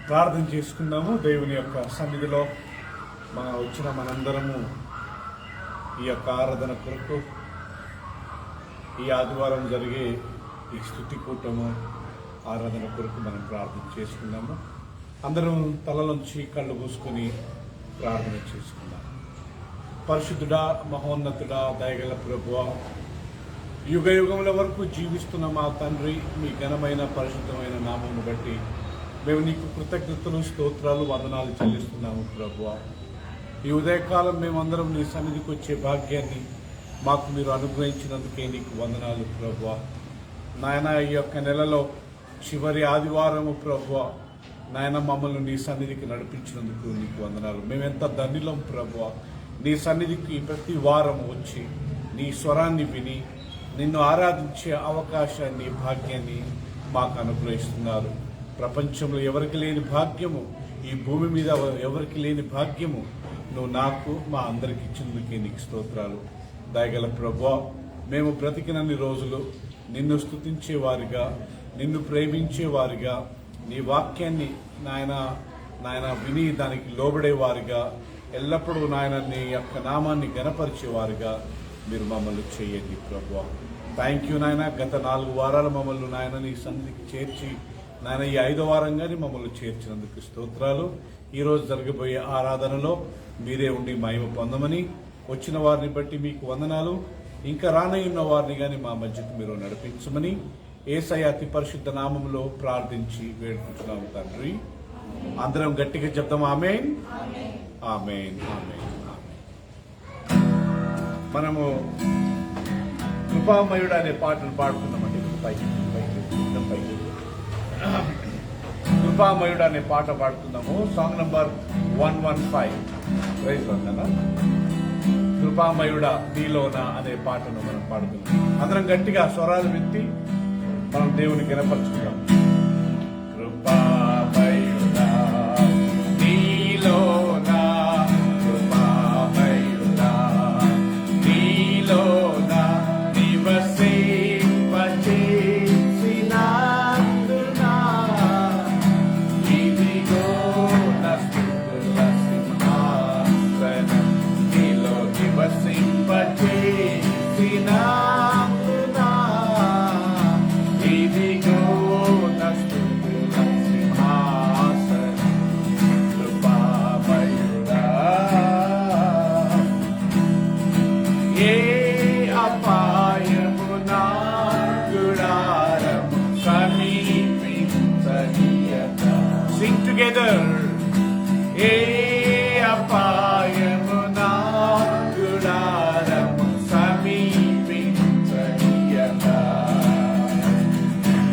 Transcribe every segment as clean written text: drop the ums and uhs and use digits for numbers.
ప్రార్థన చేసుకుందాము. దేవుని యొక్క సన్నిధిలో వచ్చిన మనందరము ఈ యొక్క ఆరాధన కొరకు, ఈ ఆదివారం జరిగే ఈ స్తుతి కూటము ఆరాధన కొరకు మనం ప్రార్థన చేసుకుందాము. అందరం తలలోంచి కళ్ళు మూసుకొని ప్రార్థన చేసుకుందాం. పరిశుద్ధుడా, మహోన్నతుడా, దయగల ప్రభువా, యుగ యుగముల వరకు జీవిస్తున్న మా తండ్రి, మీ ఘనమైన పరిశుద్ధమైన నామమును బట్టి మేము నీకు కృతజ్ఞతలు, స్తోత్రాలు, వందనాలు చెల్లిస్తున్నాము ప్రభువా. ఈ ఉదయకాలం మేమందరం నీ సన్నిధికి వచ్చే భాగ్యాన్ని మాకు మీరు అనుగ్రహించినందుకే నీకు వందనాలు ప్రభువా. నాయన, ఈ యొక్క నెలలో చివరి ఆదివారము ప్రభువా, నాయన మమ్మల్ని నీ సన్నిధికి నడిపించినందుకు నీకు వందనాలు. మేమెంత ధన్యులం ప్రభువా, నీ సన్నిధికి ప్రతి వారం వచ్చి నీ స్వరాన్ని విని నిన్ను ఆరాధించే అవకాశాన్ని, భాగ్యాన్ని మాకు అనుగ్రహిస్తున్నారు. ప్రపంచంలో ఎవరికి లేని భాగ్యము, ఈ భూమి మీద ఎవరికి లేని భాగ్యము నువ్వు నాకు, మా అందరికి ఇచ్చినందుకే నీకు స్తోత్రాలు. దయగల ప్రభువా, మేము బ్రతికినన్ని రోజులు నిన్ను స్తుతించే వారిగా, నిన్ను ప్రేమించే వారిగా, నీ వాక్యాన్ని నాయన విని దానికి లోబడే వారిగా, ఎల్లప్పుడూ నాయన నీ యొక్క నామాన్ని గణపరిచేవారిగా మీరు మమ్మల్ని చేయండి ప్రభువా. థ్యాంక్ యూ నాయన. గత 4 వారాలు మమ్మల్ని నాయన నీ సన్నిధికి చేర్చి నాయన ఈ 5వ వారంగానే మమ్మల్ని చేర్చినందుకు స్తోత్రాలు. ఈరోజు జరగబోయే ఆరాధనలో మీరే ఉండి మహిమ పొందమని, వచ్చిన వారిని బట్టి మీకు వందనాలు. ఇంకా రానయ్యున్న వారిని కానీ మా మధ్యకు మీరు నడిపించమని యేసయ్య అతి పరిశుద్ధ నామములో ప్రార్థించి వేడుకుంటున్నాము తండ్రి. అందరం గట్టిగా చెప్దాం, ఆమేన్, ఆమేన్, ఆమేన్, ఆమేన్. మనము కృపామయుడు అనే పాటను పాడుతున్నామండి. పైకి కృపామయుడు అనే పాట పాడుతున్నాము. Song number 115. ప్రైజ్ వందన. కృపామయుడా నీలోనా అనే పాటను మనం పాడుతున్నాం. అందరం గట్టిగా స్వరాలు విత్తి మనం దేవుని గణపరుచుకుందాం. కృపామయుడా నీలోనా, కృపామయుడా నీలోనా నివసింపచేసినందునా, ఇదిగో నా స్తుతుల సింహాసనం, నీలో నివసింపచేసినందునా, ఇదిగో నా స్తుతుల సింహాసనం. కృపామయుడా ఏ అపాయము నా గుడారము సమీపించనీయక. Sing together. ఏ అపాయము నా గుడారము సమీపించనీయక.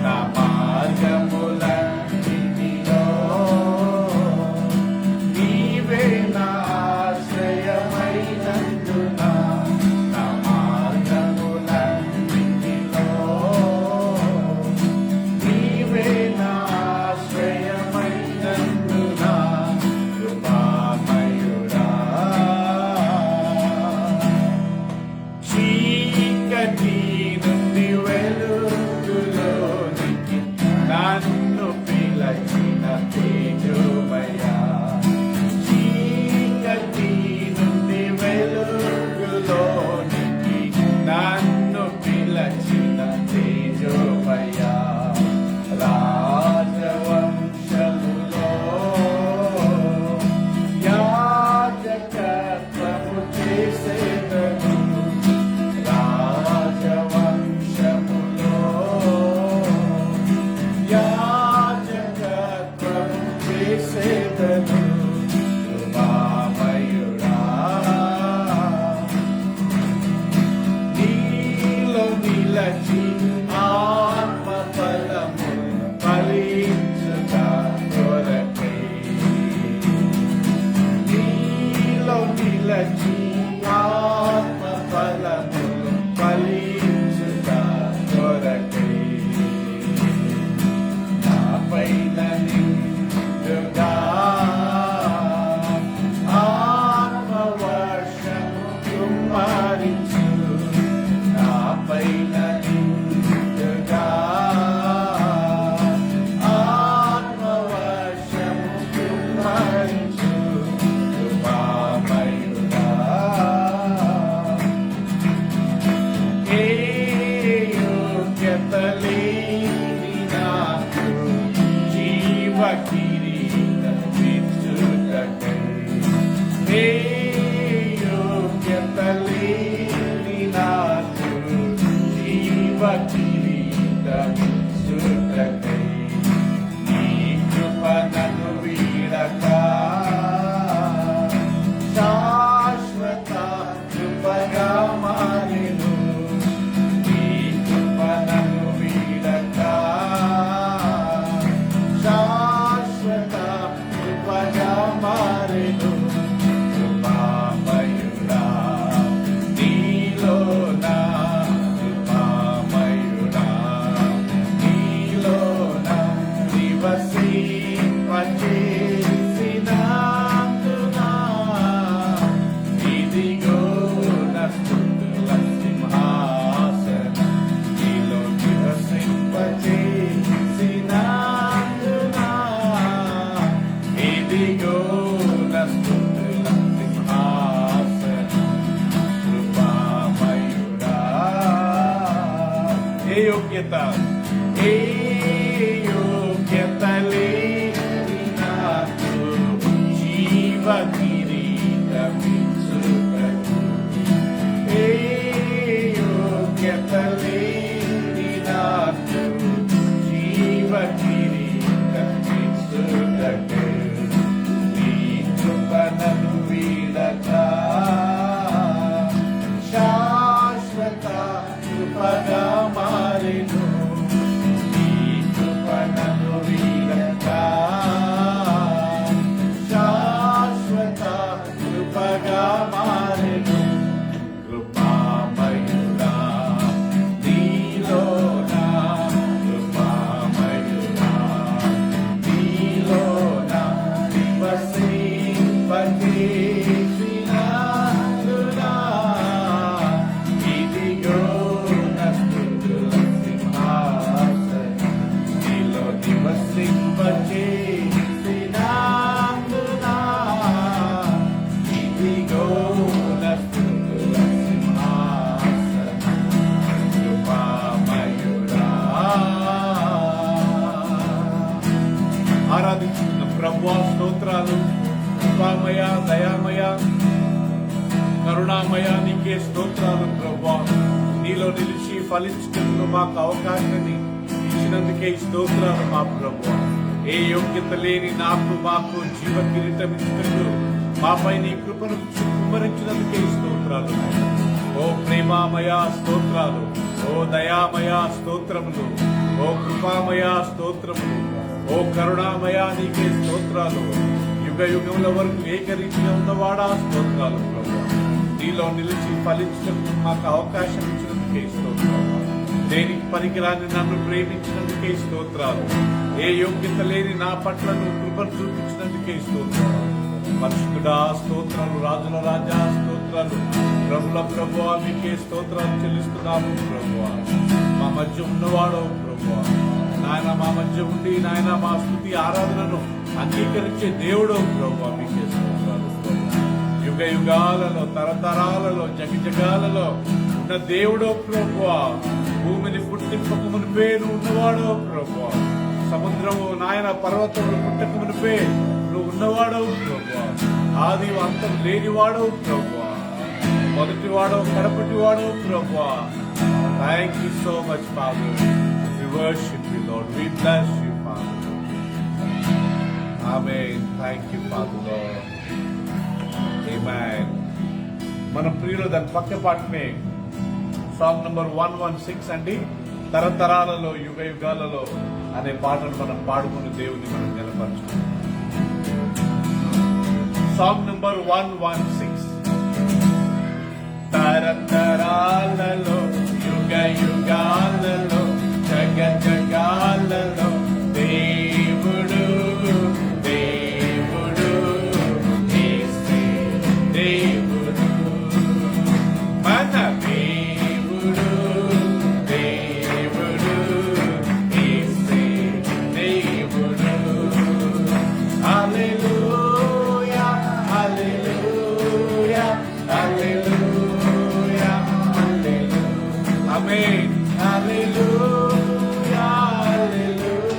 నా మార్గములన్నిటిలో నీవే నా ఆశ్రయమైనందున, నా మార్గములన్నిటిలో నీవే నా ఆశ్రయమైనందున, కృపా కిరీటం ఇచ్చుటకై ఏ యోగ్యత లేని నాకు జీవ కిరీటం ఇచ్చుటకై నీ కృప నన్ను వీడక శాశ్వత కృపగా మారెను. నీ కృప నన్ను వీడక శాశ్వత కృపగా మారెను. కృపామయుడా నీలోన కృపామయుడా నీలోన నివసింపచేసినందున ఇదిగో నా స్తుతుల సింహాసనం నీలో నివసింపచేసినందున ఇదిగో నా స్తుతుల సింహాసనం. కృపామయుడా ఏ యోగ్యత లేని నాకు జీవ కిరీటం ఇచ్చుటకు ఏ యోగ్యత లేని నాకు జీవ కిరీటం ఇచ్చుటకు నీ కృప నన్ను వీడక శాశ్వత కృపగా మారెను. నీ కృప నన్ను వీడక శాశ్వత కృపగా మారెను. కృపామయుడా నీలోన కృపామయుడా నీలోన నివసింపచేసినందున ఇదిగో నా స్తుతుల సింహాసనం నీలో నివసింపచేసినందున ఇదిగో నా స్తుతుల సింహాసనం. కృపామయుడా ఆరాధించుకున్న ప్రభువా స్తోత్రాలు. కృపామయ దయామయ కరుణామయ నీకే స్తోత్రాలు ప్రభువా. నీలో నిలిచి ఫలించుటకు మాకు అవకాశాన్ని ఇచ్చినందుకే ఈ స్తోత్రాలు మా ప్రభువా. ఏ యోగ్యత లేని నాకు మాకు జీవ కిరీటం ఇచ్చినట్టు మాపై నీ కృపను కుమ్మరించినందుకే ఈ స్తోత్రాలు. ఓ ప్రేమామయ స్తోత్రాలు, ఓ దయామయ స్తోత్రములు, ఓ కృపామయ స్తోత్రములు, ఓ కరుణామయ నీకే స్తోత్రాలు. యుగ యుగముల వరకు ఏకరీతిగా ఉన్నవాడా స్తోత్రాలు ప్రభువా. నీలో నిలిచి ఫలించినందుకు మాకు అవకాశం ఇచ్చినందుకే స్తోత్రాలు. దేనికి పనికిరాని నన్ను ప్రేమించినందుకే స్తోత్రాలు. ఏ యోగ్యత లేని నా పట్ల నువ్వు కృపను చూపించినందుకే స్తోత్రాలు. పరిశుద్ధుడా స్తోత్రాలు, రాజుల రాజా స్తోత్రాలు, ప్రభుల ప్రభువా మీకే స్తోత్రాలు చెల్లిస్తున్నాము ప్రభువా. మా మధ్య ఉన్నవాడో ప్రభువా నాయన, మా మధ్య ఉండి నాయన మా స్తుతి ఆరాధనను అంగీకరించే దేవుడో ప్రభువా మీకే స్తోత్రాలు. యుగ యుగాలలో తరతరాలలో జగజగాలలో ఉన్న దేవుడో ప్రభువా, భూమిని పుట్టింపక మునిపే నువ్వు ఉన్నవాడో ప్రభువా, సముద్రము నాయన పర్వతములు పుట్టక మునిపే నువ్వు ఉన్నవాడవు ప్రభువా, ఆది అంతం లేనివాడవు ప్రభువా, మొదటి వాడవు కడపటి వాడవు ప్రభువా. Thank you so much father. We worship you, Lord. We bless you, Father. Amen. Thank you, Father, Lord. Amen. మన ప్రియులు దాని పక్క పాటనే సాంగ్ నంబర్ 116 అండి, తరతరాలలో యుగ యుగాలలో అనే పాటను మనం పాడుకుని దేవుని మనం నిలపరచుకుంటాం. Song number 116. తరతరాలలో యుగ యుగాలలో జగ జగాలలో దేవుడు దేవుడు యేసే దేవుడు, మన దేవుడు దేవుడు యేసే దేవుడు. హల్లెలూయా హల్లెలూయా హల్లెలూయా హల్లెలూయా. ఆమేన్. హల్లెలూయా హల్లెలూయా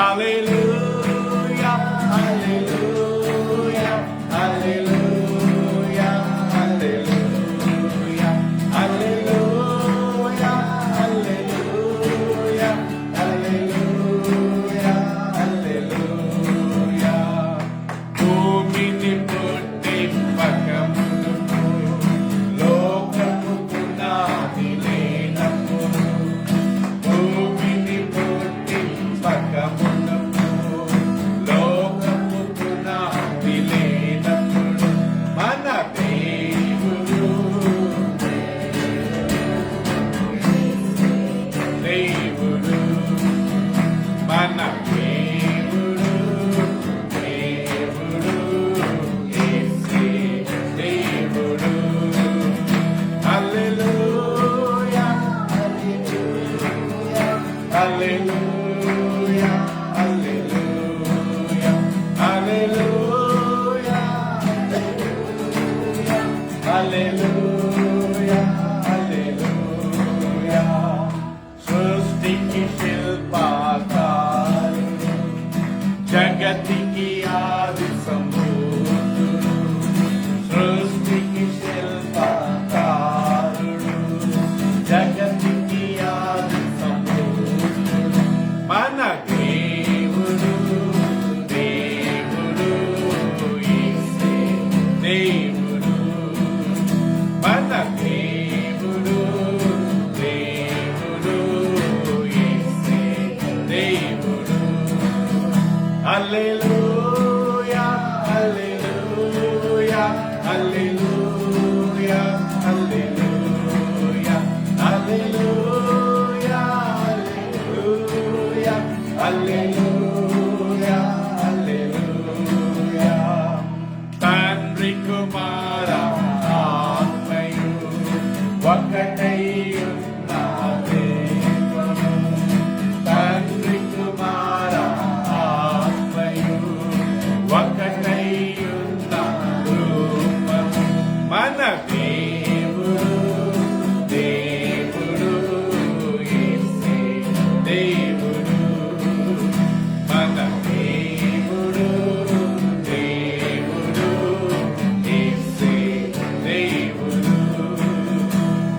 Hallelujah, hallelujah, hallelujah, hallelujah, hallelujah, hallelujah, hallelujah, hallelujah. భూమిని పుట్టింపకమునుపు లోకము పునాది లేనప్పుడు, భూమిని పుట్టింపకమునుపు లోకము పునాది లేనప్పుడు, మన దేవుడు దేవుడు మన దేవుడు దేవుడు యేసే దేవుడు. హల్లెలూయా హల్లెలూయా హల్లెలూయా హల్లెలూయా హల్లెలూయా హల్లెలూయా. సృష్టికి శిల్పకారుడు, జగతికి ఆది సంభూతుడు. సృష్టికి శిల్పకారుడు, జగతికి ఆది సంభూతుడు. మన దేవుడు దేవుడు యేసే దేవుడు. మన దేవుడు దేవుడు యేసే దేవుడు. హల్లెలూయా హల్లెలూయా హల్లెలూయా హల్లెలూయా హల్లెలూయా హల్లెలూయా హల్లెలూయా హల్లెలూయా. తండ్రి కుమార ఆత్మయు ఒకటై ఉన్న దేవుడు. తండ్రి కుమార ఆత్మయు ఒకటై ఉన్న రూపము. మన దేవుడు దేవుడు యేసే దేవుడు. మన దేవుడు దేవుడు యేసే దేవుడు.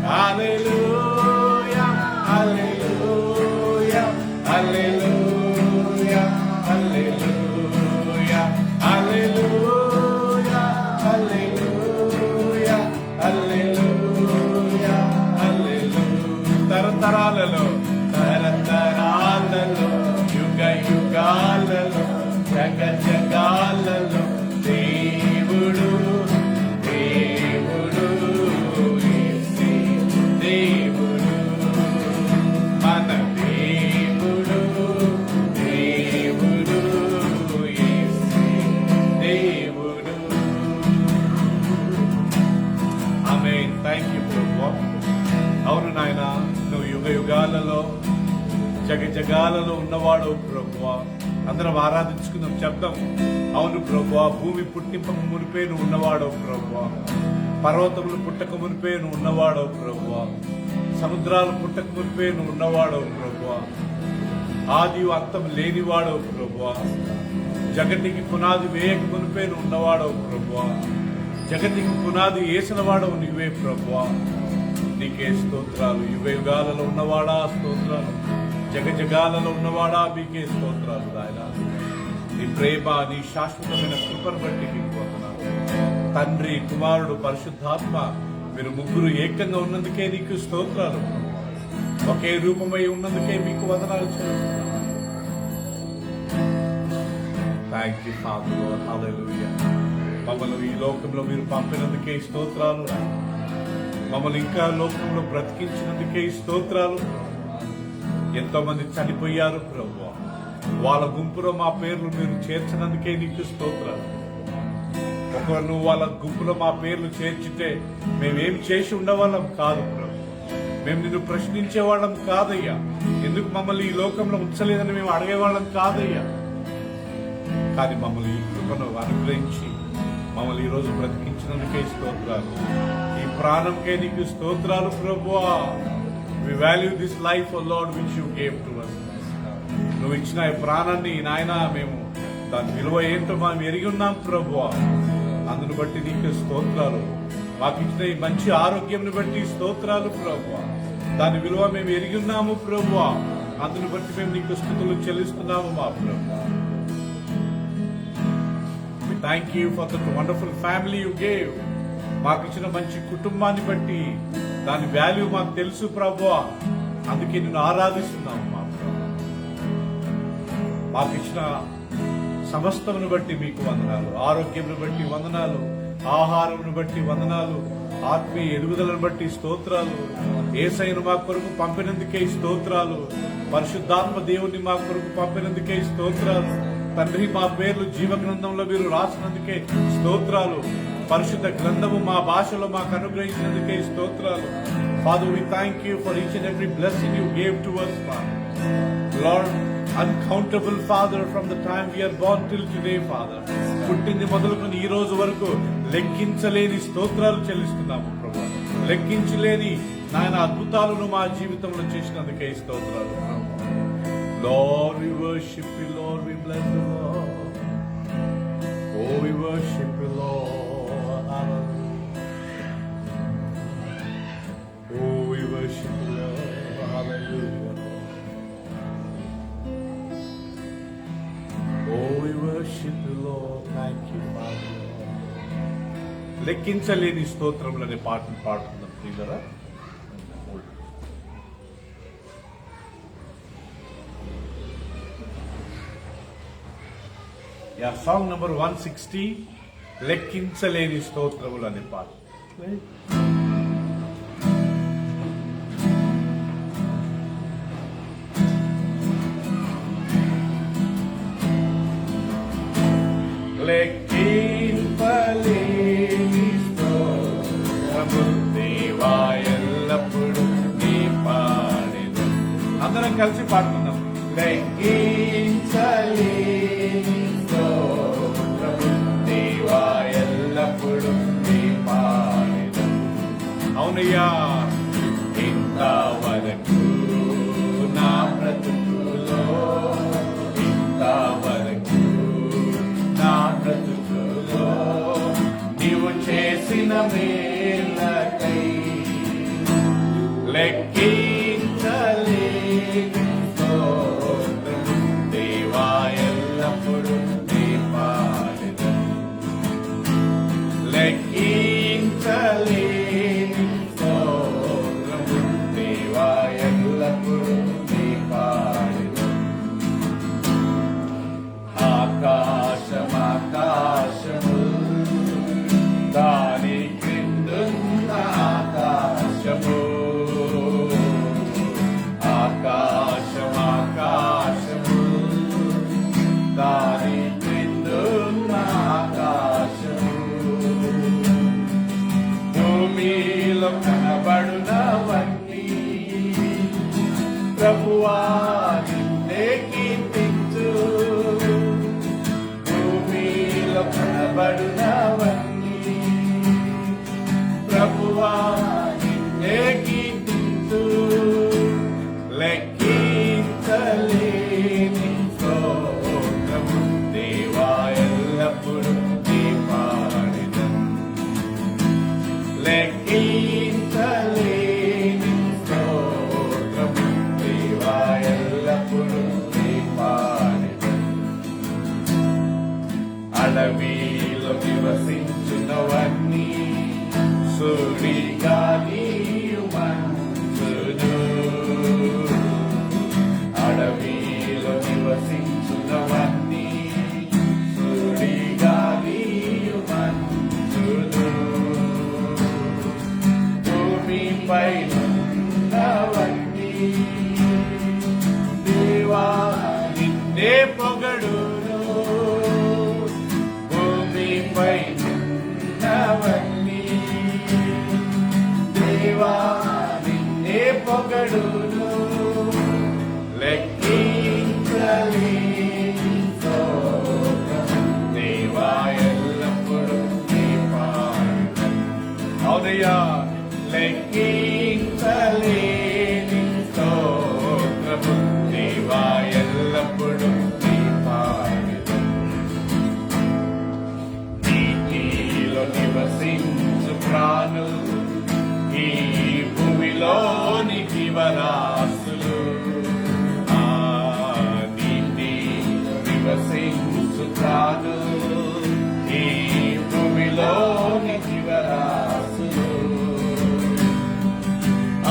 హల్లెలూయా హల్లెలూయా హల్లెలూయా హల్లెలూయా హల్లెలూయా హల్లెలూయా హల్లెలూయా హల్లెలూయా. తరతరాలలో తరతరాలలో యుగ యుగాలలో జగ జగాలలో దేవుడు దేవుడు యేసే దేవుడు. మన దేవుడు దేవుడు యేసే దేవుడు. ఆమేన్. థ్యాంక్ యూ ప్రభువా. అవును నాయన, నువ్వు యుగ యుగాలలో జగ జగాలలో ఉన్నవాడు ప్రభువా. అందరం ఆరాధించుకుందాం, చెప్దాం. అవును ప్రభువా, భూమి పుట్టింపక మునిపే నువ్వు ఉన్నవాడో ప్రభువా. పర్వతములు పుట్టక మునిపే నువ్వు ఉన్నవాడో ప్రభువా. సముద్రాలు పుట్టక మునిపే నువ్వు ఉన్నవాడో ప్రభువా. ఆది అంతం లేనివాడో ప్రభువా. జగతికి పునాది వేయక మునిపే నువ్వు ఉన్నవాడో ప్రభువా. జగతికి పునాది వేసిన వాడవు నీవే ప్రభువా. నీకే స్తోత్రాలు. యుగ యుగాలలో ఉన్నవాడా స్తోత్రాలు. జగ జగాలలో ఉన్నవాడా మీకే స్తోత్రాలు నాయన. నీ ప్రేమ, నీ శాశ్వతమైన కృపను బట్టి మీకు వందనాలు. తండ్రి, కుమారుడు, పరిశుద్ధాత్మ మీరు ముగ్గురు ఏకంగా ఉన్నందుకే నీకు స్తోత్రాలు. ఒకే రూపమై ఉన్నందుకే మీకు వందనాలు చేస్తున్నాను. Thank you father. హల్లెలూయా. మమ్మల్ని ఈ లోకంలో మీరు పంపినందుకే స్తోత్రాలు. మమ్మల్ని ఇంకా లోకంలో బ్రతికించినందుకే స్తోత్రాలు. ఎంతో మంది చనిపోయారు ప్రభువా. వాళ్ళ గుంపులో మా పేర్లు మీరు చేర్చినందుకే నీకు స్తోత్రాలు. ఒకవేళ నువ్వు వాళ్ళ గుంపులో మా పేర్లు చేర్చితే మేమేం చేసి ఉండేవాళ్ళం కాదు ప్రభు. మేము నిన్ను ప్రశ్నించేవాళ్ళం కాదయ్యా. ఎందుకు మమ్మల్ని ఈ లోకంలో ఉంచలేదని మేము అడిగేవాళ్ళం కాదయ్యా. కానీ మమ్మల్ని ఈ కృపను అనుగ్రహించి మమ్మల్ని ఈరోజు బ్రతికించినందుకే స్తోత్రాలు. ఈ ప్రాణంకే నీకు స్తోత్రాలు ప్రభువా. We value this life, O Lord, which you gave to us. నువ్వు ఇచ్చిన ఈ ప్రాణాన్ని నాయన మేము దాని విలువ ఏంటో మనం ఎరిగి ఉన్నాం ప్రభువా. అందును బట్టి నీకు స్తోత్రాలు. మాకు ఇచ్చిన ఈ మంచి ఆరోగ్యంను బట్టి స్తోత్రాలు ప్రభువా. దాని విలువ మేము ఎరిగి ఉన్నాము ప్రభువా. అందును బట్టి మేము నీకు స్తుతులు చెల్లిస్తున్నాము మా ప్రభువా. We thank you for the wonderful family you gave. మాకు ఇచ్చిన మంచి కుటుంబాన్ని బట్టి దాని వాల్యూ మాకు తెలుసు ప్రభువా. అందుకే నిన్ను ఆరాధిస్తున్నాము మా ప్రభువా. మాకు ఇచ్చిన సమస్తమును బట్టి మీకు వందనాలు. ఆరోగ్యమును బట్టి వందనాలు, ఆహారమును బట్టి వందనాలు, ఆత్మీయ ఎదుగుదలను బట్టి స్తోత్రాలు. యేసయ్యను మా కొరకు పంపినందుకే స్తోత్రాలు. పరిశుద్ధాత్మ దేవుని మా కొరకు పంపినందుకే స్తోత్రాలు. తండ్రి, మా పేర్లు జీవ గ్రంథంలో మీరు రాసినందుకే స్తోత్రాలు. పరిశుద్ధ గ్రంథము మా భాషలో మాకు అనుగ్రహించినందుకే స్తోత్రాలు. Father, we thank you for each and every blessing you gave to us, Father. Lord, uncountable, Father, from the time we are born till today, Father. పుట్టింది మొదలుకొని ఈ రోజు వరకు లెక్కించలేని స్తోత్రాలు చెల్లిస్తున్నాము ప్రభు. లెక్కించలేని నాయన అద్భుతాలను మా జీవితంలో చేసినందుకే స్తోత్రాలు. Lord, we worship you, Lord, we bless you, Lord. Oh, we worship you, Lord. Hallelujah. Oh, we worship you, Lord. Hallelujah. Oh, we worship you, Lord. Thank you, Father. లెక్కించలేని స్తోత్రములనే పాటను పాడుతున్నాం ప్రియులారా. సాంగ్ నంబర్ 160, లెక్కించలేని స్తోత్రములు అనే పాట. లెక్కింపలేని స్తోత్రములు దేవా ఎల్లప్పుడూ నీ పాడెను. అందరం కలిసి పాడుతున్నాం. లెక్కించలేని దేవా ఎల్లప్పుడూ నీ పాడెను. అవునయ్యా, ఇంతవరకు నా బ్రతుకులో, ఇంతవరకు నా బ్రతుకులో నీవు చేసిన మేలకై లెక్కించలేని స్తోత్రము దేవా ఎల్లప్పుడూ నీ పాడెను. లెక్కించలేని స్తోత్రము దేవా ఎల్లప్పుడూ నీ పాడెను. ఆకాశము దాని క్రిందున్న ఆకాశము, ఆకాశము దాని క్రిందున్న ఆకాశము, భూమిలో కనబడునవన్నీ ప్రభువా నిన్నే కీర్తించు. భూమిలో కనబడునవన్నీ ప్రభువా నిన్నే కీర్తించు. లెక్కించలేని స్తోత్రము దేవా ఎల్లప్పుడూ నీ పాడెను. లెక్కించలేని స్తోత్రము దేవా ఎల్లప్పుడూ నీ పాడెను. అడవిలో నివసించునవన్నీ సూరిగా నీయు మంచును. అడవిలో నివసించునవన్నీ సూరిగా నీయు మంచును. భూమిపై ఉన్నవన్నీ దేవా నిన్నే పొగడును. భూమిపై ఉన్నవన్నీ దేవా నిన్నే పొగడును. లెక్కించలేని స్తోత్రము దేవా ఎల్లప్పుడూ నీ పాడెను. అవునయ్యా, లెక్కించలేని స్తోత్రము దేవా ఎల్లప్పుడూ వికసించుతాను ఈ భూమిలోని జీవరాశులు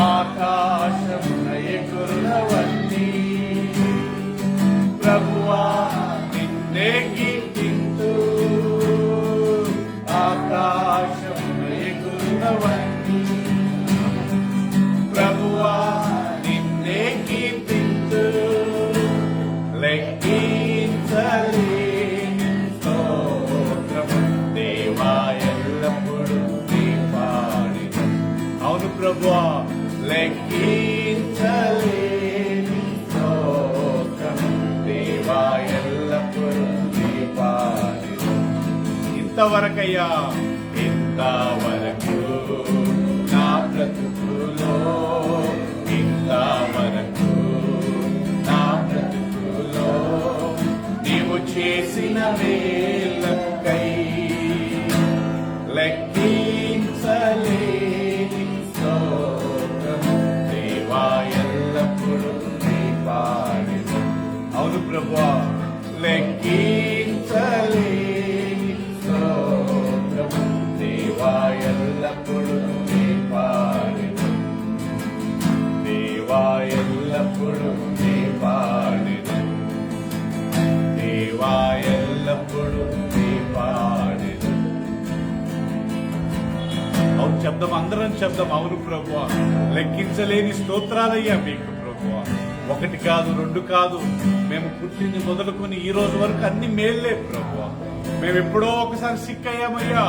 ఆకాశమున ఎగురునవన్నీ ప్రభువా నిన్నే కీర్తింతు ఆకాశమున ఎగురునవన్నీ ప్రభువా నిన్నే కీర్తింతు లెక్కించలేని స్తోత్రము దేవా ఎల్లప్పుడూ నీ పాడిన అవును ప్రభువా లెక్కించలేని స్తోత్రము దేవా ఎల్లప్పుడూ నీ పాడిన ఇంతవరకయ్యా ఇంతవరకు నా బ్రతుకులో ఇంతవరకు నా బ్రతుకులో నీవు చేసిన మేలకై లెక్కించలేని స్తోత్రము దేవా ఎల్లప్పుడూ నీ పాడిన అవును ప్రభువా లెక్కించలేని స్తోత్రము దేవా ఎల్లప్పుడూ నీ పాడిన దేవా ఎల్లప్పుడూ నీ పాడిన దేవా ఎల్లప్పుడూ నీ పాడిన అవును చెప్దాం అందరం చెప్దాం అవును ప్రభువా లెక్కించలేని స్తోత్రాలయ్యా మీకు ప్రభువా ఒకటి కాదు రెండు కాదు మేము పుట్టింది మొదలుకొని ఈ రోజు వరకు అన్ని మేల్లే ప్రభువా మేము ఎప్పుడో ఒకసారి సిక్ అయ్యామయ్యా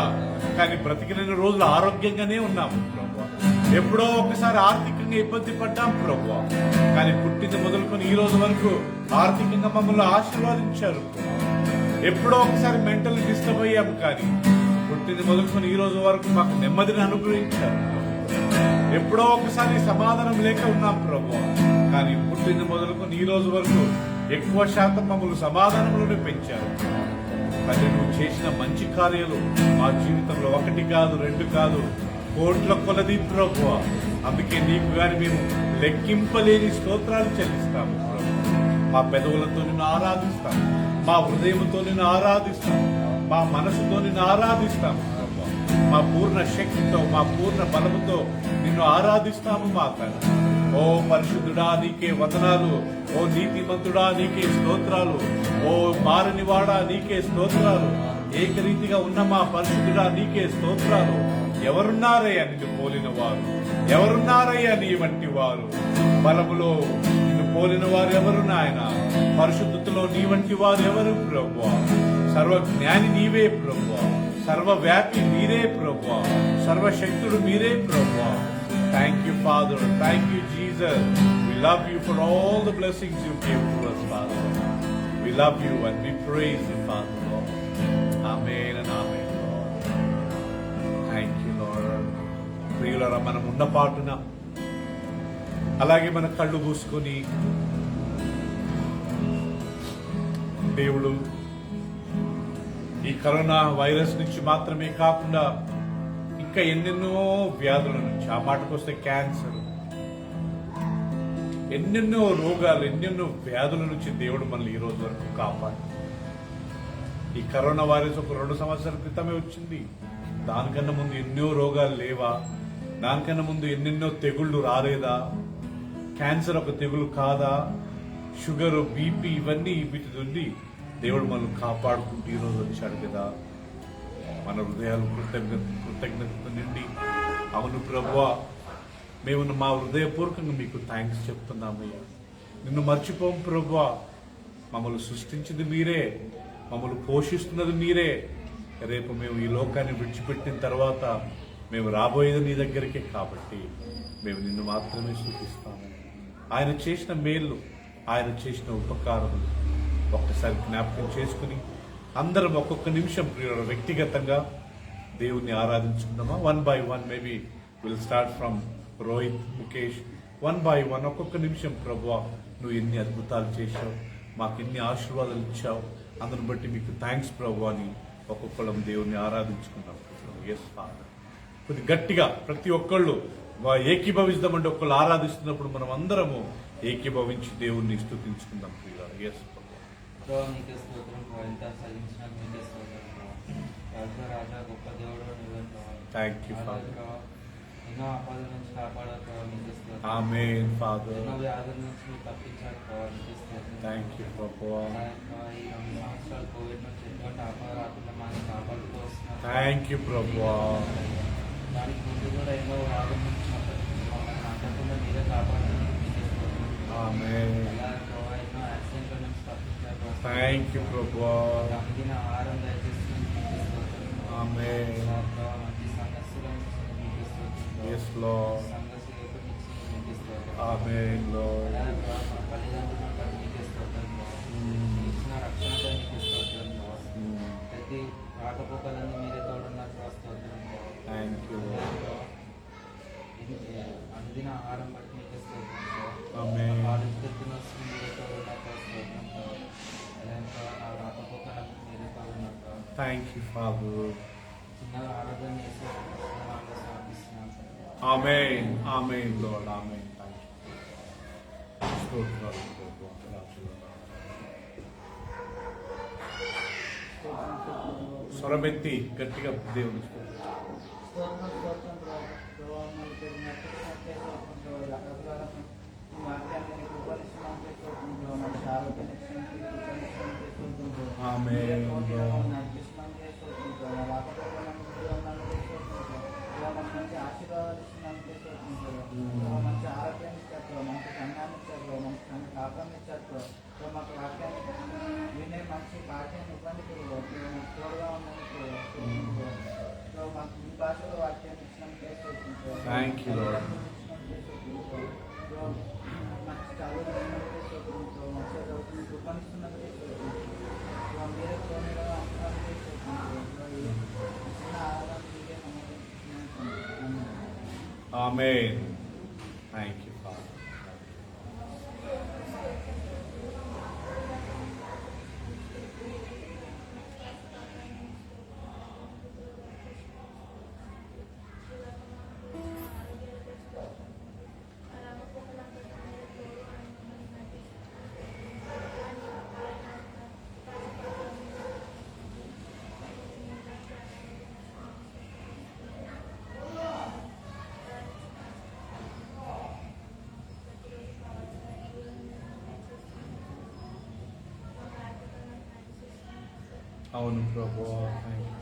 కానీ బ్రతికిన రోజులు ఆరోగ్యంగానే ఉన్నాము ప్రభువా ఎప్పుడో ఒకసారి ఆర్థికంగా ఇబ్బంది పడ్డాం ప్రభువా కానీ పుట్టింది మొదలుకొని ఈ రోజు వరకు ఆర్థికంగా మమ్మల్ని ఆశీర్వాదించారు ఎప్పుడో ఒకసారి మెంటల్ డిస్టర్బ్ అయ్యాము కానీ పుట్టింది మొదలుకొని ఈ రోజు వరకు మాకు నెమ్మదిని అనుగ్రహించారు ఎప్పుడో ఒకసారి సమాధానం లేక ఉన్నాం ప్రభువా కానీ పుట్టింది మొదలుకొని ఈ రోజు వరకు ఎక్కువ శాతం మమ్మల్ని సమాధానంలోనే పెంచారు కానీ నువ్వు చేసిన మంచి కార్యాలు మా జీవితంలో ఒకటి కాదు రెండు కాదు కోట్ల కొలది ప్రభువా అందుకే నీకు గాని మేము లెక్కింపలేని స్తోత్రాలు చెల్లిస్తాము ప్రభువా మా పెదవులతో నిన్ను ఆరాధిస్తాము మా హృదయంతో నిన్ను ఆరాధిస్తాము మా మనసుతో నిన్ను ఆరాధిస్తాము ప్రభువా మా పూర్ణ శక్తితో మా పూర్ణ బలముతో నిన్ను ఆరాధిస్తాము మా తండ్రి ఓ పరిశుద్ధుడా నీకే వందనాలు ఓ నీతిమంతుడా నీకే స్తోత్రాలు ఓ మారనివాడా నీకే స్తోత్రాలు ఏకరీతిగా ఉన్న మా పరిశుద్ధుడా నీకే స్తోత్రాలు ఎవరున్నారయ్యా నిన్ను పోలిన వారు ఎవరున్నారయ్యా నీ వంటి వారు బలములో నిన్ను పోలిన వారు ఎవరు నాయన పరిశుద్ధతలో నీ వంటి వారు ఎవరు ప్రభువా సర్వజ్ఞాని నీవే ప్రభువా సర్వవ్యాపి మీరే ప్రభువా సర్వశక్తుడు మీరే ప్రభువా Thank you, Father. Thank you, Jesus. We love you for all the blessings you gave to us, Father. We love you and we praise you, Father, Lord. Amen and amen, Lord. Thank you, Lord. ప్రియులారా మనం ఉన్న పాటున అలాగే మన కళ్ళు మూసుకొని దేవుడు ఈ corona virus నుంచి మాత్రమే కాకుండా ఇంకా ఎన్నెన్నో వ్యాధుల నుంచి ఆ మాటకొస్తే క్యాన్సర్ ఎన్నెన్నో రోగాలు ఎన్నెన్నో వ్యాధుల నుంచి దేవుడు మనల్ని ఈ రోజు వరకు కాపాడు ఈ కరోనా వైరస్ ఒక 2 సంవత్సరాల క్రితమే వచ్చింది దానికన్నా ముందు ఎన్నో రోగాలు లేవా దానికన్నా ముందు ఎన్నెన్నో తెగుళ్ళు రాలేదా క్యాన్సర్ ఒక తెగులు కాదా షుగర్ బీపీ ఇవన్నీ వీటి నుండి దేవుడు మనల్ని కాపాడుకుంటూ ఈ రోజు వచ్చాడు కదా మన హృదయాలు కృతజ్ఞత నిండి అవును ప్రభువా మేము మా హృదయపూర్వకంగా మీకు థ్యాంక్స్ చెప్తున్నామయ్యా నిన్ను మర్చిపోం ప్రభువా మమ్మల్ని సృష్టించింది మీరే మమ్మల్ని పోషిస్తున్నది మీరే రేపు మేము ఈ లోకాన్ని విడిచిపెట్టిన తర్వాత మేము రాబోయేది నీ దగ్గరికే కాబట్టి మేము నిన్ను మాత్రమే స్తుతిస్తాము ఆయన చేసిన మేళ్ళు ఆయన చేసిన ఉపకారములు ఒక్కసారి జ్ఞాపకం చేసుకుని అందరం ఒక్కొక్క నిమిషం వ్యక్తిగతంగా దేవుణ్ణి ఆరాధించుకుందామా 1 by 1 maybe will start from Rohit Mukesh 1 by 1 ఒక్కొక్క నిమిషం ప్రభువా నువ్వు ఎన్ని అద్భుతాలు చేశావు మాకు ఎన్ని ఆశీర్వాదాలు ఇచ్చావు అందుని బట్టి మీకు థ్యాంక్స్ ప్రభువా అని ఒక్కొక్కళ్ళం దేవుణ్ణి ఆరాధించుకున్నాం ఎస్ ఫాదర్ కొద్ది గట్టిగా ప్రతి ఒక్కళ్ళు ఏకీభవిస్తామంటే ఒక్కళ్ళు ఆరాధిస్తున్నప్పుడు మనం అందరము ఏకీభవించి దేవుణ్ణి స్తుతించుకుందాం ప్రియులారా ఎస్ ప్రభువా ప్రభావ నీకే స్తోత్రం ప్రభావ ఎంత సాధించినా మీకే స్తోత్రం ప్రభావ రాజా గొప్ప దేవుడు నువ్వే ప్రభావ థ్యాంక్ యూ అలాగే ఫాదర్. ప్రభావ ఎన్నో ఆపదల నుంచి కాపాడారు ప్రభావ నీకే స్తోత్రం ఆమేన్ ఫాదర్. ఎన్నో వ్యాధుల నుంచి మీరు తప్పించారు ప్రభావ నీకే స్తోత్రం థ్యాంక్ యూ ప్రభువా. అలాగే ప్రభావ ఈ 2 సంవత్సరాలు కోవిడ్ నుంచి ఎటువంటి ఆపద రాకుండా మనల్ని కాపాడుతూ వస్తున్నారు థ్యాంక్ యూ ప్రభువా. దానికి ముందు కూడా ఎన్నో వ్యాధుల నుంచి మమ్మల్ని అంటకుండా మీరే కాపాడారు మీకే స్తోత్రం ఆమేన్. అలాగే ప్రభావ ఎన్నో యాక్సిడెంట్ల నుంచి తప్పించారు ప్రభావ. థ్యాంక్ యూ ప్రభువా. అందిన ఆహారం దయచేసి మీకే స్తోత్రం ఆమేన్. ప్రభావ మంచి సంఘస్థులను ఇచ్చి మీకే స్తోత్రం Yes Lord. సంఘ సేవకుని ఇచ్చి మీకే స్తోత్రం ఆమేన్ Lord. అలాగే ప్రభావ మా తల్లిదండ్రులను బట్టి మీకే స్తోత్రం ప్రభావ. మీరు ఇచ్చిన రక్షణకై మీకే స్తోత్రం ప్రభావ. ప్రతి రాకపోకలన్నీ మీరే తోడున్నారు ప్రభావ. స్తోత్రం ప్రభావ. Thank you. అందిన ఆహారం బట్టి మీకే స్తోత్రం ప్రభావ. ఆమేన్. కాలేజ్ తెచ్చిన వస్తుంది మీరే తోడున్నారు ప్రభావ. స్తోత్రం ప్రభావ. అలాగే ప్రభావ నా రాకపోకలకు మీరే తోడున్నారు ప్రభావ. Thank you father. చిన్నగా ఆరాధన చేసి నామములో సమర్పిస్తున్నాను ప్రభావ. ఆమేన్. ఆమేన్ Lord. ఆమేన్. Thank you. స్తోత్రాలు ప్రభువా. స్వరమెత్తి గట్టిగా దేవుని స్తోత్రం స్తోత్రం ప్రభావ మనకి నచ్చినట్టే స్తోత్రం ప్రభావ రకరకాల వాక్యాన్ని నీకు ఉపనిస్తున్నాంటే స్తోత్రం ప్రభావ మంచి ఆరోగ్యాన్ని ఇచ్చినందుకు స్తోత్రం ప్రభావ ఆమేన్. నడిపిస్తున్నాంటే స్తోత్రం ప్రభావ రాకపోవడం స్తోత్రం ప్రభావ మనకు మంచి ఆశీర్వాదాలు ఇచ్చినందుకే స్తోత్రం ప్రభావ మంచి ఆరోగ్యాన్ని ఇచ్చారు ప్రభావ మంచి సంఘాన్ని ఇచ్చారు ప్రభావ మంచి సంఘ కాపాన్ని ఇచ్చారు ప్రభావ మాకు వాక్యాన్ని వినే మంచి భాగ్యాన్ని ఇవ్వండి ప్రభావ మాకు తోడుగా ఉందని ప్రభావ మాకు ఈ భాషలో వాక్యాన్ని ఇచ్చినందుకే స్తోత్రం ప్రభావ. Thank you, Lord. ప్రభావ మంచి చదువుతున్నందుకే స్తోత్రం ప్రభావ మంచి చదువుతున్న కృపనిస్తున్నందుకే స్తోత్రం ప్రభావ మీరే తోడుగా ఉంటున్నందుకే స్తోత్రం ప్రభావ ఈ చిన్న ఆరాధన మీకే నమ్మకం. ఆమేన్. Thank you father. అవును ప్రభువా. Thank you.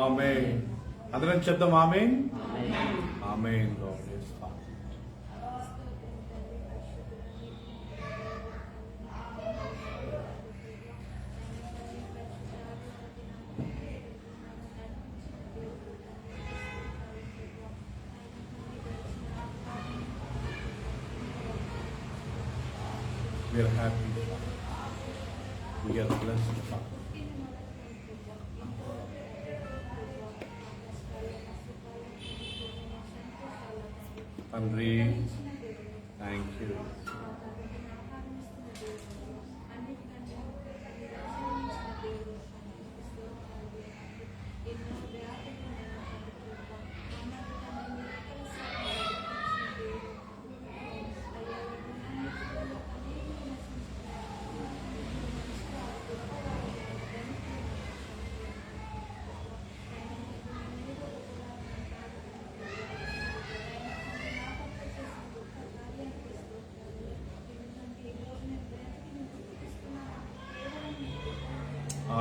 ఆమేన్. అందరం చెప్దాం ఆమేన్. ఆమేన్ Lord. Yes, Father. We are happy, Father. We are blessed, Father. తండ్రి థ్యాంక్ యూ.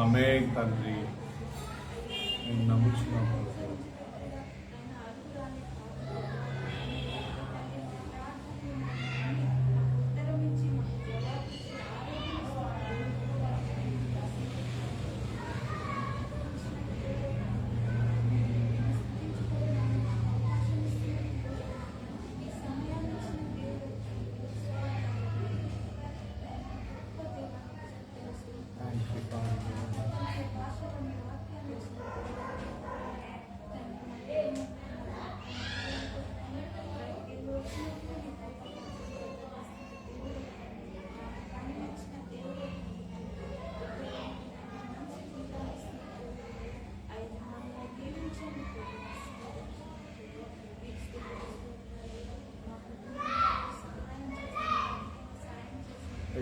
ఆమేన్ తండ్రి. నేను నమ్ముచున్నాను ప్రభు.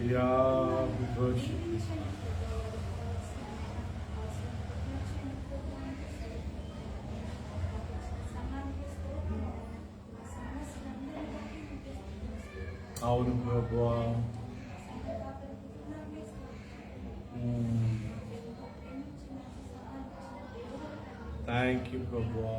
Yeah, we worship you. అవును ప్రభువా. థ్యాంక్ యూ ప్రభువా.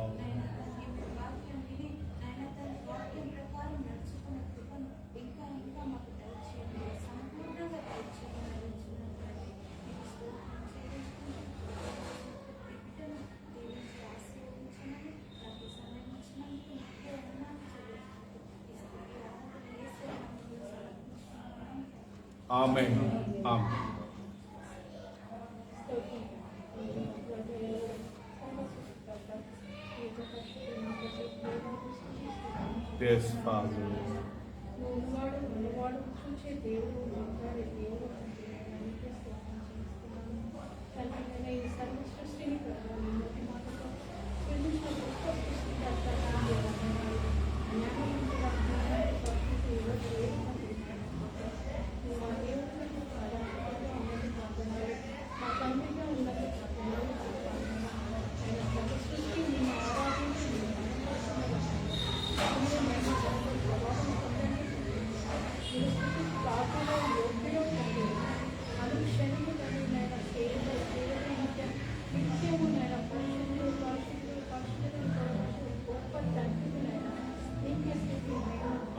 ఆమేన్. ఆమేన్. Yes, Father.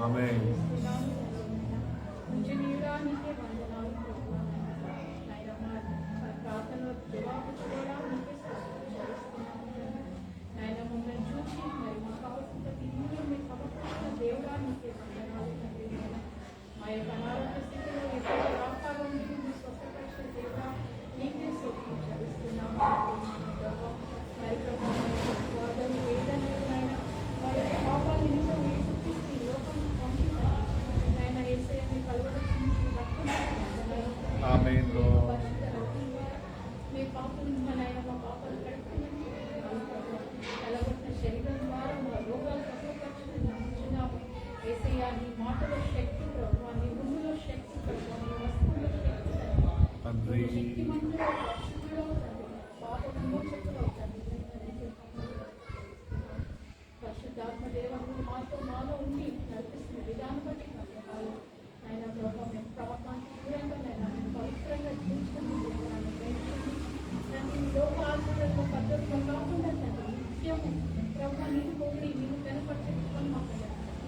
Amen. Amen, Lord.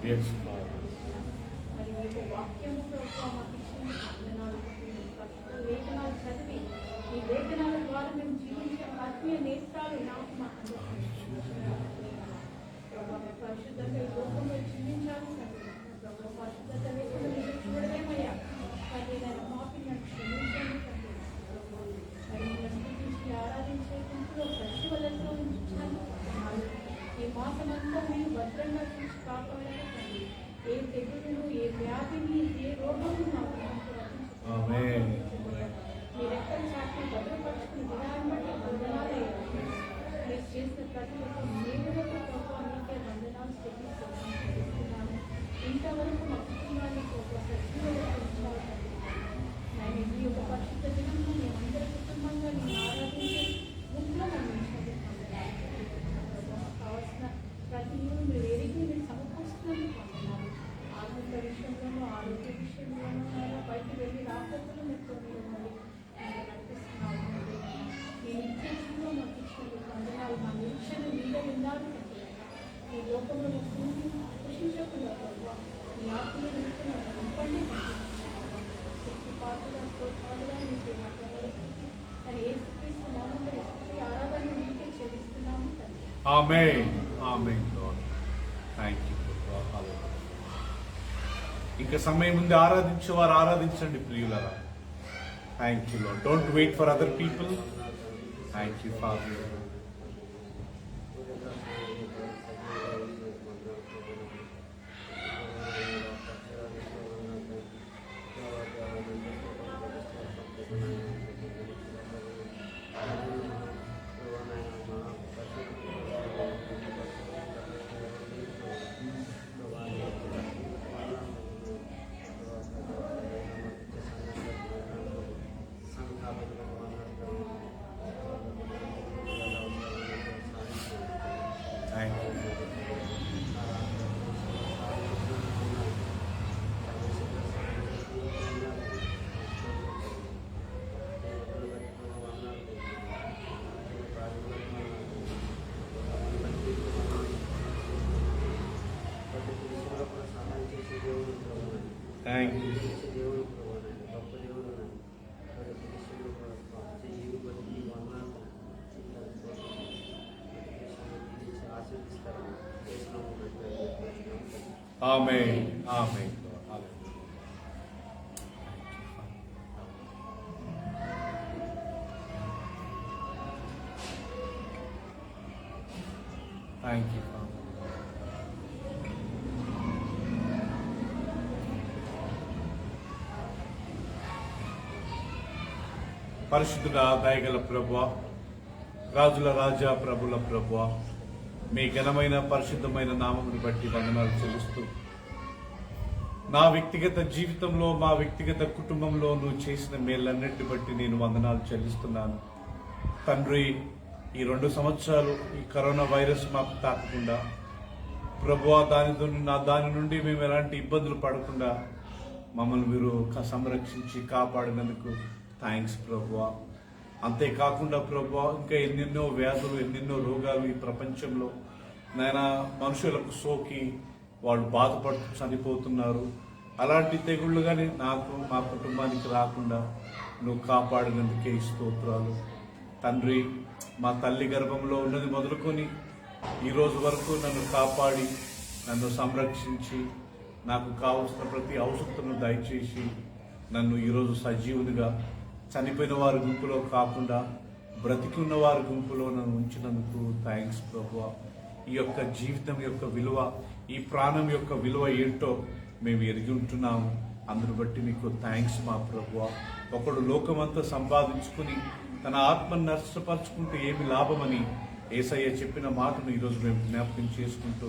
Yes, Lord. Amen. Amen. Amen, Lord. Thank you, Lord. Hallelujah. ఇంకా సమయం ఉంది, ఆరాధించేవారు ఆరాధించండి ప్రియులారా. Thank you, Lord. Don't wait for other people. Thank you, Father. Thank you. దేవుడు ప్రభువానండి, గొప్ప దేవుడు నన్ను ప్రతి విషయంలో కూడా జీవి బతికి వందనాలు దీవించి ఆశీర్దిస్తారని చేస్తున్నాము. ఆమేన్. ఆమేన్. Thank you. పరిశుద్ధుడా, దయగల ప్రభువా, రాజుల రాజా, ప్రభుల ప్రభువా, మీ ఘనమైన పరిశుద్ధమైన నామమును బట్టి వందనాలు చెల్లిస్తూ, నా వ్యక్తిగత జీవితంలో, మా వ్యక్తిగత కుటుంబంలో నువ్వు చేసిన మేలన్నిటిని బట్టి నేను వందనాలు చెల్లిస్తున్నాను తండ్రి. ఈ 2 సంవత్సరాలు ఈ కరోనా వైరస్ మాకు తాకకుండా ప్రభువా, దాని నుండి మేము ఎలాంటి ఇబ్బందులు పడకుండా మమ్మల్ని మీరు సంరక్షించి కాపాడినందుకు థ్యాంక్స్ ప్రభువా. అంతేకాకుండా ప్రభువా, ఇంకా ఎన్నెన్నో వ్యాధులు, ఎన్నెన్నో రోగాలు ఈ ప్రపంచంలో నాయన మనుషులకు సోకి వాళ్ళు బాధపడుతూ చనిపోతున్నారు. అలాంటి తెగుళ్ళు కానీ నాకు, మా కుటుంబానికి రాకుండా నువ్వు కాపాడినందుకే స్తోత్రాలు తండ్రి. మా తల్లి గర్భంలో ఉన్నది మొదలుకొని ఈరోజు వరకు నన్ను కాపాడి, నన్ను సంరక్షించి, నాకు కావలసిన ప్రతి అవసరతను దయచేసి నన్ను ఈరోజు సజీవునిగా చనిపోయిన వారి గుంపులో కాకుండా బ్రతికి ఉన్న వారి గుంపులో నన్ను ఉంచినందుకు థ్యాంక్స్ ప్రభువా. ఈ యొక్క జీవితం యొక్క విలువ, ఈ ప్రాణం యొక్క విలువ ఏంటో మేము ఎరిగి ఉంటున్నాము. అందును బట్టి మీకు థ్యాంక్స్ మా ప్రభువా. ఒకడు లోకమంతా సంపాదించుకుని తన ఆత్మను నష్టపరుచుకుంటూ ఏమి లాభమని యేసయ్య చెప్పిన మాటను ఈరోజు మేము జ్ఞాపకం చేసుకుంటూ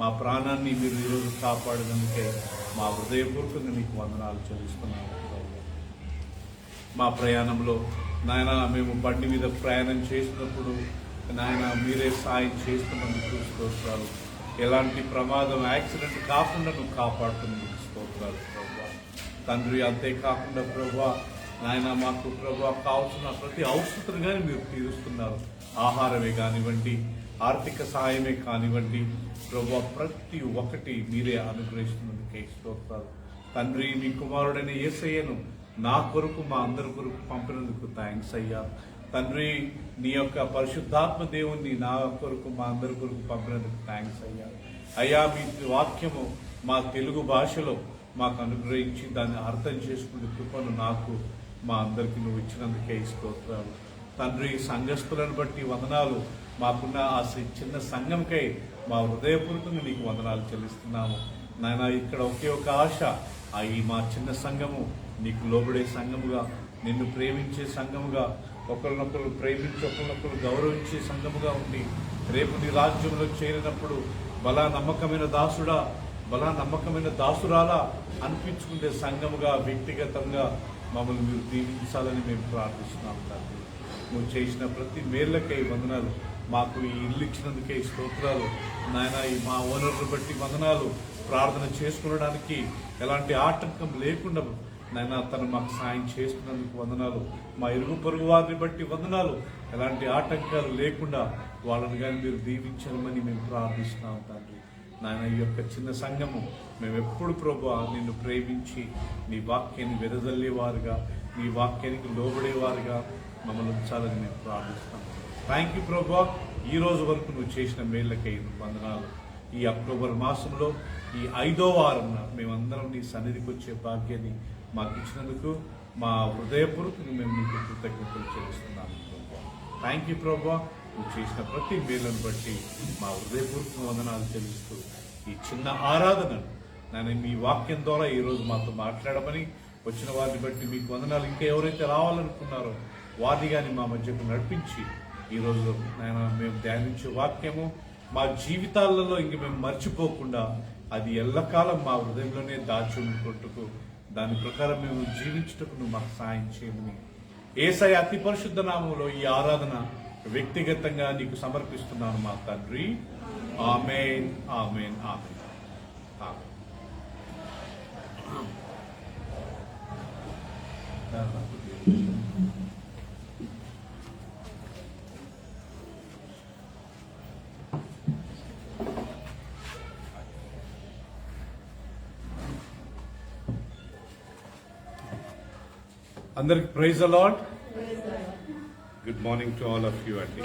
మా ప్రాణాన్ని మీరు ఈరోజు కాపాడినందుకే మా హృదయపూర్వకంగా మీకు వందనాలు చెల్లిస్తున్నాము. మా ప్రయాణంలో నాయన మేము బండి మీద ప్రయాణం చేసినప్పుడు నాయన మీరే సాయం చేస్తున్నందుకు స్తోత్రాలు. ఎలాంటి ప్రమాదం, యాక్సిడెంట్ కాకుండా నువ్వు కాపాడుతున్నందుకు స్తోత్రాలు ప్రభువా తండ్రి. అంతేకాకుండా ప్రభువా నాయన మాకు ప్రభువా కావాల్సిన ప్రతి అవసరతను కానీ మీరు తీరుస్తున్నారు. ఆహారమే కానివ్వండి, ఆర్థిక సహాయమే కానివ్వండి ప్రభువా, ప్రతి ఒక్కటి మీరే అనుగ్రహిస్తున్నందుకే స్తోత్రాలు తండ్రి. మీ కుమారుడైన యేసయ్యను నా కొరకు, మా అందరి కొరకు పంపినందుకు థ్యాంక్స్ అయ్యా తండ్రి. నీ యొక్క పరిశుద్ధాత్మ దేవుణ్ణి నా కొరకు, మా అందరి కొరకు పంపినందుకు థ్యాంక్స్ అయ్యా. అయ్యా మీ వాక్యము మా తెలుగు భాషలో మాకు అనుగ్రహించి దాన్ని అర్థం చేసుకునే కృపను నాకు, మా అందరికీ నువ్వు ఇచ్చినందుకే స్తోత్రాలు తండ్రి. సంఘస్థులను బట్టి వందనాలు. మాకున్న ఆ చిన్న సంఘంకై మా హృదయపూర్వకంగా నీకు వందనాలు చెల్లిస్తున్నాము నాయన. ఇక్కడ ఒకే ఒక ఆశ, ఈ మా చిన్న సంఘము నీకు లోబడే సంఘముగా, నిన్ను ప్రేమించే సంఘముగా, ఒకరినొకరు ప్రేమించి ఒకరినొకరు గౌరవించే సంఘముగా ఉండి రేపు నీ రాజ్యంలో చేరినప్పుడు బలా నమ్మకమైన దాసుడా, బలా నమ్మకమైన దాసురాలా అనిపించుకునే సంఘముగా, వ్యక్తిగతంగా మమ్మల్ని మీరు దీవించాలని మేము ప్రార్థిస్తున్నాం తండ్రి. నువ్వు చేసిన ప్రతి మేళ్లకై వందనాలు. మాకు ఈ ఇల్లు ఇచ్చినందుకే స్తోత్రాలు నాయన. ఈ మా ఓనర్ను బట్టి వందనాలు. ప్రార్థన చేసుకునడానికి ఎలాంటి ఆటంకం లేకుండా నాయన తను మాకు సాయం చేస్తున్నందుకు వందనాలు. మా ఇరుగు పొరుగు వారిని బట్టి వందనాలు. ఎలాంటి ఆటంకాలు లేకుండా వాళ్ళని కానీ మీరు దీవించమని మేము ప్రార్థిస్తున్నాం తండ్రి నాయన. ఈ యొక్క చిన్న సంఘము మేము ఎప్పుడు ప్రభువా నిన్ను ప్రేమించి నీ వాక్యాన్ని వెదజల్లేవారుగా, నీ వాక్యానికి లోబడేవారుగా మమ్మల్ని ఉంచాలని మేము ప్రార్థిస్తాం. థ్యాంక్ యూ ప్రభువా. ఈ రోజు వరకు నువ్వు చేసిన మేళ్ళకై వందనాలు. ఈ అక్టోబర్ మాసంలో ఈ 5వ వారం మేమందరం నీ సన్నిధికి వచ్చే భాగ్యాన్ని మాకు ఇచ్చినందుకు మా హృదయపూర్వకంగా మేము నీకు కృతజ్ఞతలు చెల్లిస్తున్నాము ప్రభువా. థ్యాంక్ యూ ప్రభువా. నువ్వు చేసిన ప్రతి మేలును బట్టి మా హృదయపూర్వక వందనాలు చెల్లిస్తూ ఈ చిన్న ఆరాధనను నేను మీ వాక్యం ద్వారా ఈరోజు మాతో మాట్లాడమని వచ్చిన వారిని బట్టి మీకు వందనాలు. ఇంకా ఎవరైతే రావాలనుకున్నారో వారిని కానీ మా మధ్యకు నడిపించి ఈరోజు నేను మేము ధ్యానించే వాక్యము మా జీవితాలలో ఇంక మేము మర్చిపోకుండా అది ఎల్లకాలం మా హృదయంలోనే దాచి ఉండుకుంటూ దాని ప్రకారం మేము జీవించుటకు నువ్వు మాకు సాయం చేయమని యేసయ్య అతి పరిశుద్ధ నామములో ఈ ఆరాధన వ్యక్తిగతంగా నీకు సమర్పిస్తున్నాను మా తండ్రి. ఆమేన్, ఆమేన్, ఆమేన్, ఆమేన్. అందరికి praise a lot. Good morning to all of you అండి.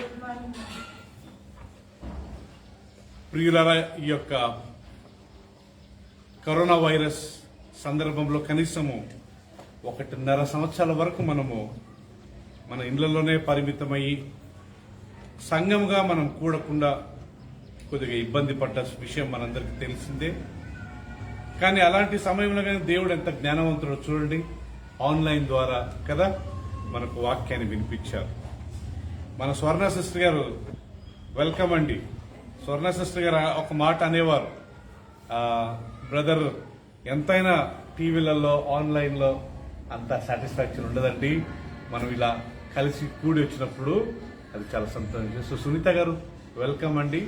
ప్రియులారా, ఈ యొక్క కరోనా వైరస్ సందర్భంలో కనీసము 1.5 సంవత్సరాల వరకు మనము మన ఇళ్లలోనే పరిమితమయ్యి సంఘముగా మనం కూడకుండా కొద్దిగా ఇబ్బంది పడ్డ విషయం మనందరికీ తెలిసిందే. కానీ అలాంటి సమయంలో కానీ దేవుడు ఎంత జ్ఞానవంతుడో చూడండి, ఆన్లైన్ ద్వారా కదా మనకు వాక్యాన్ని వినిపించారు. మన స్వర్ణ సిస్టర్ గారు వెల్కమ్ అండి. స్వర్ణ సిస్టర్ గారు ఒక మాట అనేవారు, బ్రదర్ ఎంతైనా టీవీలలో ఆన్లైన్లో అంత సాటిస్ఫాక్షన్ ఉండదండి, మనం ఇలా కలిసి కూడి వచ్చినప్పుడు అది చాలా సంతోషం. సో సునీత గారు వెల్కమ్ అండి.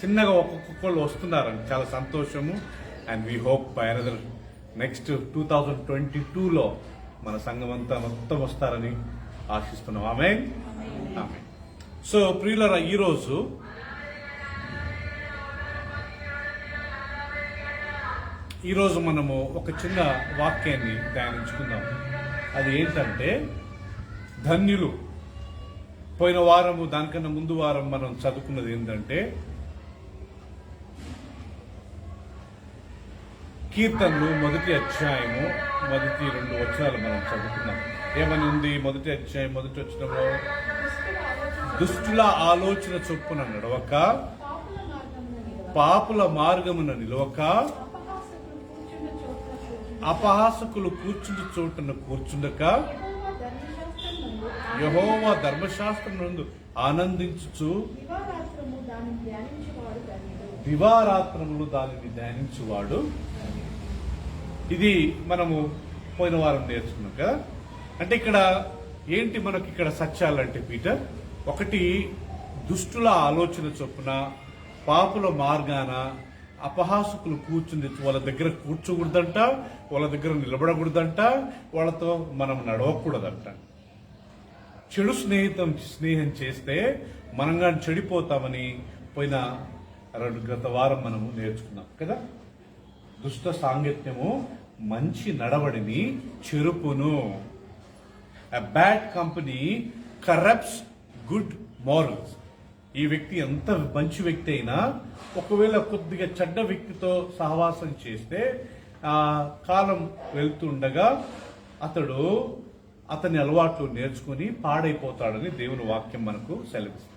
చిన్నగా ఒక్కొక్కళ్ళు వస్తున్నారండి, చాలా సంతోషము. And we hope by another next 2022లో మన సంఘం అంతా మొత్తం వస్తారని ఆశిస్తున్నాం. ఆమేన్. ఆమేన్. సో ప్రియులారా, ఈరోజు మనము ఒక చిన్న వాక్యాన్ని ధ్యానించుకుందాం. అది ఏంటంటే ధన్యులు. పోయిన వారము దానికన్నా ముందు వారం మనం చదువుకున్నది ఏంటంటే కీర్తనలు 1వ అధ్యాయము 1-2 వచనాలు మనం చదువుకున్నాం. ఏమని ఉంది? 1వ అధ్యాయం 1వ వచనంలో దుష్టుల ఆలోచన చొప్పున నడవక, పాపుల మార్గమున నిలవక, అపహాసకులు కూర్చుండు చోటున కూర్చుండక, యెహోవా ధర్మశాస్త్రం నందు ఆనందించుచు దివారాత్రములు దానిని ధ్యానించువాడు. ఇది మనము పోయిన వారం నేర్చుకున్నాం కదా. అంటే ఇక్కడ ఏంటి మనకి ఇక్కడ సత్యాలంటే పీటర్, ఒకటి దుష్టుల ఆలోచన చొప్పున, పాపుల మార్గాన, అపహాసకులు కూర్చుని వాళ్ళ దగ్గర కూర్చోకూడదంట, వాళ్ళ దగ్గర నిలబడకూడదంట, వాళ్ళతో మనం నడవకూడదంట. చెడు స్నేహం చేస్తే మనంగా చెడిపోతామని పోయిన గత వారం మనము నేర్చుకున్నాం కదా. దుష్ట సాంగత్యము మంచి నడవడిని చెరుపును. A bad company corrupts good morals. ఈ వ్యక్తి ఎంత మంచి వ్యక్తి అయినా ఒకవేళ కొద్దిగా చెడ్డ వ్యక్తితో సహవాసం చేస్తే ఆ కాలం వెళ్తుండగా అతని అలవాట్లు నేర్చుకుని పాడైపోతాడని దేవుని వాక్యం మనకు సెలవిస్తుంది.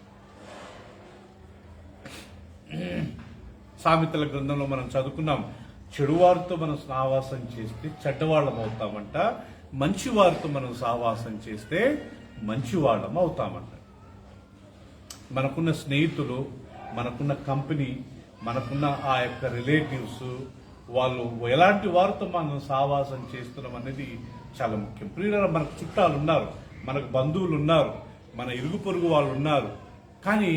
సామెతల గ్రంథంలో మనం చదువుకున్నాం, చెడువారితో మనం సహవాసం చేస్తే చెడ్డవాళ్ళం అవుతామంట, మంచివారితో మనం సహవాసం చేస్తే మంచివాళ్ళం అవుతామంట. మనకున్న స్నేహితులు, మనకున్న కంపెనీ, మనకున్న ఆ యొక్క రిలేటివ్స్, వాళ్ళు ఎలాంటి వారితో మనం సహవాసం చేస్తున్నాం అనేది చాలా ముఖ్యం. ప్రియులారా, మనకు చుట్టాలు ఉన్నారు, మనకు బంధువులు ఉన్నారు, మన ఇరుగు పొరుగు వాళ్ళు ఉన్నారు. కానీ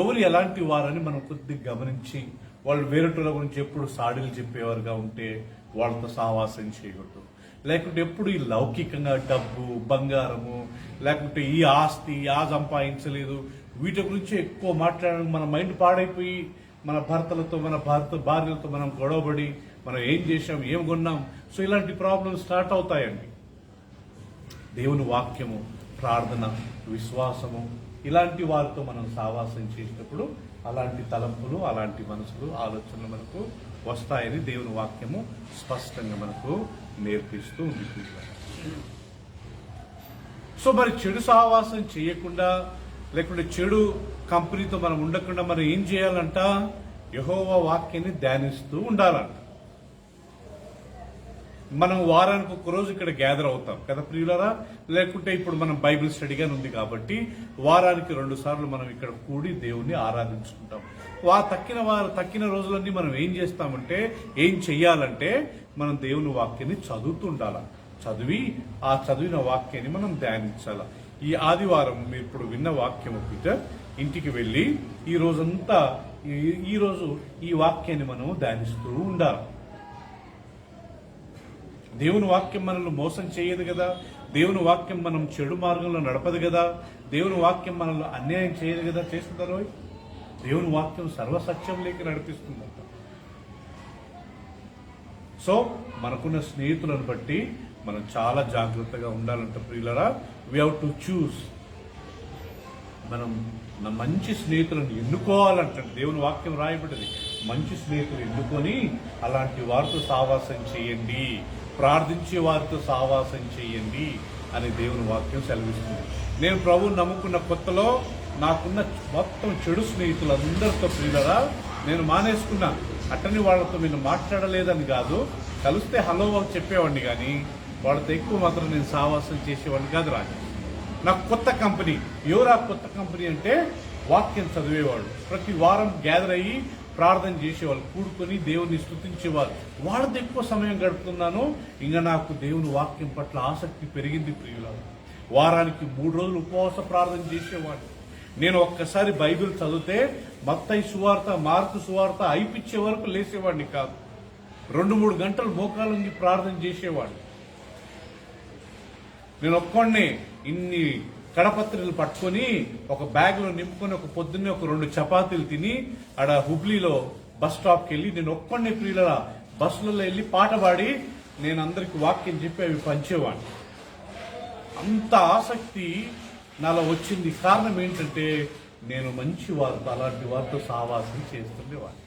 ఎవరు ఎలాంటి వారని మనం కొద్దిగా గమనించి, వాళ్ళు వేరేటోళ్ళ గురించి ఎప్పుడు సాడీలు చెప్పేవారుగా ఉంటే వాళ్ళతో సహవాసం చేయకూడదు. లేకుంటే ఎప్పుడు ఈ లౌకికంగా డబ్బు, బంగారము, లేకుంటే ఈ ఆస్తి సంపాదించలేదు, వీటి గురించి ఎక్కువ మాట్లాడడం మన మైండ్ పాడైపోయి మన భర్తలతో, మన భార్యలతో మనం గొడవపడి మనం ఏం చేశాం, ఏం కొన్నాం, సో ఇలాంటి ప్రాబ్లమ్స్ స్టార్ట్ అవుతాయండి. దేవుని వాక్యము, ప్రార్థన, విశ్వాసము, ఇలాంటి వారితో మనం సహవాసం చేసినప్పుడు అలాంటి తలంపులు, అలాంటి మనసులు, ఆలోచనలు మనకు వస్తాయని దేవుని వాక్యము స్పష్టంగా మనకు నేర్పిస్తూ ఉంది. సో మరి చెడు సహవాసం చేయకుండా, లేకుంటే చెడు కంపెనీతో మనం ఉండకుండా మనం ఏం చేయాలంట? యెహోవా వాక్యాన్ని ధ్యానిస్తూ ఉండాలంట. మనం వారానికి ఒక రోజు ఇక్కడ గ్యాదర్ అవుతాం కదా ప్రియులారా. లేకుంటే ఇప్పుడు మనం బైబిల్ స్టడీగా ఉంది కాబట్టి వారానికి 2 సార్లు మనం ఇక్కడ కూడి దేవుణ్ణి ఆరాధించుకుంటాం. తక్కిన రోజులన్నీ మనం ఏం చేస్తామంటే, ఏం చెయ్యాలంటే మనం దేవుని వాక్యాన్ని చదువుతూ ఉండాలి. ఆ చదివిన వాక్యాన్ని మనం ధ్యానించాల. ఈ ఆదివారం మీరు ఇప్పుడు విన్న వాక్యము పీటర్ ఇంటికి వెళ్ళి ఈరోజు ఈ వాక్యాన్ని మనం ధ్యానిస్తూ ఉండాలి. దేవుని వాక్యం మనల్ని మోసం చేయదు కదా, దేవుని వాక్యం మనం చెడు మార్గంలో నడపదు కదా, దేవుని వాక్యం మనల్ని అన్యాయం చేయదు కదా. చేస్తుందో దేవుని వాక్యం సర్వసత్యంలోకి నడిపిస్తుందంట. సో మనకున్న స్నేహితులను బట్టి, మనం చాలా జాగ్రత్తగా ఉండాలంట ప్రియులరా. We have to choose. మనం మంచి స్నేహితులను ఎన్నుకోవాలంటే దేవుని వాక్యం రాయబడింది. మంచి స్నేహితులు ఎన్నుకొని అలాంటి వారితో సావాసం చేయండి, ప్రార్థించే వారితో సావాసం చేయండి అని దేవుని వాక్యం సెలవిస్తుంది. నేను ప్రభువుని నమ్ముకున్న కొత్తలో నాకున్న మొత్తం చెడు స్నేహితులందరితో ప్రియులరా నేను మానేసుకున్నా. అట్టని వాళ్ళతో నేను మాట్లాడలేదని కాదు, కలిస్తే హలో చెప్పేవాడిని, కానీ వాళ్ళతో ఎక్కువ మాత్రం నేను సావాసం చేసేవాడిని కాదు. నాకు కొత్త కంపెనీ. ఎవరు ఆ కొత్త కంపెనీ అంటే వాక్యం చదివేవాడు, ప్రతి వారం గ్యాదర్ అయ్యి ప్రార్థన చేసేవాళ్ళు, కూడుకొని దేవుని స్తుతించేవాళ్ళు. వాళ్ళతో ఎక్కువ సమయం గడుపుతున్నాను. ఇంకా నాకు దేవుని వాక్యం పట్ల ఆసక్తి పెరిగింది ప్రియుల. వారానికి 3 రోజులు ఉపవాస ప్రార్థన చేసేవాడు. నేను ఒక్కసారి బైబిల్ చదివితే మత్తయి సువార్త, మార్కు సువార్త అయిపిచ్చే వరకు లేసేవాడిని కాదు. 2-3 గంటలు మోకాలుంగి ప్రార్థన చేసేవాడు. నేను ఒక్కడినే ఇన్ని కడపత్రికలు పట్టుకొని ఒక బ్యాగ్లో నింపుకొని ఒక పొద్దున్నే ఒక 2 చపాతీలు తిని ఆడ హుబ్లీలో బస్ స్టాప్కి వెళ్ళి నేను ఒక్కడినే ప్రియుల బస్సులలో వెళ్ళి పాట పాడి నేను అందరికి వాక్యం చెప్పి అవి పంచేవాడిని. అంత ఆసక్తి నాలో వచ్చింది. కారణం ఏంటంటే నేను మంచి వారితో, అలాంటి వారితో సావాసం చేస్తుండేవాడిని.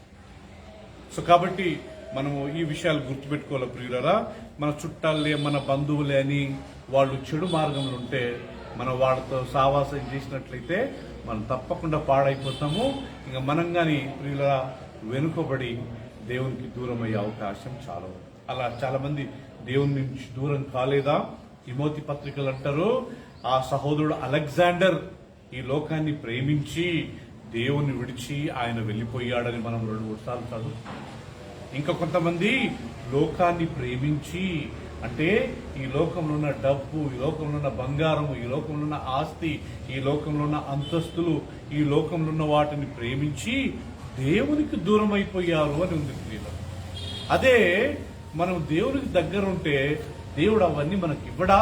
సో కాబట్టి మనము ఈ విషయాలు గుర్తుపెట్టుకోవాలి ప్రియులరా. మన చుట్టాలే, మన బంధువులే అని వాళ్ళు చెడు మార్గంలో ఉంటే మనం వాళ్ళతో సావాసం చేసినట్లయితే మనం తప్పకుండా పాడైపోతాము. ఇంకా మనం కానీ ప్రియులరా వెనుకబడి దేవునికి దూరం అయ్యే అవకాశం చాలా ఉంది. అలా చాలా మంది దేవుని నుంచి దూరం కాలేదా? తిమోతి పత్రికలు అంటారు, ఆ సహోదరుడు అలెగ్జాండర్ ఈ లోకాన్ని ప్రేమించి దేవుని విడిచి ఆయన వెళ్ళిపోయాడని మనం 2-3 సార్లు చదువు. ఇంకా కొంతమంది లోకాన్ని ప్రేమించి, అంటే ఈ లోకంలో ఉన్న డబ్బు, ఈ లోకంలో ఉన్న బంగారము, ఈ లోకంలో ఉన్న ఆస్తి, ఈ లోకంలో ఉన్న అంతస్తులు, ఈ లోకంలో ఉన్న వాటిని ప్రేమించి దేవునికి దూరం అయిపోయారు అని ఉంది ప్రియులు. అదే మనం దేవునికి దగ్గర ఉంటే దేవుడు అవన్నీ మనకి ఇవ్వడా?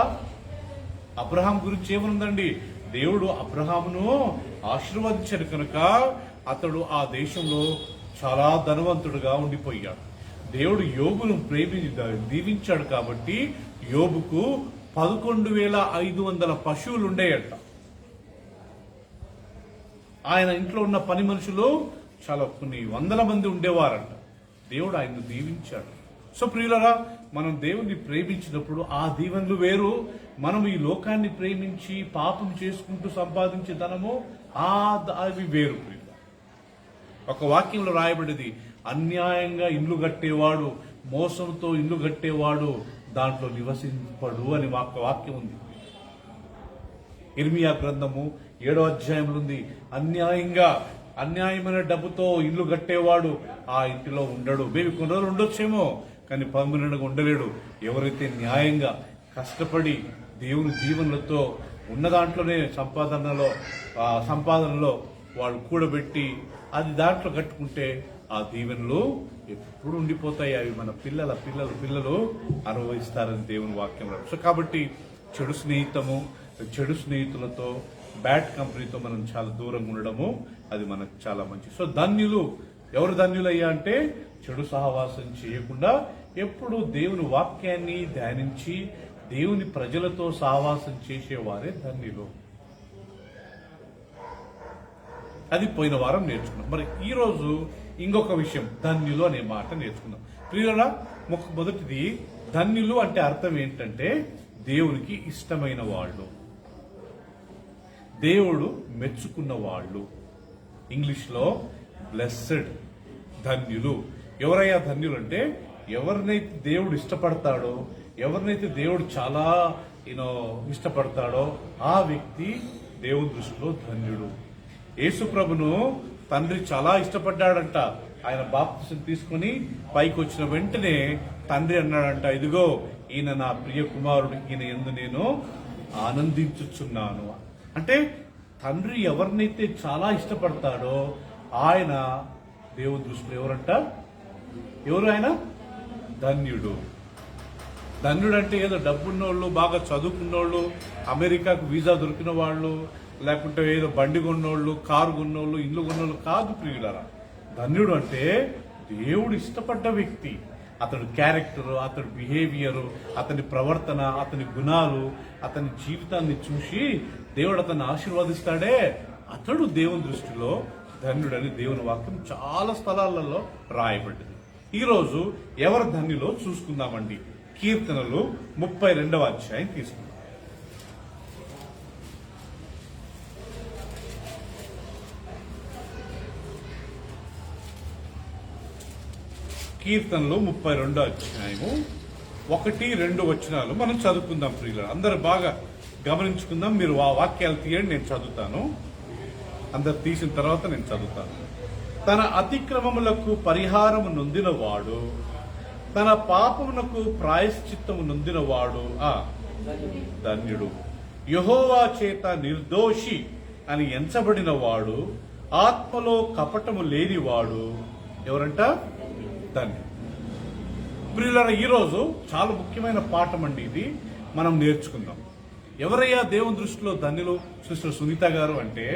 అబ్రహాం గురించి ఏమనుందండి? దేవుడు అబ్రహామును ఆశీర్వదించాడు కనుక అతడు ఆ దేశంలో చాలా ధనవంతుడుగా ఉండిపోయాడు. దేవుడు యోబును దీవించాడు కాబట్టి యోబుకు 11,500 పశువులు ఉండేయట. ఆయన ఇంట్లో ఉన్న పని మనుషులు చాలా కొన్ని వందల మంది ఉండేవారంట. దేవుడు ఆయన్ను దీవించాడు. సో ప్రియులరా, మనం దేవుణ్ణి ప్రేమించినప్పుడు ఆ దీవెనలు వేరు. మనం ఈ లోకాన్ని ప్రేమించి పాపం చేసుకుంటూ సంపాదించే ధనము అవి వేరు ప్రియుల. ఒక వాక్యంలో రాయబడింది, అన్యాయంగా ఇల్లు కట్టేవాడు, మోసంతో ఇల్లు కట్టేవాడు దాంట్లో నివసింపడు అని వాక్యం ఉంది. ఇర్మియా గ్రంథము 7వ అధ్యాయంలో ఉంది, అన్యాయమైన డబ్బుతో ఇల్లు కట్టేవాడు ఆ ఇంటిలో ఉండడు. మేబీ కొన్ని రోజులు ఉండొచ్చేమో, కానీ పర్మనెంట్గా ఉండలేడు. ఎవరైతే న్యాయంగా కష్టపడి దేవుని దీవెనలతో ఉన్న దాంట్లోనే సంపాదనలో వాళ్ళు కూడబెట్టి అది దాంట్లో కట్టుకుంటే ఆ దీవెనలు ఎప్పుడు ఉండిపోతాయి. అవి మన పిల్లలు అనుభవిస్తారని దేవుని వాక్యం. సో కాబట్టి చెడు స్నేహితులతో, బ్యాడ్ కంపెనీతో మనం చాలా దూరంగా ఉండడము అది మనకు చాలా మంచి. సో ఎవరు ధన్యులయ్యా అంటే చెడు సహవాసం చేయకుండా ఎప్పుడు దేవుని వాక్యాన్ని ధ్యానించి దేవుని ప్రజలతో సహవాసం చేసేవారే ధన్యులు. అది పోయిన వారం నేర్చుకున్నాం. మరి ఈ రోజు ఇంకొక విషయం, ధన్యులు అనే మాట నేర్చుకున్నాం. ప్రియులరా, మొదటిది ధన్యులు అంటే అర్థం ఏంటంటే దేవునికి ఇష్టమైన వాళ్ళు, దేవుడు మెచ్చుకున్న వాళ్ళు. ఇంగ్లీష్లో బ్లెస్సెడ్, ధన్యులు. ఎవరయ్యా ధన్యులు అంటే ఎవరినైతే దేవుడు ఇష్టపడతాడో, ఎవరినైతే దేవుడు చాలా ఇష్టపడతాడో ఆ వ్యక్తి దేవుని దృష్టిలో ధన్యుడు. యేసు ప్రభును తండ్రి చాలా ఇష్టపడ్డాడంట. ఆయన బాప్తిసం తీసుకుని పైకి వచ్చిన వెంటనే తండ్రి అన్నాడంట, ఇదిగో ఈయన నా ప్రియ కుమారుడు, ఈయన యందు నేను ఆనందించుచున్నాను. అంటే తండ్రి ఎవరినైతే చాలా ఇష్టపడతాడో ఆయన దేవుని దృష్టిలో ఎవరు ఆయన ధన్యుడు. ధన్యుడు అంటే ఏదో డబ్బున్నోళ్ళు, బాగా చదువుకున్నోళ్ళు, అమెరికాకు వీసా దొరికిన వాళ్ళు, లేకుంటే ఏదో బండి కొన్నోళ్ళు, కారు కొన్నోళ్ళు, ఇల్లు కొన్నోళ్ళు కాదు ప్రియులారా. ధన్యుడు అంటే దేవుడు ఇష్టపడ్డ వ్యక్తి, అతడి క్యారెక్టర్, అతడి బిహేవియర్, అతని ప్రవర్తన, అతని గుణాలు, అతని జీవితాన్ని చూసి దేవుడు అతన్ని ఆశీర్వదిస్తాడే, అతడు దేవుని దృష్టిలో ధన్యుడని దేవుని వాక్యం చాలా స్థలాలలో రాయబడ్డది. ఈరోజు ఎవరు ధన్యులో చూసుకుందామండి. కీర్తనలు 32వ అధ్యాయం తీసుకుందాం. కీర్తనలు 32వ అధ్యాయము 1-2 వచనాలు మనం చదువుకుందాం. ప్రియులారా, అందరూ బాగా గమనించుకుందాం. మీరు ఆ వాక్యాలు తీయండి, నేను చదువుతాను. అందరు తీసిన తర్వాత నేను చదువుతాను. తన అతిక్రమములకు పరిహారము నొందినవాడు, తన పాపమునకు ప్రాయశ్చిత్తము నొందినవాడు ధన్యుడు. యెహోవా చేత నిర్దోషి అని ఎంచబడిన వాడు, ఆత్మలో కపటము లేనివాడు ఎవరంట? ధన్యుడు. ప్రియులారా, ఈరోజు చాలా ముఖ్యమైన పాఠం అండి. ఇది మనం నేర్చుకుందాం. ఎవరయ్యా దేవుని దృష్టిలో ధన్యులు సిస్టర్ సునీత గారు అంటే,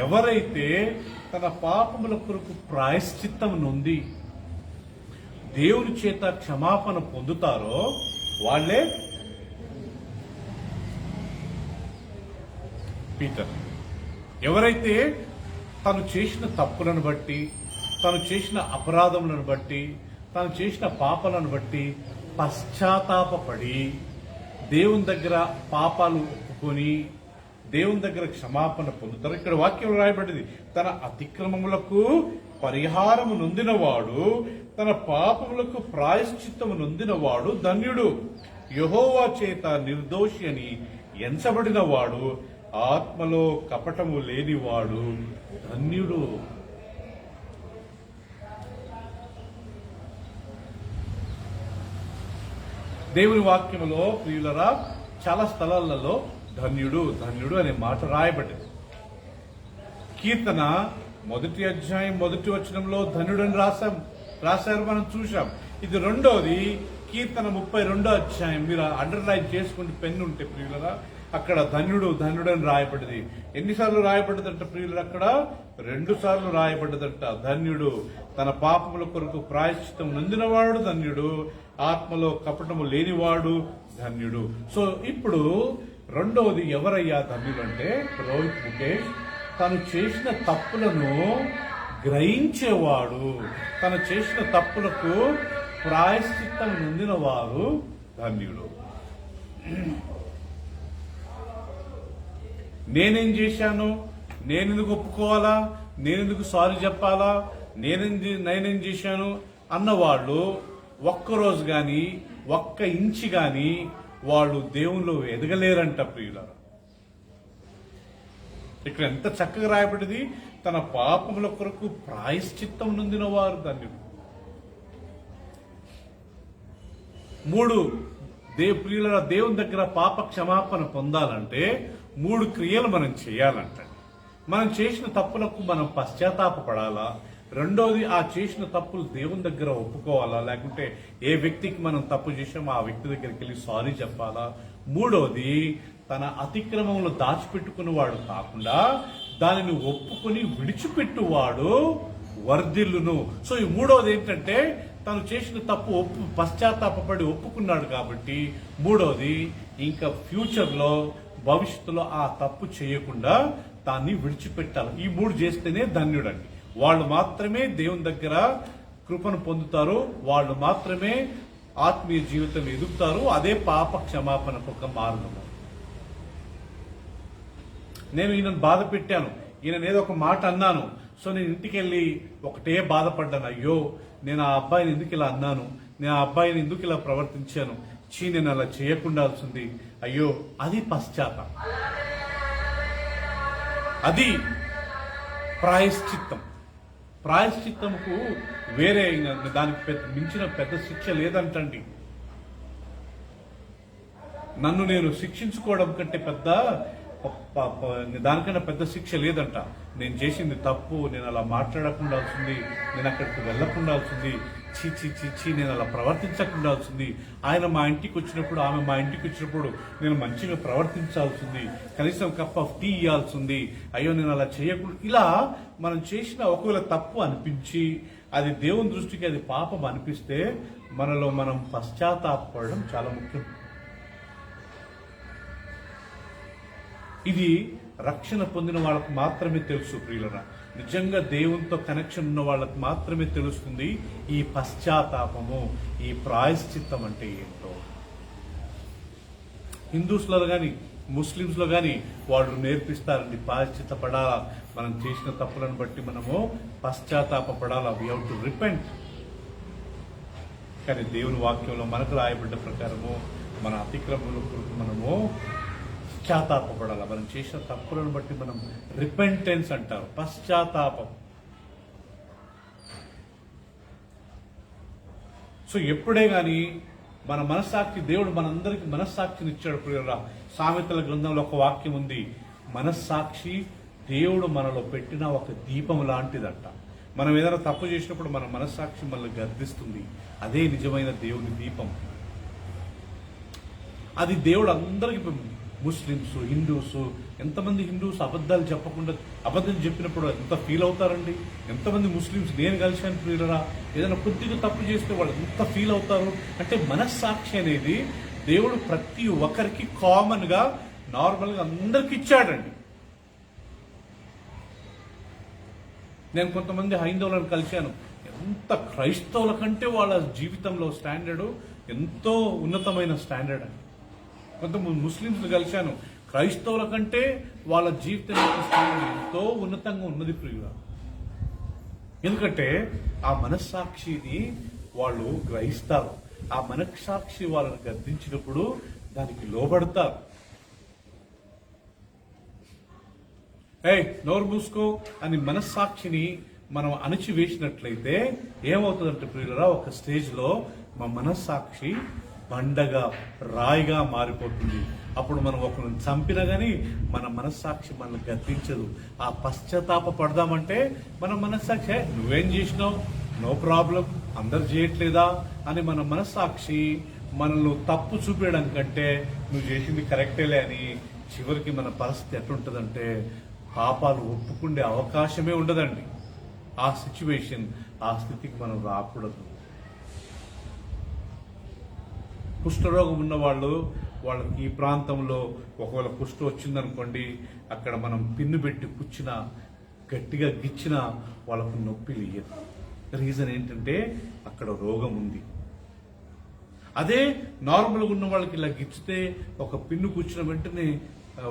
ఎవరైతే తన పాపముల కొరకు ప్రాయశ్చిత్తం నొంది దేవుని చేత క్షమాపణ పొందుతారో వాళ్ళే పీటర్. ఎవరైతే తను చేసిన తప్పులను బట్టి, తను చేసిన అపరాధములను బట్టి, తను చేసిన పాపాలను బట్టి పశ్చాత్తాపపడి దేవుని దగ్గర పాపాలు ఒప్పుకొని దేవుని దగ్గర క్షమాపణ పొందుతారు. ఇక్కడ వాక్యం రాయబడింది, తన అతిక్రమములకు పరిహారము నొందినవాడు, తన పాపములకు ప్రాయశ్చిత్తము నొందినవాడు ధన్యుడు. యెహోవా చేత నిర్దోషి అని ఎంచబడిన వాడు, ఆత్మలో కపటము లేనివాడు ధన్యుడు. దేవుని వాక్యములో ప్రియులరా చాలా స్థలాలలో ధన్యుడు ధన్యుడు అనే మాట రాయబడ్డది. కీర్తన 1వ అధ్యాయం 1వ వచనంలో ధన్యుడని రాశారు, మనం చూశాం. ఇది రెండోది కీర్తన 32వ అధ్యాయం. మీరు అండర్లైన్ చేసుకుంటే పెన్ను ఉంటే ప్రియులరా, అక్కడ ధన్యుడు ధన్యుడని రాయబడ్డది. ఎన్నిసార్లు రాయబడ్డదంట ప్రియులు? అక్కడ 2 సార్లు రాయబడ్డదంట. ధన్యుడు, తన పాపముల కొరకు ప్రాయశ్చిత్తం నొందినవాడు ధన్యుడు, ఆత్మలో కపటము లేనివాడు ధన్యుడు. సో ఇప్పుడు రెండవది ఎవరయ్యా ధన్యుడు అంటే, రోహిత్ ముఖేష్ తను చేసిన తప్పులను గ్రహించేవాడు, తను చేసిన తప్పులకు ప్రాయశ్చిత్తం నొందిన వారు ధన్యుడు. నేనేం చేశాను, నేనెందుకు ఒప్పుకోవాలా, నేనెందుకు సారీ చెప్పాలా, నేనేం చేశాను అన్నవాళ్ళు ఒక్కరోజు గాని ఒక్క ఇంచి గాని వాళ్ళు దేవుళ్ళు ఎదగలేరంట ప్రియులారా. ఇక్కడ ఎంత చక్కగా రాయబడింది, తన పాపముల కొరకు ప్రాయశ్చిత్తం నొందిన వారు ధన్యుడు. 3 ప్రియులారా, దేవుని దగ్గర పాప క్షమాపణ పొందాలంటే 3 క్రియలు మనం చేయాలంట. మనం చేసిన తప్పులకు మనం పశ్చాత్తాపపడాలా, రెండోది ఆ చేసిన తప్పులు దేవుని దగ్గర ఒప్పుకోవాలా, లేకుంటే ఏ వ్యక్తికి మనం తప్పు చేసామో ఆ వ్యక్తి దగ్గరికి వెళ్ళి సారీ చెప్పాలా, మూడోది తన అతిక్రమములు దాచిపెట్టుకున్నవాడు కాకుండా దానిని ఒప్పుకొని విడిచిపెట్టువాడు వర్ధిల్లును. సో ఈ మూడోది ఏంటంటే, తను చేసిన తప్పు పశ్చాత్తాపడి ఒప్పుకున్నాడు కాబట్టి మూడోది ఇంకా ఫ్యూచర్లో భవిష్యత్తులో ఆ తప్పు చేయకుండా దాన్ని విడిచిపెట్టాలి. ఈ 3 చేస్తేనే ధన్యుడండి. వాళ్ళు మాత్రమే దేవుని దగ్గర కృపను పొందుతారు, వాళ్ళు మాత్రమే ఆత్మీయ జీవితం ఎదుగుతారు. అదే పాప క్షమాపణకు ఒక మార్గము. నేను ఈయనను బాధ పెట్టాను, ఈయన ఏదో ఒక మాట అన్నాను, సో నేను ఇంటికి వెళ్ళి ఒకటే బాధపడ్డాను, అయ్యో నేను ఆ అబ్బాయిని ఎందుకు ఇలా అన్నాను, నేను ఆ అబ్బాయిని ఎందుకు ఇలా ప్రవర్తించాను, నేను అలా చేయకుండాల్సింది, అయ్యో అది పశ్చాత్తాపం, అది ప్రాయశ్చిత్తం. ప్రాయశ్చిత్తంకు వేరే దానికి మించిన పెద్ద శిక్ష లేదంటండి. నన్ను నేను శిక్షించుకోవడం కంటే దానికన్నా పెద్ద శిక్ష లేదంట. నేను చేసింది తప్పు, నేను అలా మాట్లాడకుండాల్సింది, నేను అక్కడికి వెళ్ళకుండాల్సింది, చీ నేను అలా ప్రవర్తించకుండాల్సింది, ఆయన మా ఇంటికి వచ్చినప్పుడు ఆమె మా ఇంటికి వచ్చినప్పుడు నేను మంచిగా ప్రవర్తించాల్సింది, కనీసం కప్ ఆఫ్ టీ ఇవ్వాల్సింది, అయ్యో నేను అలా చేయకూడదు. ఇలా మనం చేసిన ఒకవేళ తప్పు అనిపించి అది దేవుని దృష్టికి అది పాపం అనిపిస్తే మనలో మనం పశ్చాత్తాపడడం చాలా ముఖ్యం. ఇది రక్షణ పొందిన వాళ్ళకు మాత్రమే తెలుసు ప్రియులరా. నిజంగా దేవునితో కనెక్షన్ ఉన్న వాళ్ళకు మాత్రమే తెలుస్తుంది ఈ పశ్చాత్తాపము, ఈ ప్రాయశ్చిత్తం అంటే ఏంటో. హిందూస్లో కానీ ముస్లిమ్స్లో కానీ వాళ్ళు నేర్పిస్తారండి, ప్రాయశ్చిత్తపడాలా, మనం చేసిన తప్పులను బట్టి మనము పశ్చాత్తాపడాలా, వీ హ్యావ్ టు రిపెంట్. కానీ దేవుని వాక్యంలో మనకు రాయబడ్డ ప్రకారము మన అతిక్రమముల కొరకు మనము పశ్చాత్తాపడాలి. మనం చేసిన తప్పులను బట్టి మనం రిపెంటెన్స్ అంటారు, పశ్చాత్తాపం. సో ఎప్పుడే గాని మన మనస్సాక్షి, దేవుడు మనందరికి మనస్సాక్షిని ఇచ్చాడు ప్రియులారా. సామెతల గ్రంథంలో ఒక వాక్యం ఉంది, మనస్సాక్షి దేవుడు మనలో పెట్టిన ఒక దీపం లాంటిదంట. మనం ఏదైనా తప్పు చేసినప్పుడు మన మనస్సాక్షి మనల్ని గర్దిస్తుంది, అదే నిజమైన దేవుని దీపం. అది దేవుడు అందరికి, ముస్లిమ్స్, హిందూస్, ఎంతమంది హిందూస్ అబద్ధాలు చెప్పకుండా, అబద్ధం చెప్పినప్పుడు ఎంత ఫీల్ అవుతారండి. ఎంతమంది ముస్లిమ్స్ నేను కలిశాను ప్రియులరా, ఏదైనా కొద్దిగా తప్పు చేస్తే వాళ్ళు ఎంత ఫీల్ అవుతారు అంటే, మనస్సాక్షి అనేది దేవుడు ప్రతి ఒక్కరికి కామన్ గా నార్మల్ గా అందరికి ఇచ్చాడండి. నేను కొంతమంది హైందవులను కలిశాను, ఎంత క్రైస్తవుల కంటే వాళ్ళ జీవితంలో స్టాండర్డ్ ఎంతో ఉన్నతమైన స్టాండర్డ్ అని. కొంతమంది ముస్లింస్ కలిశాను, క్రైస్తవుల కంటే వాళ్ళ జీవితం ఎంతో ఉన్నతంగా ఉన్నది ప్రియుల. ఎందుకంటే ఆ మనస్సాక్షిని వాళ్ళు గ్రహిస్తారు, ఆ మనస్సాక్షి వాళ్ళని గద్దించినప్పుడు దానికి లోబడతారు. నోరు మూసుకో అని మనస్సాక్షిని మనం అణచివేసినట్లయితే ఏమవుతుందంటే ప్రియులరా, ఒక స్టేజ్ లో మా మనస్సాక్షి బండగా, రాయిగా మారిపోతుంది. అప్పుడు మనం ఒకరిని చంపినా గానీ మన మనస్సాక్షి మనల్ని గద్దించదు. ఆ పశ్చాత్తాప పడదామంటే మన మనస్సాక్షి, నువ్వేం చేసినావు, నో ప్రాబ్లం, అందరు చేయట్లేదా అని మన మనస్సాక్షి మనల్ని తప్పు చూపించడం కంటే నువ్వు చేసింది కరెక్టేలే అని చివరికి మన పరిస్థితి ఎట్లుంటుందంటే పాపాలు ఒప్పుకుండే అవకాశమే ఉండదండి. ఆ సిచ్యువేషన్, ఆ స్థితికి మనం రాకూడదు. కుష్ఠరోగం ఉన్న వాళ్ళకి ఈ ప్రాంతంలో ఒకవేళ కుష్ఠం వచ్చిందనుకోండి, అక్కడ మనం పిన్ను పెట్టి పుచ్చినా, గట్టిగా గిచ్చినా వాళ్ళకు నొప్పి లేదు. రీజన్ ఏంటంటే అక్కడ రోగం ఉంది. అదే నార్మల్గా ఉన్న వాళ్ళకి ఇలా గిచ్చితే, ఒక పిన్ను కూర్చున్న వెంటనే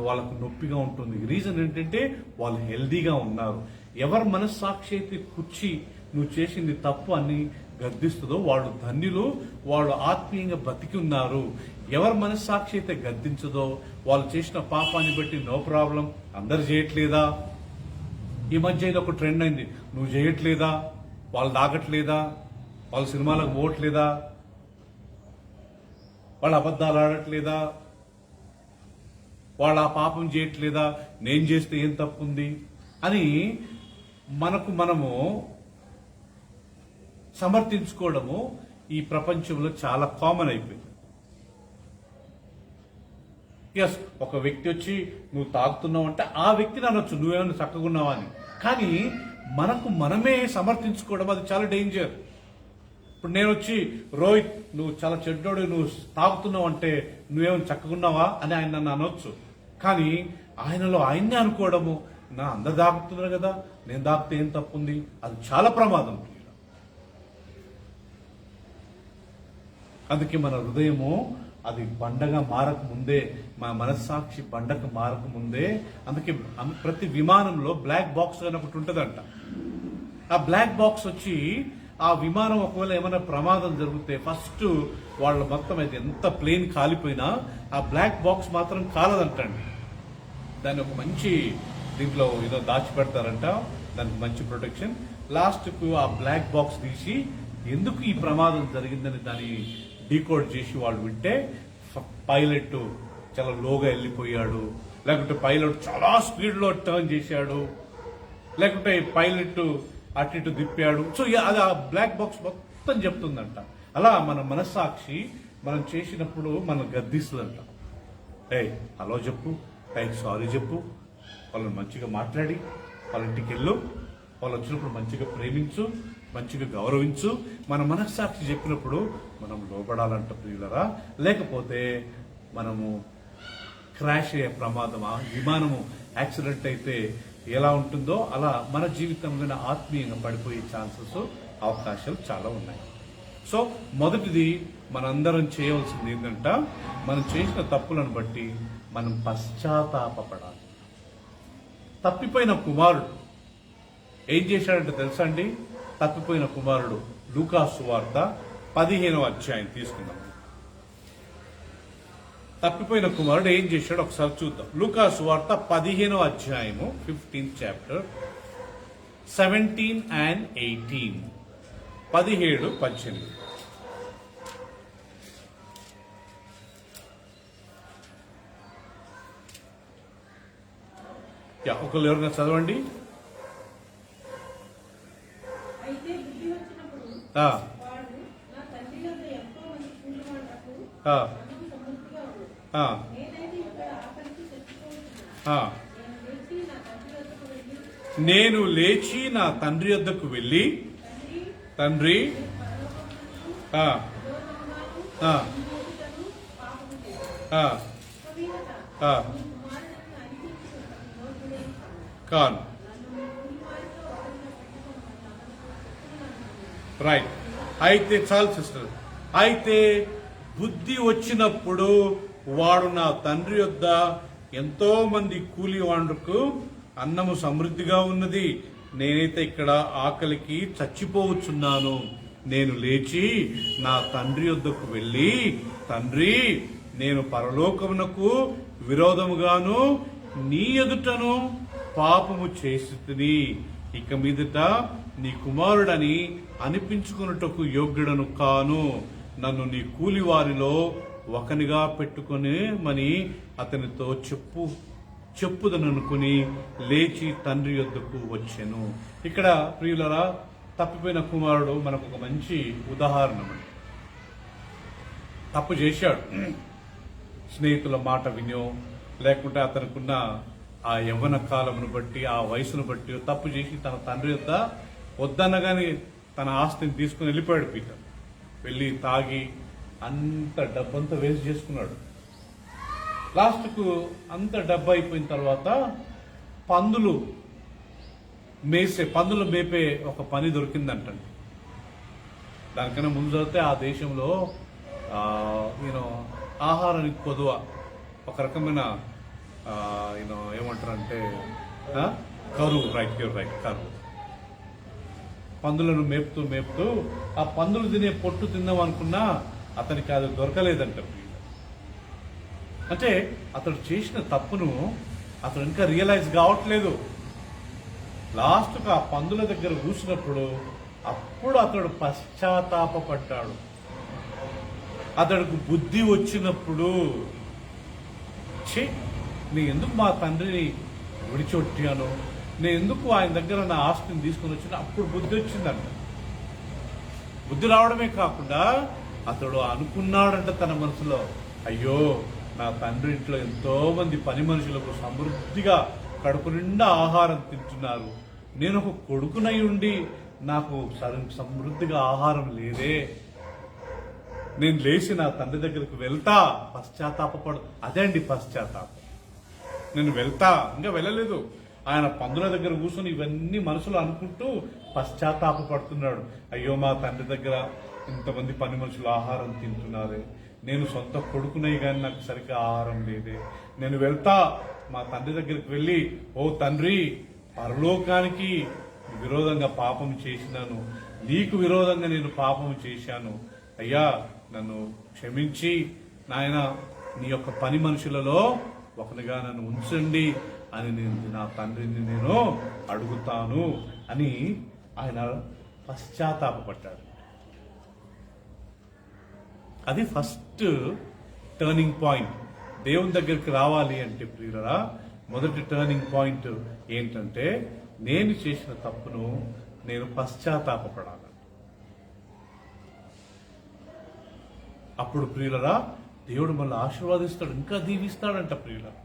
వాళ్ళకు నొప్పిగా ఉంటుంది. రీజన్ ఏంటంటే వాళ్ళు హెల్దీగా ఉన్నారు. ఎవరి మనస్సాక్షి అయితే కూర్చి నువ్వు చేసింది తప్పు అని గద్దిస్తుందో వాళ్ళు ధన్యులు, వాళ్ళు ఆత్మీయంగా బతికి ఉన్నారు. ఎవరి మనస్సాక్షి అయితే గద్దించదో వాళ్ళు చేసిన పాపాన్ని బట్టి నో ప్రాబ్లం, అందరు చేయట్లేదా, ఈ మధ్య ఇది ఒక ట్రెండ్ అయింది, నువ్వు చేయట్లేదా, వాళ్ళు దాగట్లేదా, వాళ్ళ సినిమాలకు పోవట్లేదా, వాళ్ళు అబద్ధాలు ఆడట్లేదా, వాళ్ళు ఆ పాపం చేయట్లేదా, నేను చేస్తే ఏం తప్పుంది అని మనము సమర్థించుకోవడము ఈ ప్రపంచంలో చాలా కామన్ అయిపోయింది. ఎస్, ఒక వ్యక్తి వచ్చి నువ్వు తాగుతున్నావు అంటే ఆ వ్యక్తిని అనొచ్చు నువ్వేమైనా చక్కగున్నావా అని. కానీ మనమే సమర్థించుకోవడం అది చాలా డేంజర్. ఇప్పుడు నేను వచ్చి, రోహిత్ నువ్వు చాలా చెడ్డోడు, నువ్వు తాగుతున్నావు అంటే నువ్వేమైనా చక్కగున్నావా అని ఆయన నన్ను అనొచ్చు. కానీ ఆయనలో ఆయన్నే అనుకోవడము, నా అందరు దాగుతున్నారు కదా, నేను దాగితే ఏం తప్పుంది, అది చాలా ప్రమాదం. అందుకే మన హృదయము అది బండగా మారక ముందే, మన మనస్సాక్షి బండకు మారక ముందే, అందుకే ప్రతి విమానంలో బ్లాక్ బాక్స్ అని ఒకటి ఉంటుందంట. ఆ బ్లాక్ బాక్స్ వచ్చి ఆ విమానం ఒకవేళ ఏమైనా ప్రమాదం జరిగితే ఫస్ట్ వాళ్ళ మొత్తం అయితే ఎంత ప్లేన్ కాలిపోయినా ఆ బ్లాక్ బాక్స్ మాత్రం కాలదంటండి. దాన్ని ఒక మంచి దీంట్లో ఏదో దాచిపెడతారంట, దానికి మంచి ప్రొటెక్షన్. లాస్ట్కు ఆ బ్లాక్ బాక్స్ తీసి ఎందుకు ఈ ప్రమాదం జరిగిందని దాన్ని డీకోడ్ చేసి వాళ్ళు వింటే పైలట్ చాలా లోగా వెళ్ళిపోయాడు, లేకుంటే పైలట్ చాలా స్పీడ్లో టర్న్ చేశాడు, లేకుంటే పైలట్ అటు ఇటు తిప్పాడు. సో అది ఆ బ్లాక్ బాక్స్ మొత్తం చెప్తుందంట. అలా మన మనస్సాక్షి మనం చేసినప్పుడు మనం గద్దిస్తుందంట. హలో చెప్పు, సారీ చెప్పు, వాళ్ళని మంచిగా మాట్లాడి వాళ్ళ ఇంటికి వెళ్ళు, వాళ్ళు వచ్చినప్పుడు మంచిగా ప్రేమించు, మంచిగా గౌరవించు. మన మనస్సాక్షి చెప్పినప్పుడు మనం లోపడాలంట ప్రియులరా. లేకపోతే మనము క్రాష్ అయ్యే ప్రమాదం, ఆ విమానము యాక్సిడెంట్ అయితే ఎలా ఉంటుందో అలా మన జీవితంలో ఆత్మీయంగా పడిపోయే ఛాన్సెస్, అవకాశాలు చాలా ఉన్నాయి. సో మొదటిది మనందరం చేయవలసింది ఏంటంటే, మనం చేసిన తప్పులను బట్టి మనం పశ్చాత్తాపపడాలి. తప్పిపోయిన కుమారుడు ఏం చేశాడంటే తెలుసా అండి? తప్పిపోయిన కుమారుడు లూకాసు సువార్త 15వ అధ్యాయం తీసుకుందాం. తప్పిపోయిన కుమారుడు ఏం చేశాడు ఒకసారి చూద్దాం. లూకాసు సువార్త 15వ అధ్యాయము 15th చాప్టర్ 17 and 18, 17, 18. ఒకళ్ళు ఎవరైనా చదవండి. అయితే బుద్ధి వచ్చినప్పుడు ఆ, వాడు నా తండ్రి వద్ద ఎంతో మంది కూలివాళ్లకు ఆ, అన్నం సమృద్ధిగా ఉంది. ఆ, నేనైతే ఇక్కడ ఆకలికి చచ్చిపోతున్నా. ఆ. నేను లేచి నా తండ్రి వద్దకు వెళ్ళి తండ్రి ఆ, ఆ, ఆ, ఆ, కాను. రైట్. అయితే చాలు సిస్టర్. అయితే బుద్ధి వచ్చినప్పుడు వాడు నా తండ్రి యొద్ద ఎంతో మంది కూలివాండ్రకు అన్నము సమృద్ధిగా ఉన్నది, నేనైతే ఇక్కడ ఆకలికి చచ్చిపోవచ్చున్నాను. నేను లేచి నా తండ్రి యొద్దకు వెళ్ళి, తండ్రి, నేను పరలోకమునకు విరోధముగాను నీ ఎదుటను పాపము చేసి ఇక మీదట నీ కుమారుడని అనిపించుకున్నటకు యోగ్యుడను కాను. నన్ను నీ కూలి వారిలో ఒకనిగా పెట్టుకుని మని అతనితో చెప్పుదననుకుని లేచి తండ్రి యొద్దకు వచ్చెను. ఇక్కడ ప్రియులరా, తప్పిపోయిన కుమారుడు మనకు ఒక మంచి ఉదాహరణ. తప్పు చేశాడు, స్నేహితుల మాట వినో, లేకుంటే అతనుకున్న ఆ యవ్వన కాలమును బట్టి, ఆ వయసును బట్టి తప్పు చేసి తన తండ్రి యొద్ద వద్దనగానే తన ఆస్తిని తీసుకుని వెళ్ళిపోయాడు. పీటర్ వెళ్ళి తాగి అంత డబ్బంతా వేస్ట్ చేసుకున్నాడు. లాస్ట్కు అంత డబ్బు అయిపోయిన తర్వాత పందులు మేపే ఒక పని దొరికిందంటండి. దానికన్నా ముందు చదివితే ఆ దేశంలో ఆహారానికి కొదువ, ఒక రకమైన ఏమంటారంటే కరువు. రైట్, కరువు. పందులను మేపుతూ ఆ పందులు తినే పొట్టు తిందాం అనుకున్నా అతనికి అది దొరకలేదంట. అంటే అతడు చేసిన తప్పును అతడు ఇంకా రియలైజ్ కావట్లేదు. లాస్ట్కు ఆ పందుల దగ్గర కూర్చున్నప్పుడు అప్పుడు అతడు పశ్చాత్తాపపడ్డాడు. అతడికి బుద్ధి వచ్చినప్పుడు, నేను ఎందుకు మా తండ్రిని విడిచొట్టాను, నేను ఎందుకు ఆయన దగ్గర నా ఆస్తిని తీసుకుని వచ్చిన, అప్పుడు బుద్ధి వచ్చిందంట. బుద్ధి రావడమే కాకుండా అతడు అనుకున్నాడంట తన మనసులో, అయ్యో, నా తండ్రి ఇంట్లో ఎంతో మంది పని మనుషులకు సమృద్ధిగా కడుపు నిండా ఆహారం తింటున్నారు, నేను ఒక కొడుకునై ఉండి నాకు సమృద్ధిగా ఆహారం లేదే, నేను లేచి నా తండ్రి దగ్గరకు వెళ్తా, పశ్చాత్తాపడు. అదే అండి పశ్చాత్తాపం. నేను వెళ్తా, ఇంకా వెళ్ళలేదు. ఆయన పందుల దగ్గర కూర్చొని ఇవన్నీ మనసులో అనుకుంటూ పశ్చాత్తాపడుతున్నాడు. అయ్యో, మా తండ్రి దగ్గర ఇంతమంది పని మనుషులు ఆహారం తింటున్నారే, నేను సొంత కొడుకునై కానీ నాకు సరిగ్గా ఆహారం లేదే, నేను వెళ్తా మా తండ్రి దగ్గరికి వెళ్ళి, ఓ తండ్రి, పరలోకానికి విరోధంగా పాపం చేసినాను, నీకు విరోధంగా నేను పాపం చేశాను, అయ్యా నన్ను క్షమించి నాయన నీ యొక్క పని మనుషులలో ఒకనిగా నన్ను ఉంచండి అని నా తండ్రిని నేను అడుగుతాను అని ఆయన పశ్చాత్తాపడ్డాడు. అది ఫస్ట్ టర్నింగ్ పాయింట్. దేవుని దగ్గరికి రావాలి అంటే ప్రియులరా, మొదటి టర్నింగ్ పాయింట్ ఏంటంటే, నేను చేసిన తప్పును నేను పశ్చాత్తాపడాలి. అప్పుడు ప్రియులరా, దేవుడు మళ్ళీ ఆశీర్వాదిస్తాడు, ఇంకా దీవిస్తాడంట. ప్రియులరా,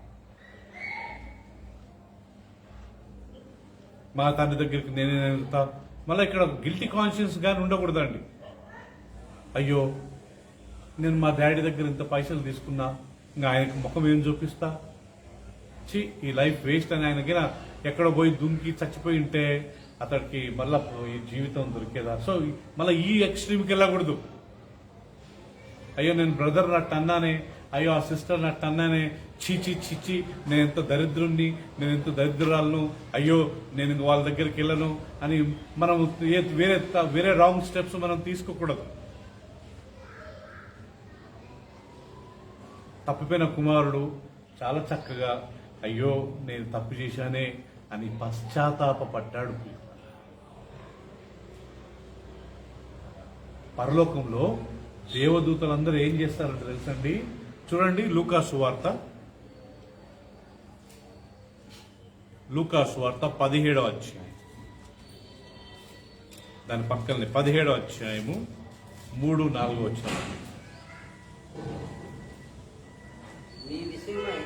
మా తండ్రి దగ్గరికి నేనే వెళ్తా, మళ్ళీ ఇక్కడ గిల్టీ కాన్షియన్స్ కానీ ఉండకూడదండి. అయ్యో నేను మా డాడీ దగ్గర ఇంత పైసలు తీసుకున్నా, ఇంకా ఆయనకు ముఖం ఏం చూపిస్తా, ఈ లైఫ్ వేస్ట్ అని ఆయనకి ఎక్కడో పోయి దుంకి చచ్చిపోయి ఉంటే అతడికి మళ్ళా ఈ జీవితం దొరికేదా. సో మళ్ళీ ఈ ఎక్స్ట్రీమ్కి వెళ్ళకూడదు. అయ్యో నేను బ్రదర్ నట్టు అన్నానే, అయ్యో ఆ సిస్టర్ నట్టు అన్నానే, చీచి చిచ్చి నేను ఎంత దరిద్రుణ్ణి, నేను ఎంత దరిద్రురాలను, అయ్యో నేను వాళ్ళ దగ్గరికి వెళ్ళను అని మనం వేరే రాంగ్ స్టెప్స్ మనం తీసుకోకూడదు. తప్పిపోయిన కుమారుడు చాలా చక్కగా అయ్యో నేను తప్పు చేశానే అని పశ్చాత్తాపడ్డాడు. పరలోకంలో దేవదూతలందరూ ఏం చేస్తారంటే తెలుసండి, చూడండి లూకా సువార్త 17వ అధ్యాయం, దాని పక్కనే 17వ అధ్యాయము 3-4 వచనాలు. మీ విషయమై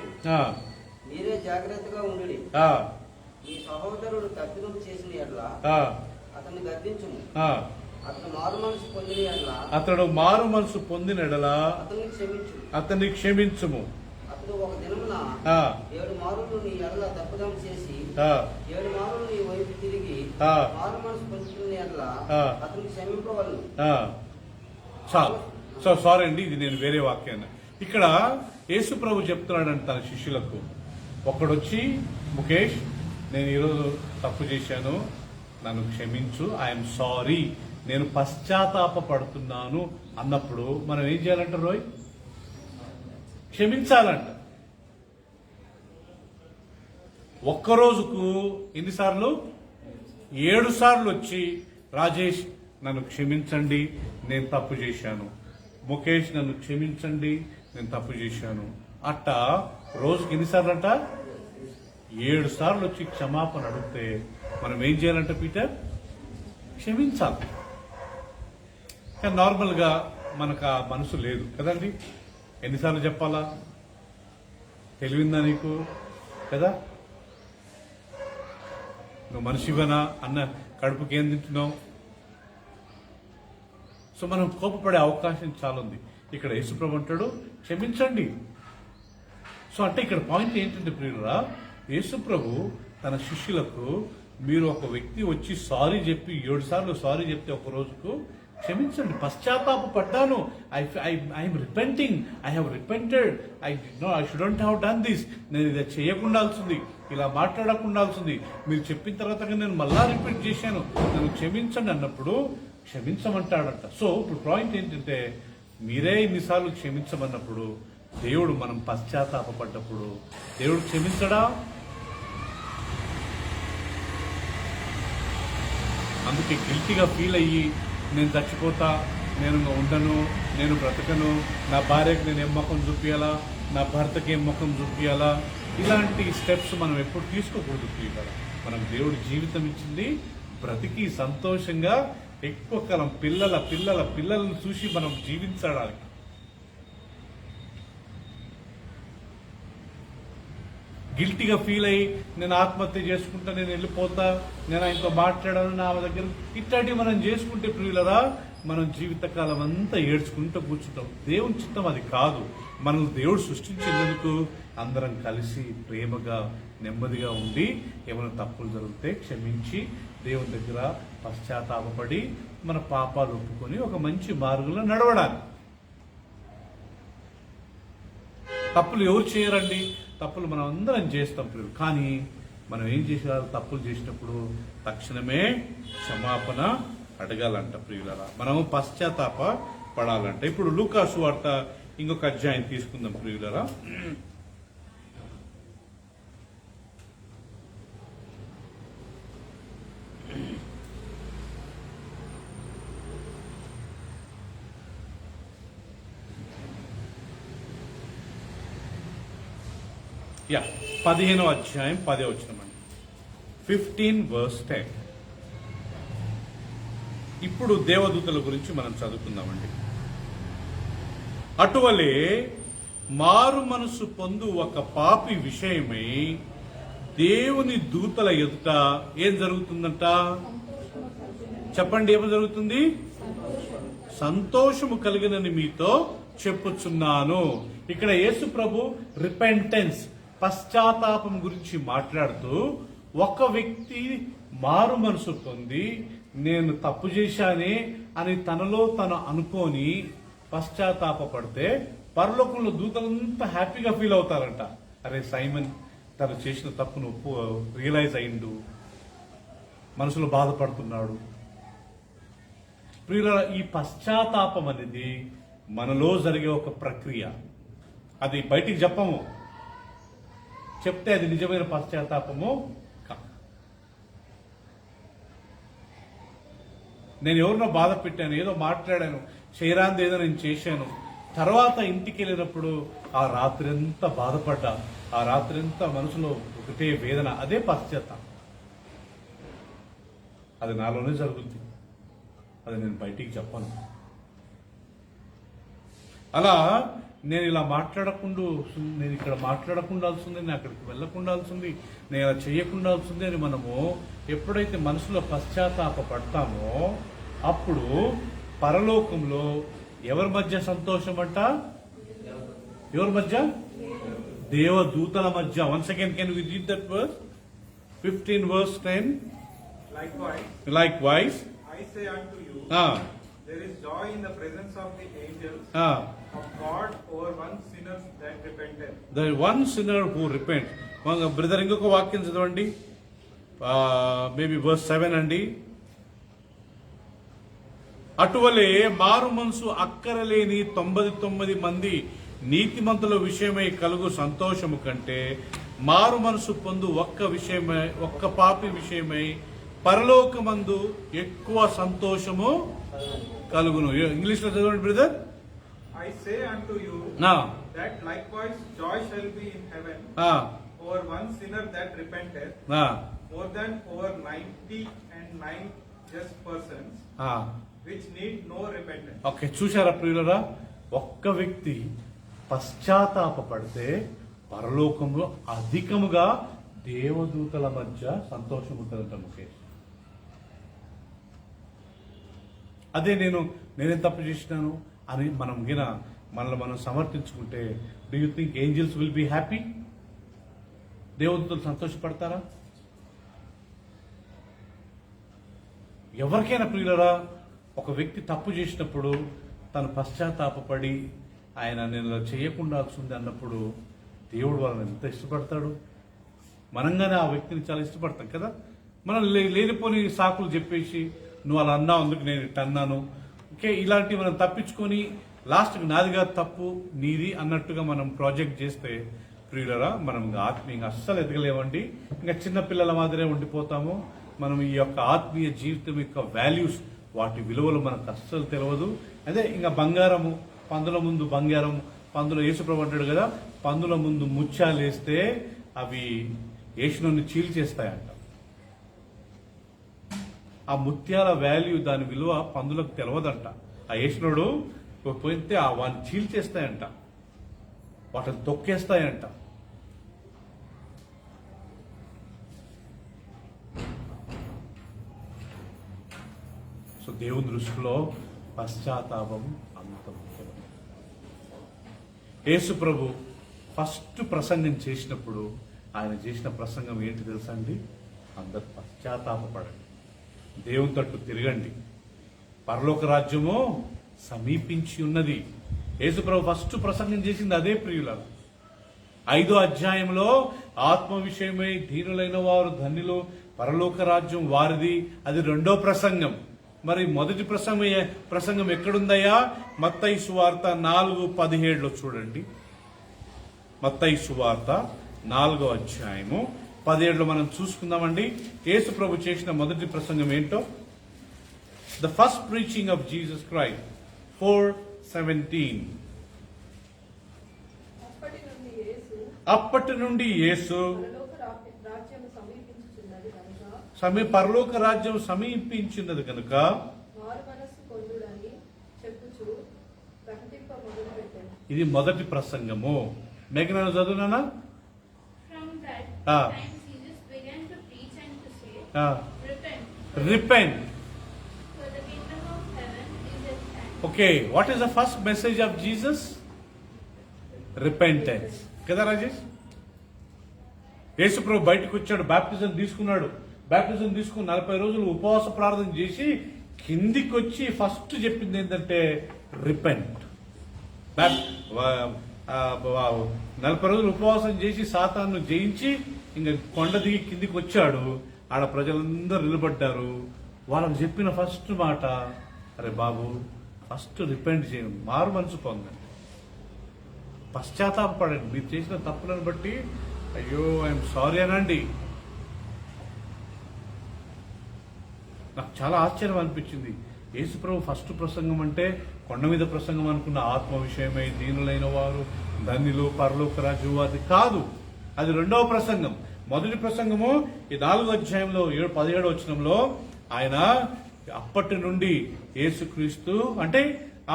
మీరే జాగ్రత్తగా ఉండుడి. మీ సహోదరుడు తప్పిదం చేసిన ఎడల అతన్ని గద్దించుము. అతడు మారు మనసు పొందిన ఎడల అతన్ని క్షమించుము. అతడు ఒక దినమున 7 మారులు నీ ఎడల తప్పిదం చేసి 7 మారులు నీ వైపు తిరిగి మారు మనసు పొందుతున్న ఎడల అతన్ని క్షమింపవలను. సారీ అండి, ఇది నేను వేరే వాక్యాన్ని. ఇక్కడ యేసు ప్రభు చెప్తున్నాడంట తన శిష్యులకు. ఒకడొచ్చి, ముఖేష్ నేను ఈరోజు తప్పు చేశాను, నన్ను క్షమించు, ఐఎమ్ సారీ, నేను పశ్చాత్తాపడుతున్నాను అన్నప్పుడు మనం ఏం చేయాలంట రోయ్? క్షమించాలంట. ఒక్కరోజుకు ఎన్నిసార్లు? 7 సార్లు వచ్చి, రాజేష్ నన్ను క్షమించండి, నేను తప్పు చేశాను, ముఖేష్ నన్ను క్షమించండి, నేను తప్పు చేశాను. అట్ట రోజుకి ఎన్నిసార్లు అంట? 7 సార్లు వచ్చి క్షమాపణ అడిగితే మనం ఏం చేయాలంట పీటర్? క్షమించాలి. కానీ నార్మల్గా మనకు ఆ మనసు లేదు కదండి. ఎన్నిసార్లు చెప్పాలా? తెలివిందా నీకు కదా? నువ్వు మనిషివనా అన్న కడుపుకి ఏం తింటున్నావు? సో మనం కోపపడే అవకాశం చాలా ఉంది. ఇక్కడ యేసుప్రభు అంటాడు క్షమించండి. సో అంటే ఇక్కడ పాయింట్ ఏంటంటే ప్రియురా, యేసుప్రభు తన శిష్యులకు మీరు ఒక వ్యక్తి వచ్చి సారీ చెప్పి 7 సార్లు సారీ చెప్తే ఒక రోజుకు క్షమించండి, పశ్చాత్తాపడ్డాను, I'm repenting, I have repented, I shouldn't have done this, నేను ఇది చేయకుండాల్సింది, ఇలా మాట్లాడకుండాల్సింది, మీరు చెప్పిన తర్వాత నేను మళ్ళా రిపీట్ చేశాను, నన్ను క్షమించండి అన్నప్పుడు క్షమించమంటాడంట. సో ఇప్పుడు పాయింట్ ఏంటంటే మీరే ఇన్నిసార్లు క్షమించమన్నప్పుడు దేవుడు మనం పశ్చాత్తాపడ్డప్పుడు దేవుడు క్షమించడా? అందుకే గిల్టీగా ఫీల్ అయ్యి నేను చచ్చిపోతా, నేను ఉండను, నేను బ్రతకను, నా భార్యకు నేను ఏం ముఖం చూపించాలా, నా భర్తకి ఏం ముఖం చూపించాలా, ఇలాంటి స్టెప్స్ మనం ఎప్పుడు తీసుకోకూడదు. మనం దేవుడు జీవితం ఇచ్చింది బ్రతికి సంతోషంగా ఎక్కువ కాలం పిల్లలను చూసి మనం జీవించడానికి. గిల్టీగా ఫీల్ అయ్యి నేను ఆత్మహత్య చేసుకుంటా, నేను వెళ్ళిపోతా, నేను ఆయనతో మాట్లాడాను నా దగ్గర, ఇట్లాంటివి మనం చేసుకుంటే ప్రియులరా మనం జీవితకాలం అంతా ఏడ్చుకుంటూ కూర్చుంటాం. దేవుని చిత్తం అది కాదు. మనం దేవుడు సృష్టించేందుకు అందరం కలిసి ప్రేమగా నెమ్మదిగా ఉండి ఏమైనా తప్పులు జరిగితే క్షమించి దేవుని దగ్గర పశ్చాత్తాపడి మన పాపాలు ఒప్పుకొని ఒక మంచి మార్గంలో నడవడాలి. తప్పులు ఎవరు చేయరండి? తప్పులు మనం అందరం చేస్తాం ప్రియులు. కానీ మనం ఏం చేసేవారు? తప్పులు చేసినప్పుడు తక్షణమే క్షమాపణ అడగాలంట ప్రియులరా, మనం పశ్చాత్తాప పడాలంట. ఇప్పుడు లూకా సువార్త ఇంకొక అధ్యాయం తీసుకుందాం ప్రియులరా. యా 15వ అధ్యాయం 10వ వచనం అండి, 15:10. ఇప్పుడు దేవదూతల గురించి మనం చదువుకుందామండి. అటువలే మారు మనసు పొందు ఒక పాపి విషయమై దేవుని దూతల ఎదుట ఏం జరుగుతుందంట? చెప్పండి, ఏమి జరుగుతుంది? సంతోషము కలిగినని మీతో చెప్పుచున్నాను. ఇక్కడ యేసు ప్రభు రిపెంటెన్స్, పశ్చాత్తాపం గురించి మాట్లాడుతూ, ఒక వ్యక్తి మారు మనసు పొంది నేను తప్పు చేశానే అని తనలో తను అనుకొని పశ్చాత్తాపడితే పరలోకంలో దూతలంతా హ్యాపీగా ఫీల్ అవుతారంట. అరే సైమన్ తను చేసిన తప్పును రియలైజ్ అయిండు, మనసులో బాధపడుతున్నాడు. ప్రియులారా, ఈ పశ్చాత్తాపం అనేది మనలో జరిగే ఒక ప్రక్రియ. అది బయటికి చెప్పము, చెప్తే అది నిజమైన పశ్చాత్తాపము కాదు. నేను ఎవరినో బాధ పెట్టాను, ఏదో మాట్లాడాను, చేయరాంది ఏదో నేను చేశాను, తర్వాత ఇంటికి వెళ్ళినప్పుడు ఆ రాత్రి అంతా బాధపడ్డా, ఆ రాత్రి అంతా మనసులో ఒకటే వేదన, అదే పశ్చాత్తాపం. అది నాలోనే జరుగుతుంది, అది నేను బయటికి చెప్పను. అలా నేను ఇలా మాట్లాడకుండా, నేను ఇక్కడ మాట్లాడకుండాల్సింది, నేను అక్కడికి వెళ్ళకుండాల్సింది, నేను ఇలా చేయకుండాల్సింది అని మనము ఎప్పుడైతే మనసులో పశ్చాత్తాప పడతామో అప్పుడు పరలోకంలో ఎవరి మధ్య సంతోషం అంట? ఎవరి మధ్య? దేవదూతల మధ్య. Once again can we read that verse? 15 verse 10. Likewise, I say unto you, there is joy in the presence of the angels of God over one sinner that repenteth. The one sinner who repents. Brother ఇంకొక వాక్యం చదవండి, maybe verse 7 అండి. అటువలే మారు మనసు అక్కరలేని 99 మంది నీతిమంతుల విషయమై కలుగు సంతోషము కంటే మారు మనసు పొందు ఒక్క పాపి విషయమై పరలోకమందు ఎక్కువ సంతోషము కలుగును. ఇంగ్లీష్ లో చదవండి brother. I say unto you that likewise joy shall be in heaven over one sinner that repenteth more than over 99 just persons which need no repentance. Okay, చూశారా ప్రియులరా? ఒక్క వ్యక్తి పశ్చాత్తాపడితే పరలోకంలో అధికముగా దేవదూతల మధ్య సంతోషం ఉంటుందంట. ముఖేష్, అదే నేనేం తప్పు చేసినాను అని మనల్ని మనం సమర్థించుకుంటే, do you think angels will be happy? దేవదూతలు సంతోషపడతారా? ఎవరికైనా ప్రియులరా, ఒక వ్యక్తి తప్పు చేసినప్పుడు తను పశ్చాత్తాపడి ఆయన నేను చేయకుండాల్సింది అన్నప్పుడు దేవుడు వాళ్ళని ఎంత ఇష్టపడతాడు. మనంగానే ఆ వ్యక్తిని చాలా ఇష్టపడతాం కదా. మనం లేనిపోని సాకులు చెప్పేసి నువ్వు అలా అన్నావు అందుకు నేను ఇట్ట అన్నాను, ఓకే, ఇలాంటివి మనం తప్పించుకొని లాస్ట్కి నాదిగా తప్పు నీది అన్నట్టుగా మనం ప్రాజెక్ట్ చేస్తే ప్రియులరా, మనం ఆత్మీయంగా అస్సలు ఎదగలేమండి. ఇంకా చిన్నపిల్లల మాదిరే ఉండిపోతాము. మనం ఈ యొక్క ఆత్మీయ జీవితం యొక్క వాల్యూస్, వాటి విలువలు మనకు అస్సలు తెలియదు. అదే ఇంకా బంగారము, పందుల ముందు బంగారం, పందులో యేసుప్రభు అంటాడు కదా, పందుల ముందు ముత్యాలు వేస్తే అవి యేసుని చీల్చేస్తాయంట. ఆ ముత్యాల వాల్యూ, దాని విలువ పందులకు తెలియదంట. ఆ యేసునుడు పోయితే వాటిని చీల్చేస్తాయంట, వాటిని తొక్కేస్తాయంట. సో దేవుని దృష్టిలో పశ్చాత్తాపం అంత ముఖ్యం. యేసు ప్రభు ఫస్ట్ ప్రసంగం చేసినప్పుడు ఆయన చేసిన ప్రసంగం ఏంటి తెలుసా అండి? అందరు పశ్చాత్తాపడండి, దేవుని తట్టు తిరగండి, పరలోక రాజ్యము సమీపించి ఉన్నది. యేసు ప్రభు ఫస్ట్ ప్రసంగం చేసింది అదే ప్రియులారా. 5వ అధ్యాయంలో ఆత్మ విషయమై దీనులైన వారు ధన్యులు, పరలోక రాజ్యం వారిది, అది 2వ ప్రసంగం. మరి మొదటి ప్రసంగం ఎక్కడుందయ్యా? మత్తయి సువార్త 4:17 చూడండి. మత్తయి సువార్త 4వ అధ్యాయము 17 మనం చూసుకుందామండి. యేసు ప్రభు చేసిన మొదటి ప్రసంగం ఏంటో? The first preaching of Jesus Christ 4:17. అప్పటి నుండి యేసు పరలోక రాజ్యం సమీపించినది కనుక ఇది మొదటి ప్రసంగము. మేఘన చదువునా? Repent. Okay, what is the first message of Jesus? Repentance కదా రాజేష్? యేసుప్రభు బయటకు వచ్చాడు, బాప్టిజం తీసుకున్నాడు. బాప్టిజం తీసుకుని 40 రోజులు ఉపవాస ప్రార్థన చేసి కిందికి వచ్చి ఫస్ట్ చెప్పింది ఏంటంటే రిపెంట్. 40 రోజులు ఉపవాసం చేసి సాతాను జయించి ఇంకా కొండ దిగి కిందికి వచ్చాడు. ఆడ ప్రజలందరూ నిలబడ్డారు. వాళ్ళకి చెప్పిన ఫస్ట్ మాట, అరే బాబు ఫస్ట్ రిపెంట్ చేయండి, మారు మనసు పొందండి, పశ్చాత్తాపడండి, మీరు చేసిన తప్పులను బట్టి అయ్యో ఐఎమ్ సారీ అనండి. నాకు చాలా ఆశ్చర్యం అనిపించింది. యేసుప్రభు ఫస్ట్ ప్రసంగం అంటే కొండ మీద ప్రసంగం అనుకున్న ఆత్మ విషయమై దీనులైన వారు ధన్యులు పరలోక రాజు, అది కాదు. అది రెండవ ప్రసంగం. మొదటి ప్రసంగము ఈ 4వ అధ్యాయంలో 17వ వచనంలో ఆయన అప్పటి నుండి యేసుక్రీస్తు అంటే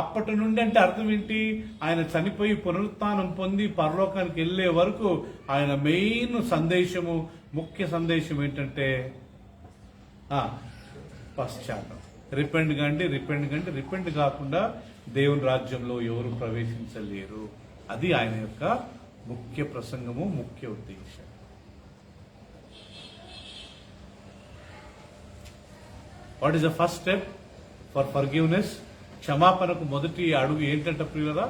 అప్పటి నుండి అంటే అర్థం ఏంటి? ఆయన చనిపోయి పునరుత్థానం పొంది పరలోకానికి వెళ్లే వరకు ఆయన మెయిన్ సందేశము, ముఖ్య సందేశం ఏంటంటే పశ్చాత్తాపం. రిపెంట్ కండి, రిపెంట్ కండి. రిపెంట్ కాకుండా దేవుని రాజ్యంలో ఎవరు ప్రవేశించలేరు. అది ఆయన యొక్క ముఖ్య ప్రసంగము, ముఖ్య ఉద్దేశం. What is the first step for forgiveness? క్షమాపణకు మొదటి అడుగు ఏంటంటే ప్రియులరా,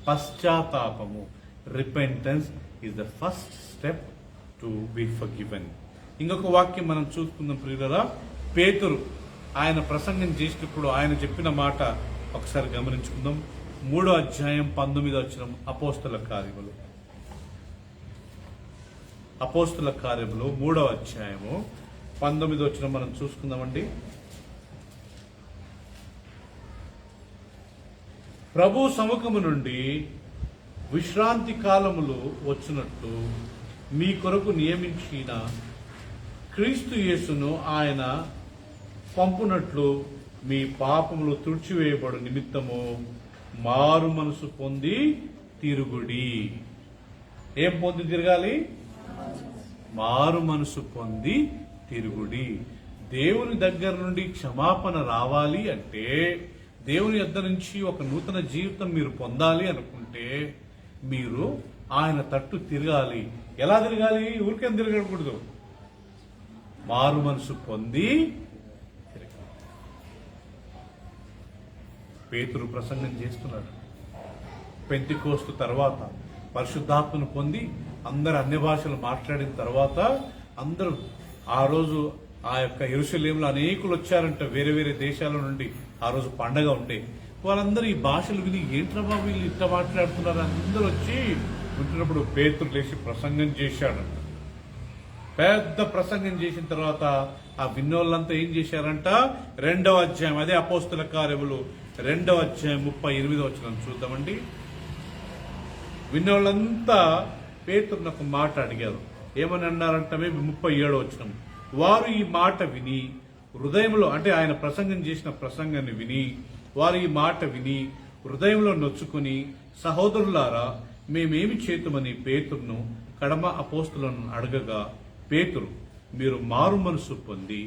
పశ్చాత్తాపము. Repentance is the first step to be forgiven. ఇంకొక వాక్యం మనం చూసుకుందాం ప్రియులరా. పేతురు ఆయన ప్రసంగం చేసినప్పుడు ఆయన చెప్పిన మాట ఒకసారి గమనించుకుందాం. 3వ అధ్యాయం 19వ వచనం. అపోస్తల కార్యములు 3వ అధ్యాయము 19వ వచనం మనం చూసుకుందామండి. ప్రభు సముఖము నుండి విశ్రాంతి కాలములు వచ్చినట్టు మీ కొరకు నియమించిన క్రీస్తు యేసును ఆయన పంపునట్లు మీ పాపములు తుడిచివేయబడు నిమిత్తము మారు మనసు పొంది తిరుగుడి. ఏం పొంది తిరగాలి? మారు మనసు పొంది తిరుగుడి. దేవుని దగ్గర నుండి క్షమాపణ రావాలి అంటే, దేవుని యొద్ద నుంచి ఒక నూతన జీవితం మీరు పొందాలి అనుకుంటే మీరు ఆయన తట్టు తిరగాలి. ఎలా తిరగాలి? ఊరికేం తిరగకూడదు. మారు మనసు పొంది తిరగాలి. పేతురు ప్రసంగం చేస్తున్నాడు. పెంతెకోస్తు తర్వాత పరిశుద్ధాత్మను పొంది అందరు అన్ని భాషలు మాట్లాడిన తర్వాత అందరూ ఆ రోజు ఆ యొక్క యెరూషలేములో అనేకులు వచ్చారంట వేరే వేరే దేశాల నుండి. ఆ రోజు పండగ ఉండే వాళ్ళందరూ ఈ భాషలు విని ఏంట్రా బాబు వీళ్ళు ఇట్లా మాట్లాడుతున్నారు అందరూ వచ్చి ఉంటున్నప్పుడు పేతురు లేచి ప్రసంగం చేశాడు. పెద్ద ప్రసంగం చేసిన తర్వాత ఆ విన్నోళ్ళంతా ఏం చేశారంట? 2వ అధ్యాయం, అదే అపోస్తల కార్యములు 2వ అధ్యాయం 38వ వచనం చూద్దామండి. విన్నోళ్ళంతా పేతురుని ఒక మాట అడిగారు. ఏమని అన్నారంటే 37వ వచనం. వారు ఈ మాట విని హృదయంలో, అంటే ఆయన ప్రసంగం చేసిన ప్రసంగాన్ని విని వారు ఈ మాట విని హృదయంలో నొచ్చుకుని, సహోదరులారా మేమేమి చేతుమని పేతురును కడమ అపోస్తులను అడగగా, పేతురు మీరు మారు మనసు పొంది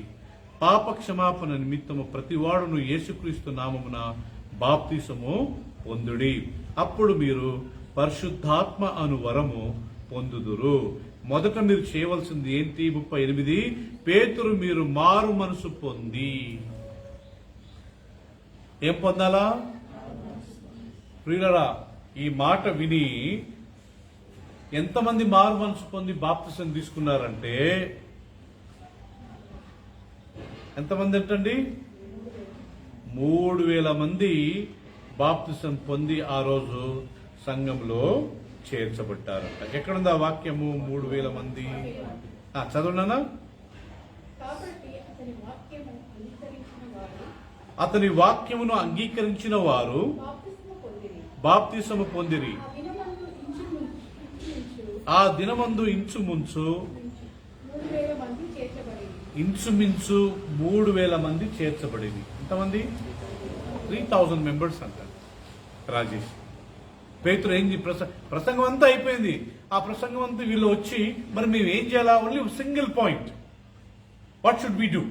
పాప క్షమాపణ నిమిత్తము ప్రతివాడును యేసుక్రీస్తు నామమున బాప్తిసము పొందుడి, అప్పుడు మీరు పరిశుద్ధాత్మ అను వరము పొందుదురు. మొదట మీరు చేయవలసింది ఏంటి? 38 పేతురు మీరు మారు మనసు పొంది ఏం పొందాలా? ప్రియులరా, ఈ మాట విని ఎంతమంది మారు మనసు పొంది బాప్తిసం తీసుకున్నారంటే ఎంతమంది అంటండి? 3000 మంది బాప్తిసం పొంది ఆ రోజు సంఘంలో చేర్చబడ్డారంట. ఎక్కడుంది ఆ వాక్యము? 3000 మంది. చదవనా? కాబట్టి అతని వాక్యమును అంగీకరించిన వారు బాప్తిసము పొందిరి. ఆ దినమందు ఇంచుమించు 3000 మంది చేర్చబడింది. ఎంతమంది? 3000 మెంబర్స్ అంటారు రాజేష్. పేతురు ఏం ప్రసంగం అంతా అయిపోయింది. ఆ ప్రసంగం అంతా వీళ్ళు వచ్చి మరి మేము ఏం చేయాలా? Only single point, what should be do?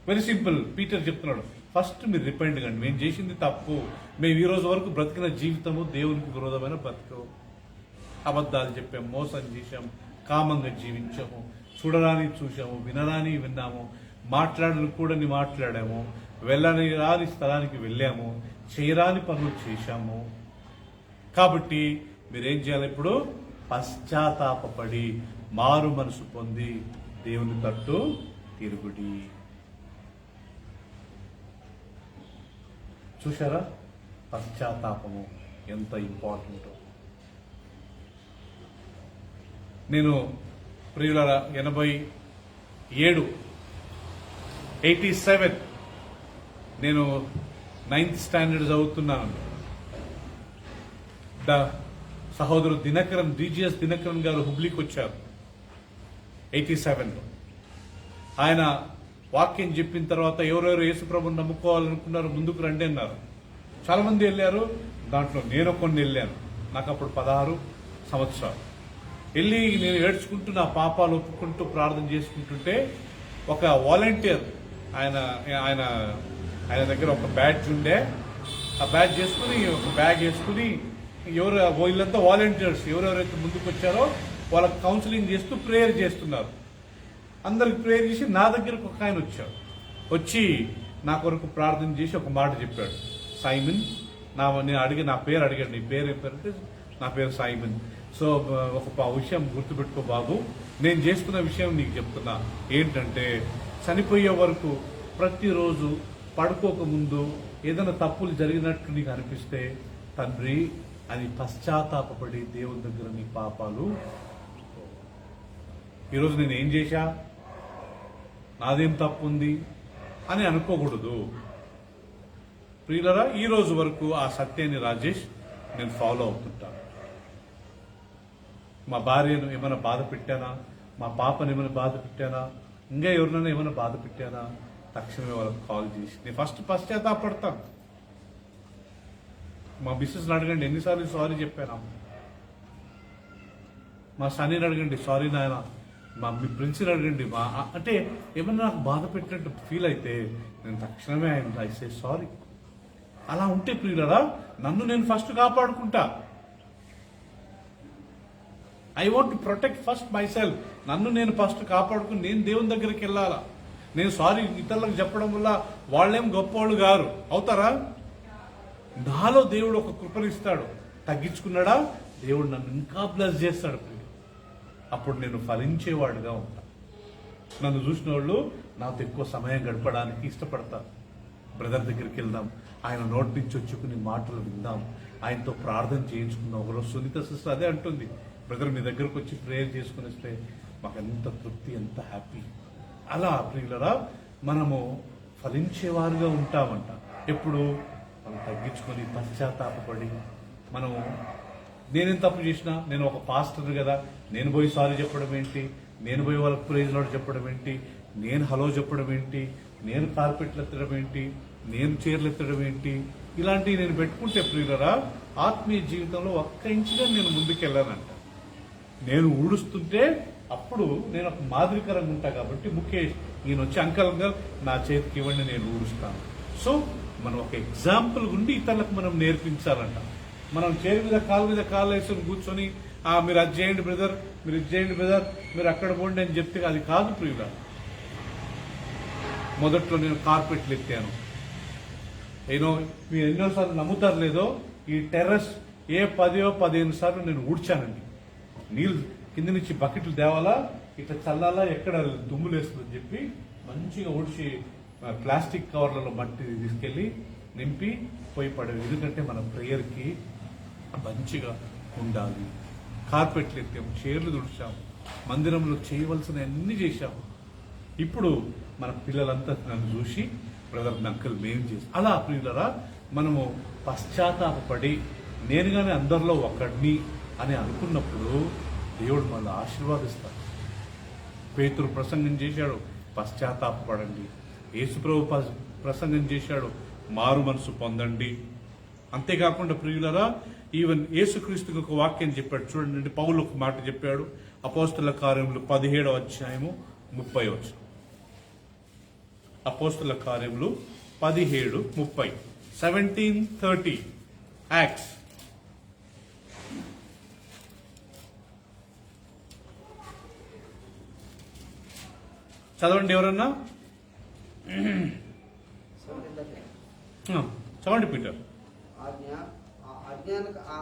Very simple. Peter చెప్తున్నాడు, ఫస్ట్ మీరు రిపెంట్ కండి. మేము చేసింది తప్పు. మేము ఈ రోజు వరకు బ్రతికిన జీవితము దేవునికి విరోధమైన బ్రతుకు. అబద్ధాలు చెప్పాము, మోసం చేశాము, కామంగా జీవించాము, చూడరాని చూసాము, వినరాని విన్నాము, మాట్లాడని కూడని మాట్లాడాము, వెళ్ళని రాని స్థలానికి వెళ్ళాము, చేయరాని పనులు చేశాము. కాబట్టి మీరేం చేయాలి? ఇప్పుడు పశ్చాత్తాపపడి మారు మనసు పొంది దేవుని తట్టు తిరుగుడి. చూశారా పశ్చాత్తాపము ఎంత ఇంపార్టెంటో? నేను ప్రియులారా 87 నేను 9th స్టాండర్డ్ చదువుతున్నాను. సహోదరు దినకరన్, డిజిఎస్ దినకరన్ గారు హుబ్లీకి వచ్చారు 87లో. ఆయన వాక్యం చెప్పిన తర్వాత ఎవరెవరు యేసుప్రభుని నమ్ముకోవాలనుకున్నారు ముందుకు రండి అన్నారు. చాలా మంది వెళ్ళారు, దాంట్లో నేను కొన్ని వెళ్ళాను. నాకు అప్పుడు 16 సంవత్సరాలు. వెళ్ళి నేను ఏడ్చుకుంటూ నా పాపాలు ఒప్పుకుంటూ ప్రార్థన చేసుకుంటుంటే ఒక వాలంటీర్ ఆయన ఆయన ఆయన దగ్గర ఒక బ్యాడ్జ్ ఉండే, ఆ బ్యాడ్జ్ చేసుకుని ఒక బ్యాగ్ వేసుకుని వీళ్ళంతా వాలంటీర్స్ ఎవరెవరైతే ముందుకు వచ్చారో వాళ్ళకి కౌన్సిలింగ్ చేస్తూ ప్రేయర్ చేస్తున్నారు. అందరికి ప్రేయర్ చేసి నా దగ్గరకు ఒక ఆయన వచ్చాడు. వచ్చి నా కొరకు ప్రార్థన చేసి ఒక మాట చెప్పాడు, సైమన్. నేను నా పేరు అడిగాడు, నీ పేరు ఏం పేరు అంటే నా పేరు సైమన్. సో ఒక విషయం గుర్తుపెట్టుకో బాబు, నేను చేస్తున్న విషయం నీకు చెప్తున్నా. ఏంటంటే చనిపోయే వరకు ప్రతిరోజు పడుకోకముందు ఏదైనా తప్పులు జరిగినట్టు నీకు అనిపిస్తే తండ్రి అని పశ్చాత్తాపడి దేవుని దగ్గర నీ పాపాలు. ఈరోజు నేను ఏం చేశా, నాదేం తప్పు ఉంది అని అనుకోకూడదు. ప్రియులరా, ఈ రోజు వరకు ఆ సత్యాన్ని రాజేష్ నేను ఫాలో అవుతుంటాను. మా భార్యను ఏమైనా బాధ పెట్టానా, మా పాపను ఏమైనా బాధ పెట్టానా, ఇంకా ఎవరినైనా ఏమైనా బాధ పెట్టానా, తక్షణమే వాళ్ళకి కాల్ చేసి నేను ఫస్ట్ పశ్చాత్తాపడతాను. మా మిస్సెస్ని అడగండి ఎన్నిసార్లు సారీ చెప్పాను. మా సన్నీని అడగండి, సారీ నాయన. మీ ప్రిన్సిని అడగండి. అంటే ఏమన్నా నాకు బాధ పెట్టినట్టు ఫీల్ అయితే నేను తక్షణమే ఐ సే సారీ. అలా ఉంటే ప్రియులరా, నన్ను నేను ఫస్ట్ కాపాడుకుంటా. I want to protect first myself. నన్ను నేను ఫస్ట్ కాపాడుకుని నేను దేవుని దగ్గరికి వెళ్ళాలా. నేను సారీ ఇతరులకు చెప్పడం వల్ల వాళ్ళేం గొప్పవాళ్ళు గారు అవుతారా? నాలో దేవుడు ఒక కృపనిస్తాడు. తగ్గించుకున్నాడా దేవుడు నన్ను ఇంకా బ్లెస్ చేస్తాడు. అప్పుడు నేను ఫలించేవాడుగా ఉంటాను. నన్ను చూసిన వాళ్ళు నాతో ఎక్కువ సమయం గడపడానికి ఇష్టపడతారు. బ్రదర్ దగ్గరికి వెళ్దాం, ఆయన నోటి నుంచి వచ్చుకుని మాటలు విందాం, ఆయనతో ప్రార్థన చేయించుకుందాం. ఒకరోజు సునీత సిస్టర్ అదే అంటుంది, బ్రదర్ మీ దగ్గరకు వచ్చి ప్రేయర్ చేసుకుని వస్తే మాకు ఎంత తృప్తి, ఎంత హ్యాపీ. అలా ప్రియులరా మనము ఫలించేవారుగా ఉంటామంట. ఎప్పుడు మనం తగ్గించుకొని పశ్చాత్తాపడి మనము నేనేం తప్పు చేసినా, నేను ఒక పాస్టర్ కదా, నేను పోయి సారీ చెప్పడం ఏంటి, నేను పోయి వాళ్ళకి ప్రైజ్ లాడ్ చెప్పడం ఏంటి, నేను హలో చెప్పడం ఏంటి, నేను కార్పెట్లు ఎత్తడం ఏంటి, నేను చీరలు ఎత్తడం ఏంటి, ఇలాంటివి నేను పెట్టుకుంటే ప్రియులరా ఆత్మీయ జీవితంలో ఒక్క ఇంచుగా నేను ముందుకెళ్ళానంట. నేను ఊడుస్తుంటే అప్పుడు నేను ఒక మాదిరికరంగా ఉంటా. కాబట్టి ముఖేష్ ఈయన వచ్చి అంకల్గా నా చేతికి ఇవ్వండి, నేను ఊడుస్తాను. సో మనం ఒక ఎగ్జాంపుల్ ఉండి ఇతరులకు మనం నేర్పించాలంట. మనం చేరి మీద కాలు వేసుకొని కూర్చొని మీరు అది చేయండి బ్రదర్, మీరు ఇది చేయండి బ్రదర్, మీరు అక్కడ పోండి అని చెప్తే అది కాదు ప్రియుల. మొదట్లో నేను కార్పెట్లు ఎత్తాను. మీరు ఎన్నోసార్లు నమ్ముతారు లేదో, ఈ టెర్రస్ 10-15 సార్లు నేను ఊడ్చానండి. నీళ్ళు కింద నుంచి బకెట్లు తేవాలా, ఇట్లా చల్లాలా, ఎక్కడ దుమ్ములు వేస్తుందని చెప్పి మంచిగా ఊడ్చి ప్లాస్టిక్ కవర్లలో మట్టి తీసుకెళ్లి నింపి పోయి పడేది. ఎందుకంటే మన ప్రేయర్కి మంచిగా ఉండాలి. కార్పెట్లు ఎత్తాము, చైర్లు తుడిచాము, మందిరంలో చేయవలసిన అన్ని చేశాము. ఇప్పుడు మన పిల్లలంతా నన్ను చూసి బ్రదర్ అంకుల్ మేం చేసి అలా ప్రియులరా మనము పశ్చాత్తాపడి నేనుగానే అందరిలో ఒకడిని అని అనుకున్నప్పుడు దేవుడు మనల్ని ఆశీర్వాదిస్తాడు. పేతురు ప్రసంగం చేశాడు, పశ్చాత్తాపడండి. యేసుప్రభు ప్రసంగం చేశాడు, మారు మనసు పొందండి. అంతేకాకుండా ప్రియులరా ఈవెన్ యేసుక్రీస్తుకు ఒక వాక్యం చెప్పాడు చూడండి. పౌలు ఒక మాట చెప్పాడు, అపోస్తల కార్యములు 17వ అధ్యాయము 30 అపోస్తల కార్యములు 17:30 17:30 యాక్ట్స్. చదవండి ఎవరన్నా. చదవండి పీటర్.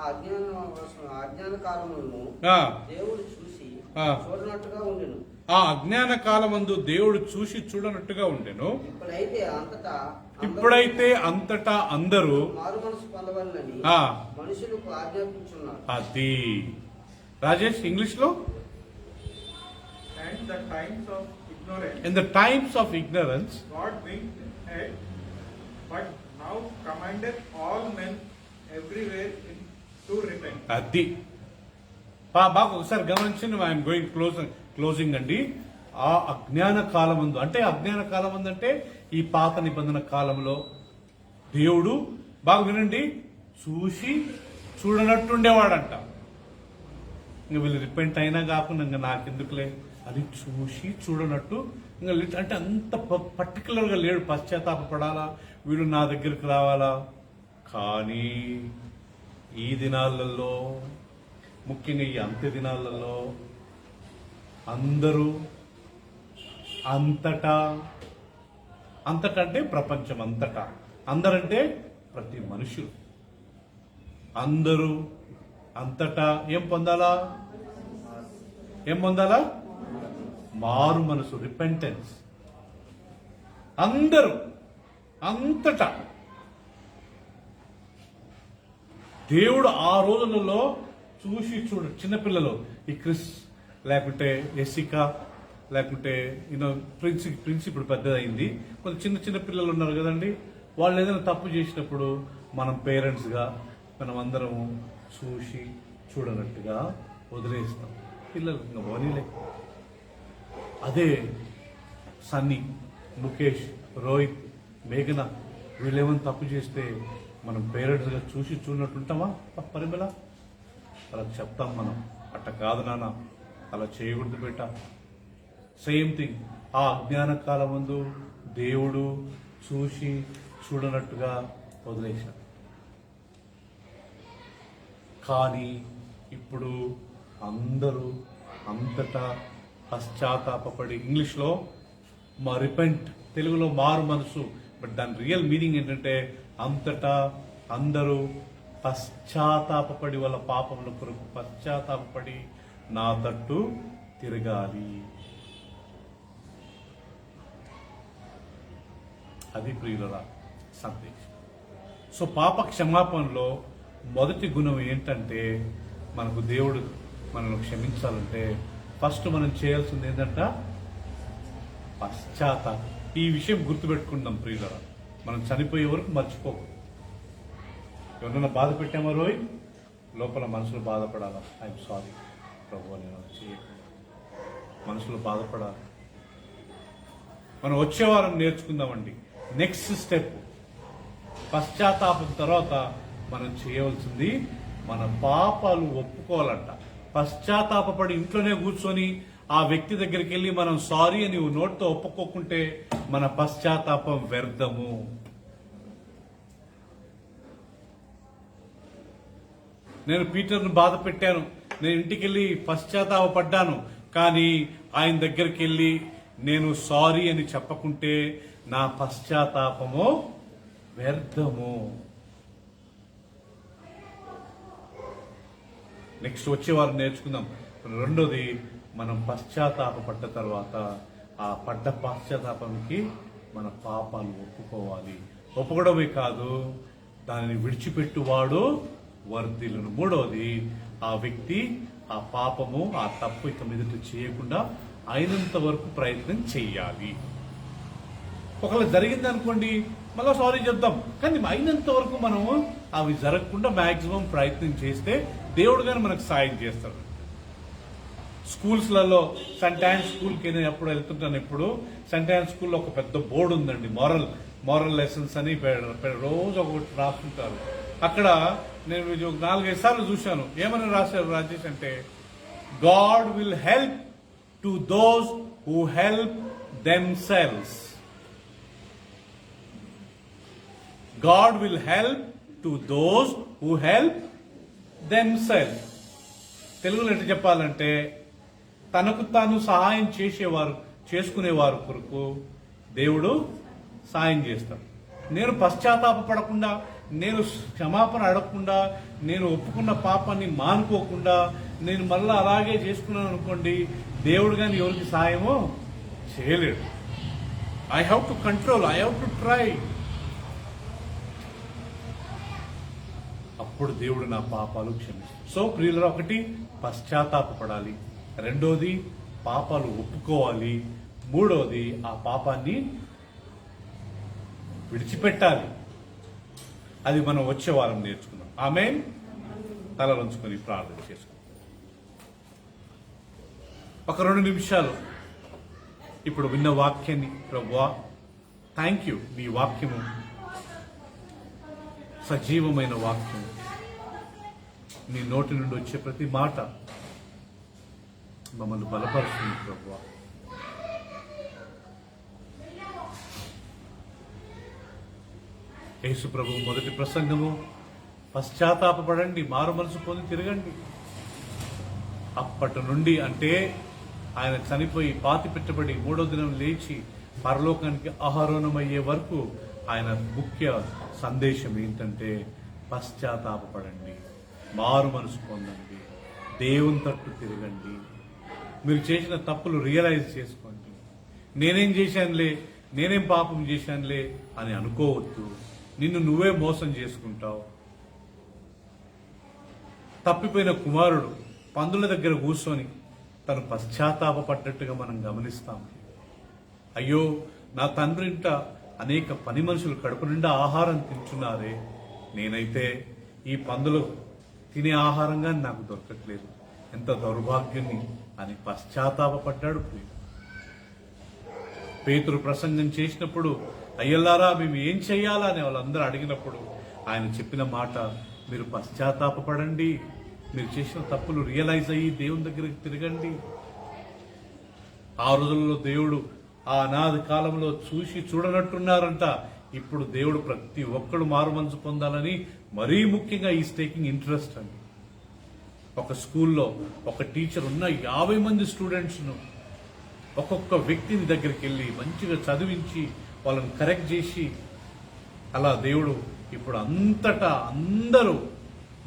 అజ్ఞాన కాలములను దేవుడు చూసి చూడనట్టుగా ఉండెను. ఆ అజ్ఞాన కాలమందు దేవుడు చూసి చూడనట్టుగా ఉండెను. ఇప్పుడైతే అంతటా అందరూ మారు మనసు పొందవలనని మనుషులకు ఆజ్ఞాపించున్నారు. అది రాజేష్ ఇంగ్లీష్ లో. And the times of ignorance. In the times of ignorance, God winked at, but now commandeth all men everywhere to repent. అది బాగా ఒకసారి గమనించండి. ఐఎమ్ గోయింగ్ క్లోజింగ్ అండి. ఆ అజ్ఞాన కాలమందు అంటే అజ్ఞాన కాలమందు అంటే ఈ పాత నిబంధన కాలంలో దేవుడు బాగా వినండి చూసి చూడనట్టుండేవాడంట. ఇంకా వీళ్ళు రిపెంట్ అయినా కాకుండా ఇంకా నాకెందుకులే అది చూసి చూడనట్టు ఇంకా అంటే అంత పర్టికులర్గా లేడు. పశ్చాత్తాపడాలా, వీడు నా దగ్గరికి రావాలా. కానీ ఈ దినాలలో ముఖ్యంగా ఈ అంత్య దినాలలో అందరూ అంతటా అంటే ప్రపంచం అంతటా, అందరంటే ప్రతి మనుషులు అందరూ అంతటా ఏం పొందాలా? మారు మనసు, రిపెంటెన్స్. అందరూ అంతటా దేవుడు ఆ రోజులలో చూసి చిన్నపిల్లలు ఈ క్రిస్ లేకుంటే ఎసికా లేకుంటే ప్రిన్స్ ఇప్పుడు పెద్దదైంది. కొంత చిన్న పిల్లలు ఉన్నారు కదండి, వాళ్ళు ఏదైనా తప్పు చేసినప్పుడు మనం పేరెంట్స్గా మనం అందరము చూసి చూడనట్టుగా వదిలేస్తాం. పిల్లలు ఇంకా పోనీలే. అదే సన్నీ, ముఖేష్, రోహిత్, మేఘన వీళ్ళేమైనా తప్పు చేస్తే మనం పేరెంట్స్గా చూసి చూడనట్టుంటామా? పరిమళ అలా చెప్తాం మనం, అట్ట కాదు నాన్న, అలా చేయకూడదు బేట. Same thing. ఆ అజ్ఞాన కాలం ముందు దేవుడు చూసి చూడనట్టుగా వదిలేశాడు. కానీ ఇప్పుడు అందరూ అంతటా పశ్చాత్తాపడి, ఇంగ్లీష్లో రిపెంట్, తెలుగులో మారు మనసు, బట్ దాని రియల్ మీనింగ్ ఏంటంటే అంతటా అందరూ పశ్చాత్తాపడి వాళ్ళ పాపముల కొరకు పశ్చాత్తాపడి నా తట్టు తిరగాలి. అది ప్రియుల సందేశం. సో పాప క్షమాపణలో మొదటి గుణం ఏంటంటే మనకు దేవుడు మనల్ని క్షమించాలంటే ఫస్ట్ మనం చేయాల్సింది ఏంటంట పశ్చాత్తాపం. ఈ విషయం గుర్తుపెట్టుకుందాం ప్రియులరా, మనం చనిపోయే వరకు మర్చిపోకూడదు. ఎవరైనా బాధ పెట్టామో రోయ్ లోపల మనసులో బాధపడాలా, ఐఎమ్ సారీ ప్రభు నేను చేయకుండా మనసులో బాధపడాలి. మనం వచ్చే వారం నేర్చుకుందామండి. నెక్స్ట్ స్టెప్ పశ్చాత్తాపం తర్వాత మనం చేయవలసింది మన పాపాలు ఒప్పుకోవాలంట. పశ్చాత్తాపడి ఇంట్లోనే కూర్చొని ఆ వ్యక్తి దగ్గరికి వెళ్ళి మనం సారీ అని నోట్తో ఒప్పుకోకుంటే మన పశ్చాత్తాపం వ్యర్థము. నేను పీటర్ను బాధ పెట్టాను, నేను ఇంటికి వెళ్ళి పశ్చాత్తాపడ్డాను, కానీ ఆయన దగ్గరికి వెళ్ళి నేను సారీ అని చెప్పకుంటే నా పశ్చాత్తాపము వ్యర్థము. నెక్స్ట్ వచ్చే వారు నేర్చుకుందాం. రెండోది, మనం పశ్చాత్తాపడ్డ తర్వాత ఆ పడ్డ పశ్చాత్తాపానికి మన పాపాలు ఒప్పుకోవాలి. ఒప్పుకోవడమే కాదు, దానిని విడిచిపెట్టువాడు వర్ధిల్లును. మూడవది, ఆ వ్యక్తి ఆ పాపము ఆ తప్పు ఇక మీదట చేయకుండా అయినంత వరకు ప్రయత్నం చెయ్యాలి. ఒకవేళ జరిగింది అనుకోండి మళ్ళీ సారీ చెప్దాం, కానీ అయినంత వరకు మనము అవి జరగకుండా మాక్సిమం ప్రయత్నం చేస్తే దేవుడు గారు మనకు సాయం చేస్తాడు. స్కూల్స్లలో సెంట్ స్కూల్కి ఎప్పుడు వెళ్తుంటాను, ఇప్పుడు సెంట్ స్కూల్లో ఒక పెద్ద బోర్డు ఉందండి, మోరల్ లెసన్స్ అని రోజు ఒకటి రాస్తుంటారు. అక్కడ నేను ఇది ఒక 4-5 సార్లు చూశాను. ఏమని రాశారు రాజేష్ అంటే, God will help to those who help themselves. God will help to those who help themselves. తెలుగులో ఎట్లా చెప్పాలంటే, తనకు తాను సహాయం చేసుకునేవారు కొరకు దేవుడు సాయం చేస్తాడు. నేను పశ్చాత్తాపపడకుండా, నేను క్షమాపణ అడగకుండా, నేను ఒప్పుకున్న పాపాన్ని మానుకోకుండా నేను మళ్ళీ అలాగే చేసుకున్నాను అనుకోండి, దేవుడు కానీ ఎవరికి సాయమో చేయలేడు. I have to control, I have to try. అప్పుడు దేవుడు నా పాపాలు క్షమిస్తాడు. సో ప్రియులరా, ఒకటి పశ్చాత్తాపపడాలి, రెండోది పాపాలు ఒప్పుకోవాలి, మూడోది ఆ పాపాన్ని విడిచిపెట్టాలి. అది మనం వచ్చే వారం నేర్చుకున్నాం. ఆమేన్. తలవంచుకొని ప్రార్థన చేసుకుందాం. ఒక 2 నిమిషాలు ఇప్పుడు విన్న వాక్యాన్ని, ప్రభువా థ్యాంక్ యూ, నీ వాక్యము సజీవమైన వాక్యం, నీ నోటి నుండి వచ్చే ప్రతి మాట మమ్మల్ని బలపరుస్తుంది ప్రభువా. యేసు ప్రభు మొదటి ప్రసంగము, పశ్చాత్తాపపడండి, మారు మనసు పొంది తిరగండి. అప్పటి నుండి, అంటే ఆయన చనిపోయి పాతి పెట్టబడి 3వ దినం లేచి పరలోకానికి ఆరోహణమయ్యే వరకు ఆయన ముఖ్య సందేశం ఏంటంటే, పశ్చాత్తాపపడండి, మారు మనసు పొందండి, దేవుని తట్టు తిరగండి, మీరు చేసిన తప్పులు రియలైజ్ చేసుకోండి. నేనేం చేశానులే, నేనేం పాపం చేశానులే అని అనుకోవద్దు. నిన్ను నువ్వే మోసం చేసుకుంటావు. తప్పిపోయిన కుమారుడు పందుల దగ్గర కూర్చొని తను పశ్చాత్తాపపడ్డట్టుగా మనం గమనిస్తాం. అయ్యో, నా తండ్రి ఇంట అనేక పని మనుషులు కడుపు నిండా ఆహారం తింటున్నారే, నేనైతే ఈ పందులు తినే ఆహారంగా నాకు దొరకట్లేదు, ఎంత దౌర్భాగ్యాన్ని అని పశ్చాత్తాపపడ్డాడు. పేతురు ప్రసంగం చేసినప్పుడు, అయ్యల్లారా మేము ఏం చెయ్యాలా అని వాళ్ళందరూ అడిగినప్పుడు ఆయన చెప్పిన మాట, మీరు పశ్చాత్తాపపడండి, మీరు చేసిన తప్పులు రియలైజ్ అయ్యి దేవుని దగ్గరికి తిరగండి. ఆ రోజుల్లో దేవుడు ఆ అనాది కాలంలో చూడనట్టున్నారంట. ఇప్పుడు దేవుడు ప్రతి ఒక్కడు మారు మనసు పొందాలని మరీ ముఖ్యంగా ఈస్ టేకింగ్ ఇంట్రెస్ట్ అండి. ఒక స్కూల్లో ఒక టీచర్ ఉన్న 50 మంది స్టూడెంట్స్ను ఒక్కొక్క వ్యక్తిని దగ్గరికి వెళ్ళి మంచిగా చదివించి వాళ్ళని కరెక్ట్ చేసి, అలా దేవుడు ఇప్పుడు అంతటా అందరూ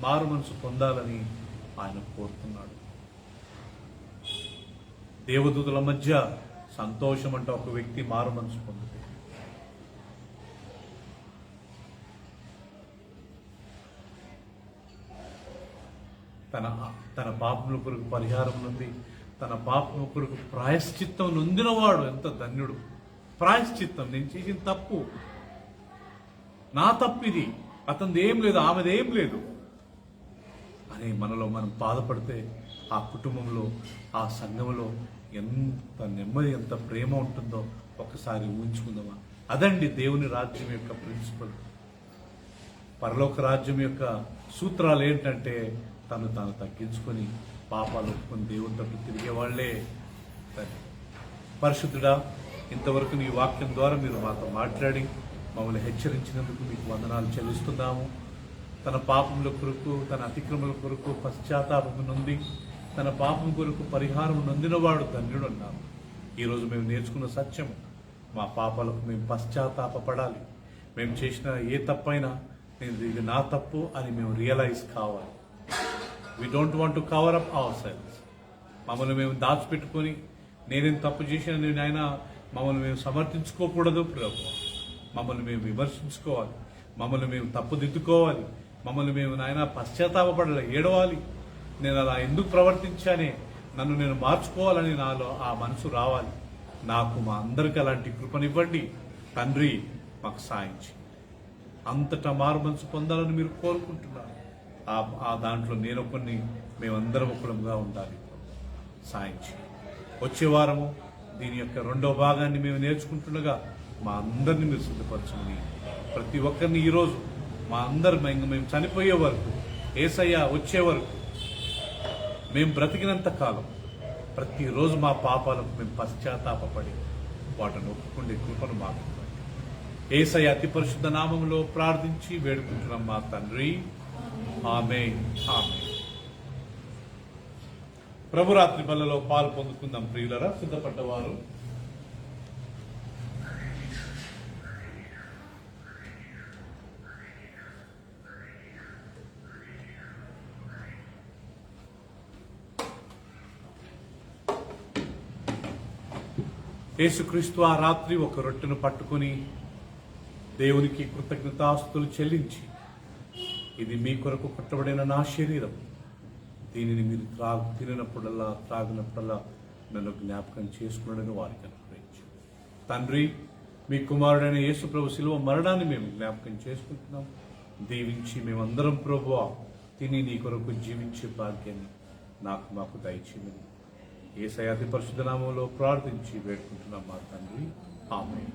మారు మనసు పొందాలని ఆయన కోరుతున్నాడు. దేవదూతల మధ్య సంతోషం అంటే ఒక వ్యక్తి మారు మనసు పొందితే. తన పాపముల కొరకు పరిహారం నుండి, తన పాపముల కొరకు ప్రాయశ్చిత్తం నొందినవాడు ఎంత ధన్యుడు. ప్రాయశ్చిత్తం, నేను చేసిన తప్పు, నా తప్పు ఇది, అతనిది ఏం లేదు, ఆమెదేం లేదు అని మనలో మనం బాధపడితే ఆ కుటుంబంలో, ఆ సంఘంలో ఎంత నెమ్మది, ఎంత ప్రేమ ఉంటుందో ఒకసారి ఊహించుకుందామా. అదండి దేవుని రాజ్యం యొక్క ప్రిన్సిపల్. పరలోక రాజ్యం యొక్క సూత్రాలు ఏంటంటే, తాను తగ్గించుకొని పాపాలు ఒప్పుకొని దేవుని తట్టు తిరిగే వాళ్లే. పరిశుద్ధుడా, ఇంతవరకు నీ వాక్యం ద్వారా మీరు మాతో మాట్లాడి మమ్మల్ని హెచ్చరించినందుకు మీకు వందనాలు చెల్లిస్తున్నాము. తన పాపముల కొరకు, తన అతిక్రమల కొరకు పశ్చాత్తాపము నొంది తన పాపం కొరకు పరిహారం నొందినవాడు ధన్యుడు అన్నాము. ఈరోజు మేము నేర్చుకున్న సత్యము, మా పాపాలకు మేము పశ్చాత్తాపపడాలి. మేము చేసిన ఏ తప్పైనా ఇది నా తప్పు అని మేము రియలైజ్ కావాలి. We don't want to cover up hour cells. మమ్మల్ని మేము దాచిపెట్టుకొని నేనేం తప్పు చేసిన ఆయన మమ్మల్ని మేము సమర్థించుకోకూడదు ప్రభు. మమ్మల్ని మేము విమర్శించుకోవాలి, మమ్మల్ని మేము తప్పుదిద్దుకోవాలి, మమ్మల్ని మేము నాయన పశ్చాత్తాపపడాలి, ఏడవాలి. నేను అలా ఎందుకు ప్రవర్తించానే, నన్ను నేను మార్చుకోవాలని నాలో ఆ మనసు రావాలి. నాకు, మా అందరికీ అలాంటి కృపనివ్వండి తండ్రి. మాకు సాయించి అంతటా మారు మనసు పొందాలని మీరు కోరుకుంటున్నారు. ఆ దాంట్లో నేను కొన్ని, మేమందరం ఒకళ్ళంగా ఉండాలి. సాయించి వచ్చే వారము దీని యొక్క 2వ భాగాన్ని మేము నేర్చుకుంటుండగా మా అందరినీ మీరు సిద్ధపరచమని, ప్రతి ఒక్కరిని ఈరోజు మా అందరి మేము చనిపోయే వరకు యేసయ్య వచ్చే వరకు మేము బ్రతికినంత కాలం ప్రతిరోజు మా పాపాలకు మేము పశ్చాత్తాపడి వాటిని ఒప్పుకుండే కృపను మాకు ఇవ్వండి. యేసయ్య అతి పరిశుద్ధ నామములో ప్రార్థించి వేడుకుంటున్నాం మా తండ్రి. ఆమేన్. ఆమేన్. ప్రభురాత్రి బల్లలో పాలు పొందుకుందాం ప్రియులరా. సిద్ధపడ్డవారు యేసుక్రీస్తు ఆ రాత్రి ఒక రొట్టెను పట్టుకుని దేవునికి కృతజ్ఞతాస్తుతులు చెల్లించి, ఇది మీ కొరకు కొట్టబడిన నా శరీరం, దీనిని మీరు తినినప్పుడల్లా త్రాగినప్పుడల్లా నన్ను జ్ఞాపకం చేసుకున్నాడని వారికి అనుగ్రహించు. తండ్రి, మీ కుమారుడైన యేసు ప్రభు శిలువ మరణాన్ని మేము జ్ఞాపకం చేసుకుంటున్నాం. దీవించి మేమందరం ప్రభువా తిని నీ కొరకు జీవించే భాగ్యాన్ని మాకు దయచేయమని యేసయ్య అతి పరిశుద్ధ నామములో ప్రార్థించి వేడుకుంటున్నాం మా తండ్రి. ఆమేన్.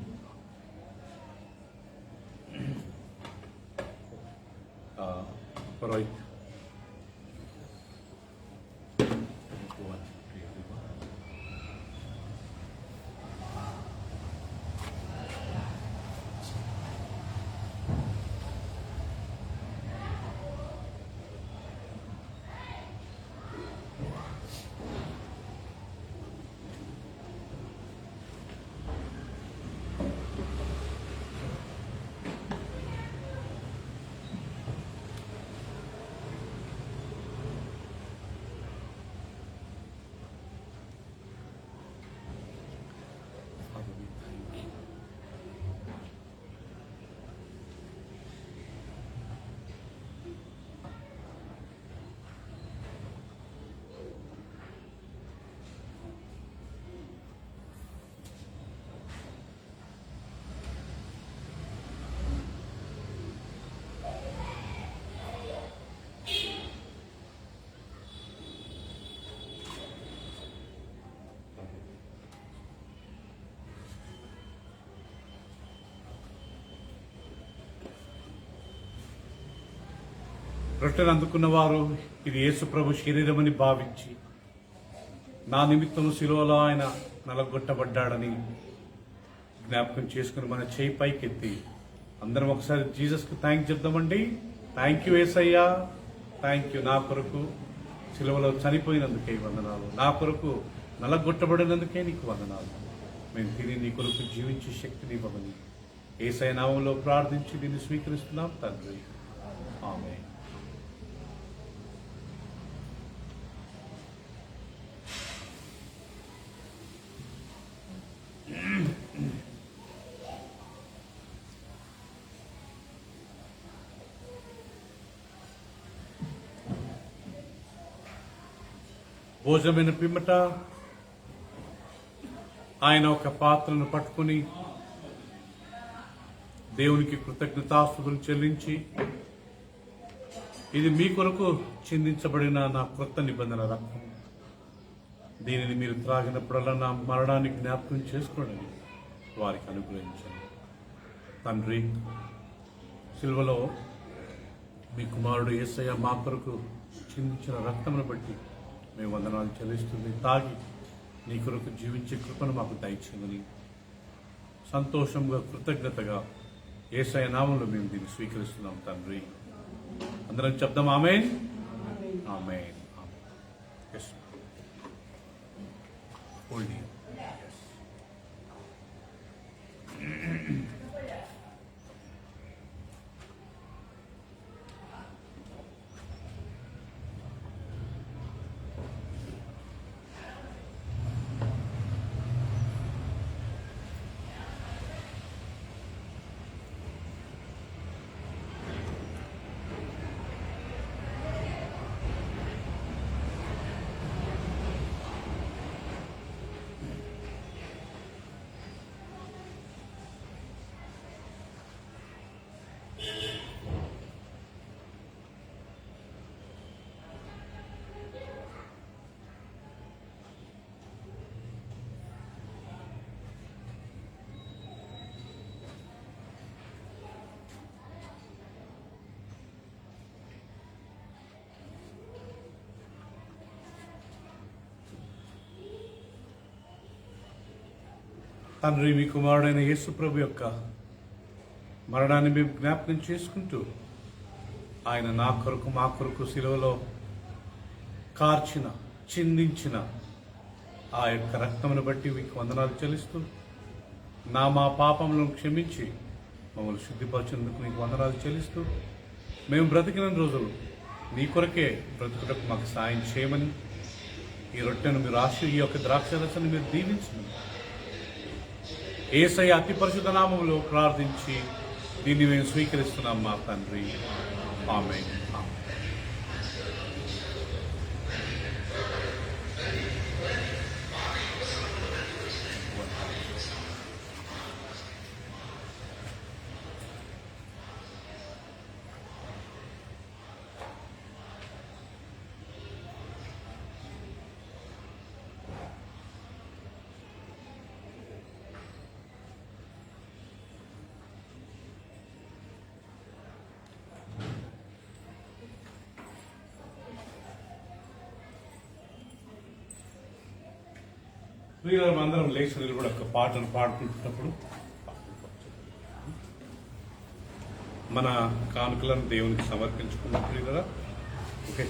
రోహిత్ రొట్టెను అందుకున్న వారు ఇది యేసు ప్రభు శరీరమని భావించి, నా నిమిత్తము శిలువలో ఆయన నలగొట్టబడ్డాడని జ్ఞాపకం చేసుకుని మన చేయి పైకెత్తి అందరం ఒకసారి జీసస్కి థ్యాంక్స్ చెప్దామండి. థ్యాంక్ యూ యేసయ్యా, థ్యాంక్ యూ. నా కొరకు శిలువలో చనిపోయినందుకే వందనాలు, నా కొరకు నలగొట్టబడినందుకే నీకు వందనాలు. మేము తిని నీ కొరకు జీవించే శక్తిని ఇవ్వమని యేసయ్య నామంలో ప్రార్థించి దీన్ని స్వీకరిస్తున్నాం తండ్రి. ఆమేన్. భోజనమైన పిమ్మట ఆయన ఒక పాత్రను పట్టుకుని దేవునికి కృతజ్ఞతాస్తుతులు చెల్లించి, ఇది మీ కొరకు చిందించబడిన నా క్రొత్త నిబంధన రక్తం, దీనిని మీరు త్రాగినప్పుడల్లా నా మరణాన్ని జ్ఞాపకం చేసుకోండి వారికి అనుగ్రహించండి. తండ్రి, సిల్వలో మీ కుమారుడు యేసయ్య మా కొరకు చిందించిన రక్తమును బట్టి మేము వందనాలు చెల్లిస్తుంది. తాగి నీ కొరకు జీవించే కృపను మాకు దయచేయమని సంతోషంగా కృతజ్ఞతగా యేసయ్య నామంలో మేము దీన్ని స్వీకరిస్తున్నాం తండ్రి. అందరం చెప్దాం ఆమేన్. ఆమేన్. Yes. Hold here. Yes. తండ్రి మీ కుమారుడైన యేసు ప్రభు యొక్క మరణాన్ని మేము జ్ఞాపకం చేసుకుంటూ ఆయన నా కొరకు మా కొరకు శిలువలో కార్చిన చిందించిన ఆ యొక్క రక్తమును బట్టి మీకు వందనాలు చెల్లిస్తూ మా పాపములను క్షమించి మమ్మల్ని శుద్ధిపరచేందుకు మీకు వందనాలు చెల్లిస్తూ మేము బ్రతికిన రోజులు నీ కొరకే బ్రతుకుటకు మాకు సాయం చేయమని ఈ రొట్టెను మీరు ఈ యొక్క ద్రాక్షరసాన్ని మీరు దీవించమని యేసయ్య అతి పరిశుద్ధ నామములో ప్రార్థించి దీన్ని మేము స్వీకరిస్తున్నాం మా తండ్రి. ఆమేన్. ప్రియులారా, అందరం లేచి నిలబడి ఒక పాటను పాడుకుంటున్నప్పుడు మన కానుకలను దేవునికి సమర్పించుకున్నాం. ప్రియులారా, ఓకే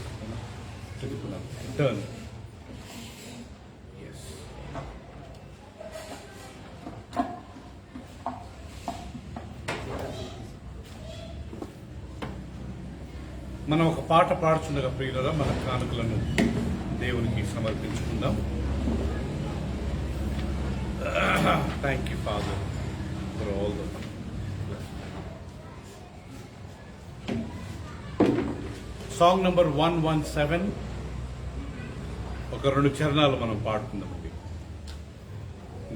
చదువుకున్నాం. టర్న్ మనం ఒక పాట పాడుచుండగా ప్రియులారా మన కానుకలను దేవునికి సమర్పించుకుందాం. Thank you, Father, for all the song number 117. ఒక 2 చరణాలు మనం పాడుకుందామండి.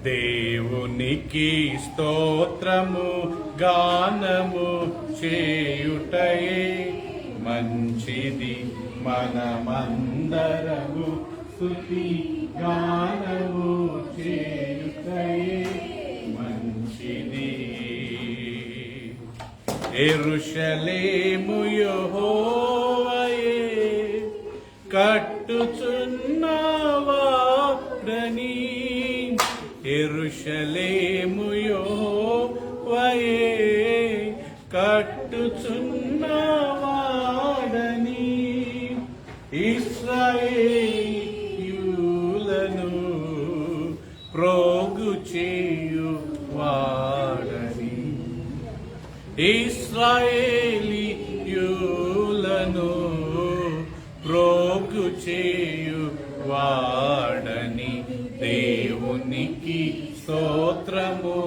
దేవునికి స్తోత్రము గానము చేయుటయే మంచిది, మనమందరము స్తుతి గానము చేయుటయే మంచిది. యెరూషలేము యెహోవాయే కట్టుచున్నవాడని, యెరూషలేము యెహోవాయే కట్టుచున్నవాడని, ఇశ్రాయేలీయులను ప్రోగు చేయువాడని, ఇశ్రాయేలీయులను ప్రోగు చేయువాడని, దేవునికి స్తోత్రము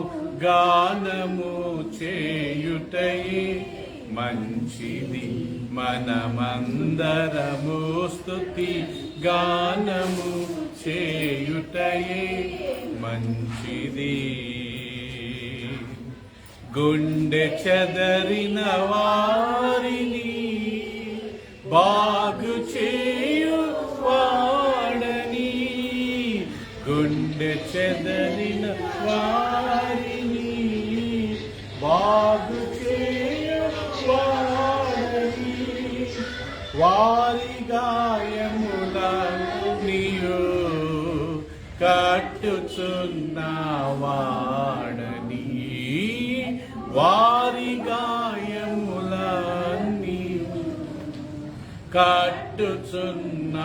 గానము చేయుటయే మంచిది, మనమందరము స్తుతి గానము చేయుటయే మంచిది. గుండె చెదరిన వారిని బాగు చేయువాడని, గుండె చెదరిన వారిని బాగు చేయువాడని, వారి గాయములన్నీయు కట్టుచున్నవాడని, వారి గాయములన్నీయు కట్టుచున్న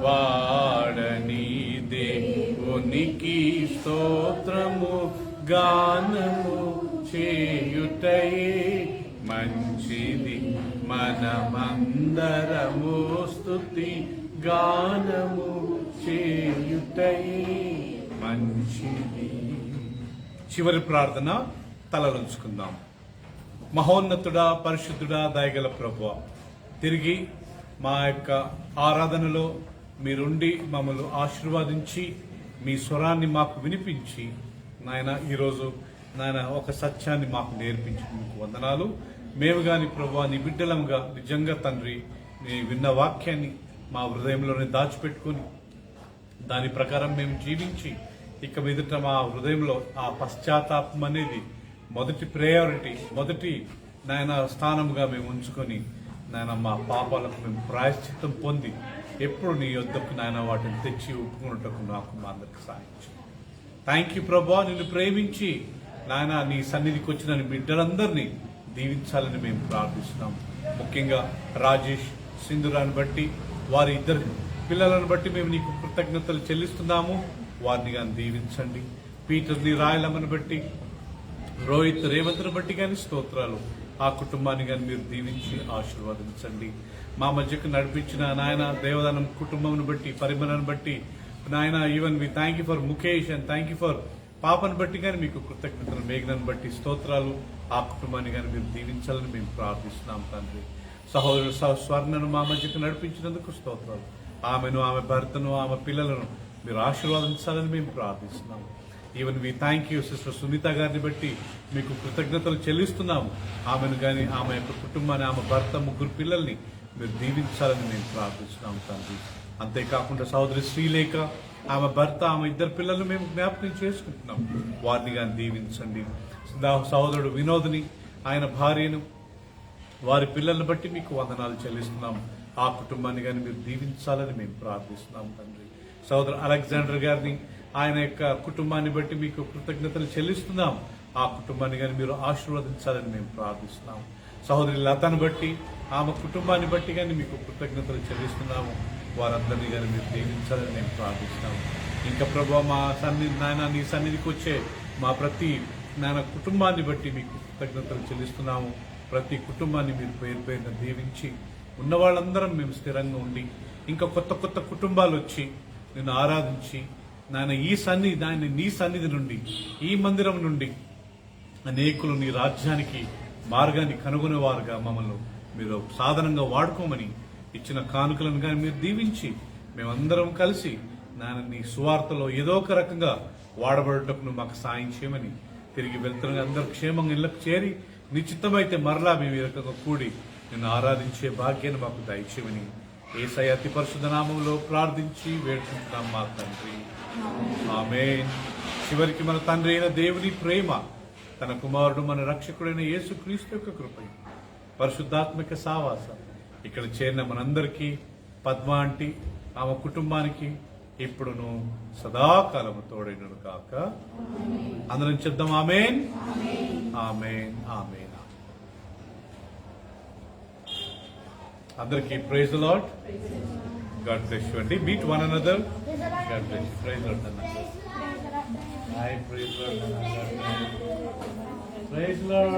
వాడని, దేవునికి స్తోత్రము గానము చేయుటయే మంచిది, మనమందరము స్తుతి గానము చేయుటయే మంచిది. చివరి ప్రార్థన, తలలుంచుకుందాం. మహోన్నతుడా, పరిశుద్ధుడా, దయగల ప్రభువా, తిరిగి మా యొక్క ఆరాధనలో మీరుండి మమ్మల్ని ఆశీర్వాదించి మీ స్వరాన్ని మాకు వినిపించి నాయన ఈరోజు నాయన ఒక సత్యాన్ని మాకు నేర్పించి మీకు వందనాలు. మేము గాని ప్రభువా నీ బిడ్డలంగా నిజంగా తండ్రి నీ విన్న వాక్యాన్ని మా హృదయంలోనే దాచిపెట్టుకుని దాని ప్రకారం మేము జీవించి ఇక మీదట మా హృదయంలో ఆ పశ్చాత్తాపం అనేది మొదటి ప్రయారిటీ, మొదటి నాయన స్థానంగా మేము ఉంచుకొని నాయన మా పాపాలకు మేము ప్రాయశ్చిత్తం పొంది ఎప్పుడు నీ యొద్దకు నాయన వాటిని తెచ్చి ఒప్పుకున్నట్టుకు నాకు మా అందరికి సాధించు. థ్యాంక్ యూ ప్రభా, నిన్ను ప్రేమించి నాయన నీ సన్నిధికి వచ్చిన నీ బిడ్డలందరినీ దీవించాలని మేము ప్రార్థిస్తున్నాం. ముఖ్యంగా రాజేష్, సింధురాన్ని బట్టి, వారి ఇద్దరు పిల్లలను బట్టి మేము నీకు కృతజ్ఞతలు చెల్లిస్తున్నాము. వారిని కానీ దీవించండి. పీటర్ని, రాయలమ్మని బట్టి, రోహిత్, రేవంత్ని బట్టి కానీ స్తోత్రాలు. ఆ కుటుంబాన్ని కానీ మీరు దీవించి ఆశీర్వదించండి. మా మధ్యకు నడిపించిన నాయన దేవదానం కుటుంబం బట్టి, పరిమళను బట్టి నాయన, even we thank you for Mukesh and thank you for పాపను బట్టి కానీ మీకు కృతజ్ఞతలు. మేఘనను బట్టి స్తోత్రాలు. ఆ కుటుంబాన్ని కానీ మీరు దీవించాలని మేము ప్రార్థిస్తున్నాం తండ్రి. సహోదరుడు స్వర్ణను మా మధ్యకు నడిపించినందుకు స్తోత్రాలు. ఆమెను, ఆమె భర్తను, ఆమె పిల్లలను మీరు ఆశీర్వదించాలని మేము ప్రార్థిస్తున్నాం. Even we thank you sister Sunitha గారిని బట్టి మీకు కృతజ్ఞతలు చెల్లిస్తున్నాము. ఆమెను కానీ, ఆమె యొక్క కుటుంబాన్ని, ఆమె భర్త, 3 పిల్లల్ని మీరు దీవించాలని మేము ప్రార్థిస్తున్నాం తండ్రి. అంతేకాకుండా సహోదరి శ్రీలేఖ, ఆమె భర్త, ఆమె 2 పిల్లలను మేము జ్ఞాపకం చేసుకుంటున్నాం. వారిని కానీ దీవించండి. సహోదరుడు వినోద్ని, ఆయన భార్యను, వారి పిల్లలను బట్టి మీకు వందనాలు చెల్లిస్తున్నాం. ఆ కుటుంబాన్ని కానీ మీరు దీవించాలని మేము ప్రార్థిస్తున్నాం తండ్రి. సహోదరు అలెగ్జాండర్ గారిని, ఆయన యొక్క కుటుంబాన్ని బట్టి మీకు కృతజ్ఞతలు చెల్లిస్తున్నాం. ఆ కుటుంబాన్ని కానీ మీరు ఆశీర్వదించాలని మేము ప్రార్థిస్తున్నాం. సహోదరి లతను బట్టి, ఆమె కుటుంబాన్ని బట్టి కానీ మీకు కృతజ్ఞతలు చెల్లిస్తున్నాము. వారందరినీ కానీ మీరు దీవించాలని మేము ప్రార్థిస్తున్నాము. ఇంకా ప్రభు, మా సన్నిధి నాయన, నీ సన్నిధికి వచ్చే మా ప్రతి నాయన కుటుంబాన్ని బట్టి మీకు కృతజ్ఞతలు చెల్లిస్తున్నాము. ప్రతి కుటుంబాన్ని మీరు పేరు పేరున దీవించి, ఉన్న వాళ్ళందరం మేము స్థిరంగా ఉండి, ఇంకా కొత్త కొత్త కుటుంబాలు వచ్చి నిన్ను ఆరాధించి నాయన నీ సన్నిధి నుండి, ఈ మందిరం నుండి అనేకులు నీ రాజ్యానికి మార్గాన్ని కనుగొనేవారుగా మమ్మల్ని మీరు సాధనంగా వాడుకోమని ఇచ్చిన కానుకలను కానీ మీరు దీవించి, మేమందరం కలిసి నాయన నీ సువార్తలో ఏదో ఒక రకంగా వాడబడటకు మాకు సాయం చేయమని, తిరిగి వెళ్తున్న అందరూ క్షేమంగా ఇళ్లకు చేరి నిశ్చితమైతే మరలా మేము ఈ రకంగా కూడి నిన్ను ఆరాధించే భాగ్యాన్ని మాకు దయచేయమని యేసయ్య అతి పరిశుద్ధ నామములో ప్రార్థించి వేడుకుంటున్నాం మా తండ్రి. ఆమేన్. చివరికి మన తండ్రి అయిన దేవుని ప్రేమ, తన కుమారుడు మన రక్షకుడైన యేసుక్రీస్తు యొక్క కృప, పరిశుద్ధాత్మిక సావాసం ఇక్కడ చేరిన మనందరికీ, పద్మ ఆంటీ, ఆమె కుటుంబానికి ఇప్పుడును సదాకాలము తోడైనను కాక. అందరం చెప్దాం ఆమేన్, ఆమేన్, ఆమేన్. అందరికీ praise the Lord. God bless you అండి. Meet one another. God bless you. Praise Lord అన్న. హాయ్, ప్రైజ్ లార్డ్ అన్న. Praise lord.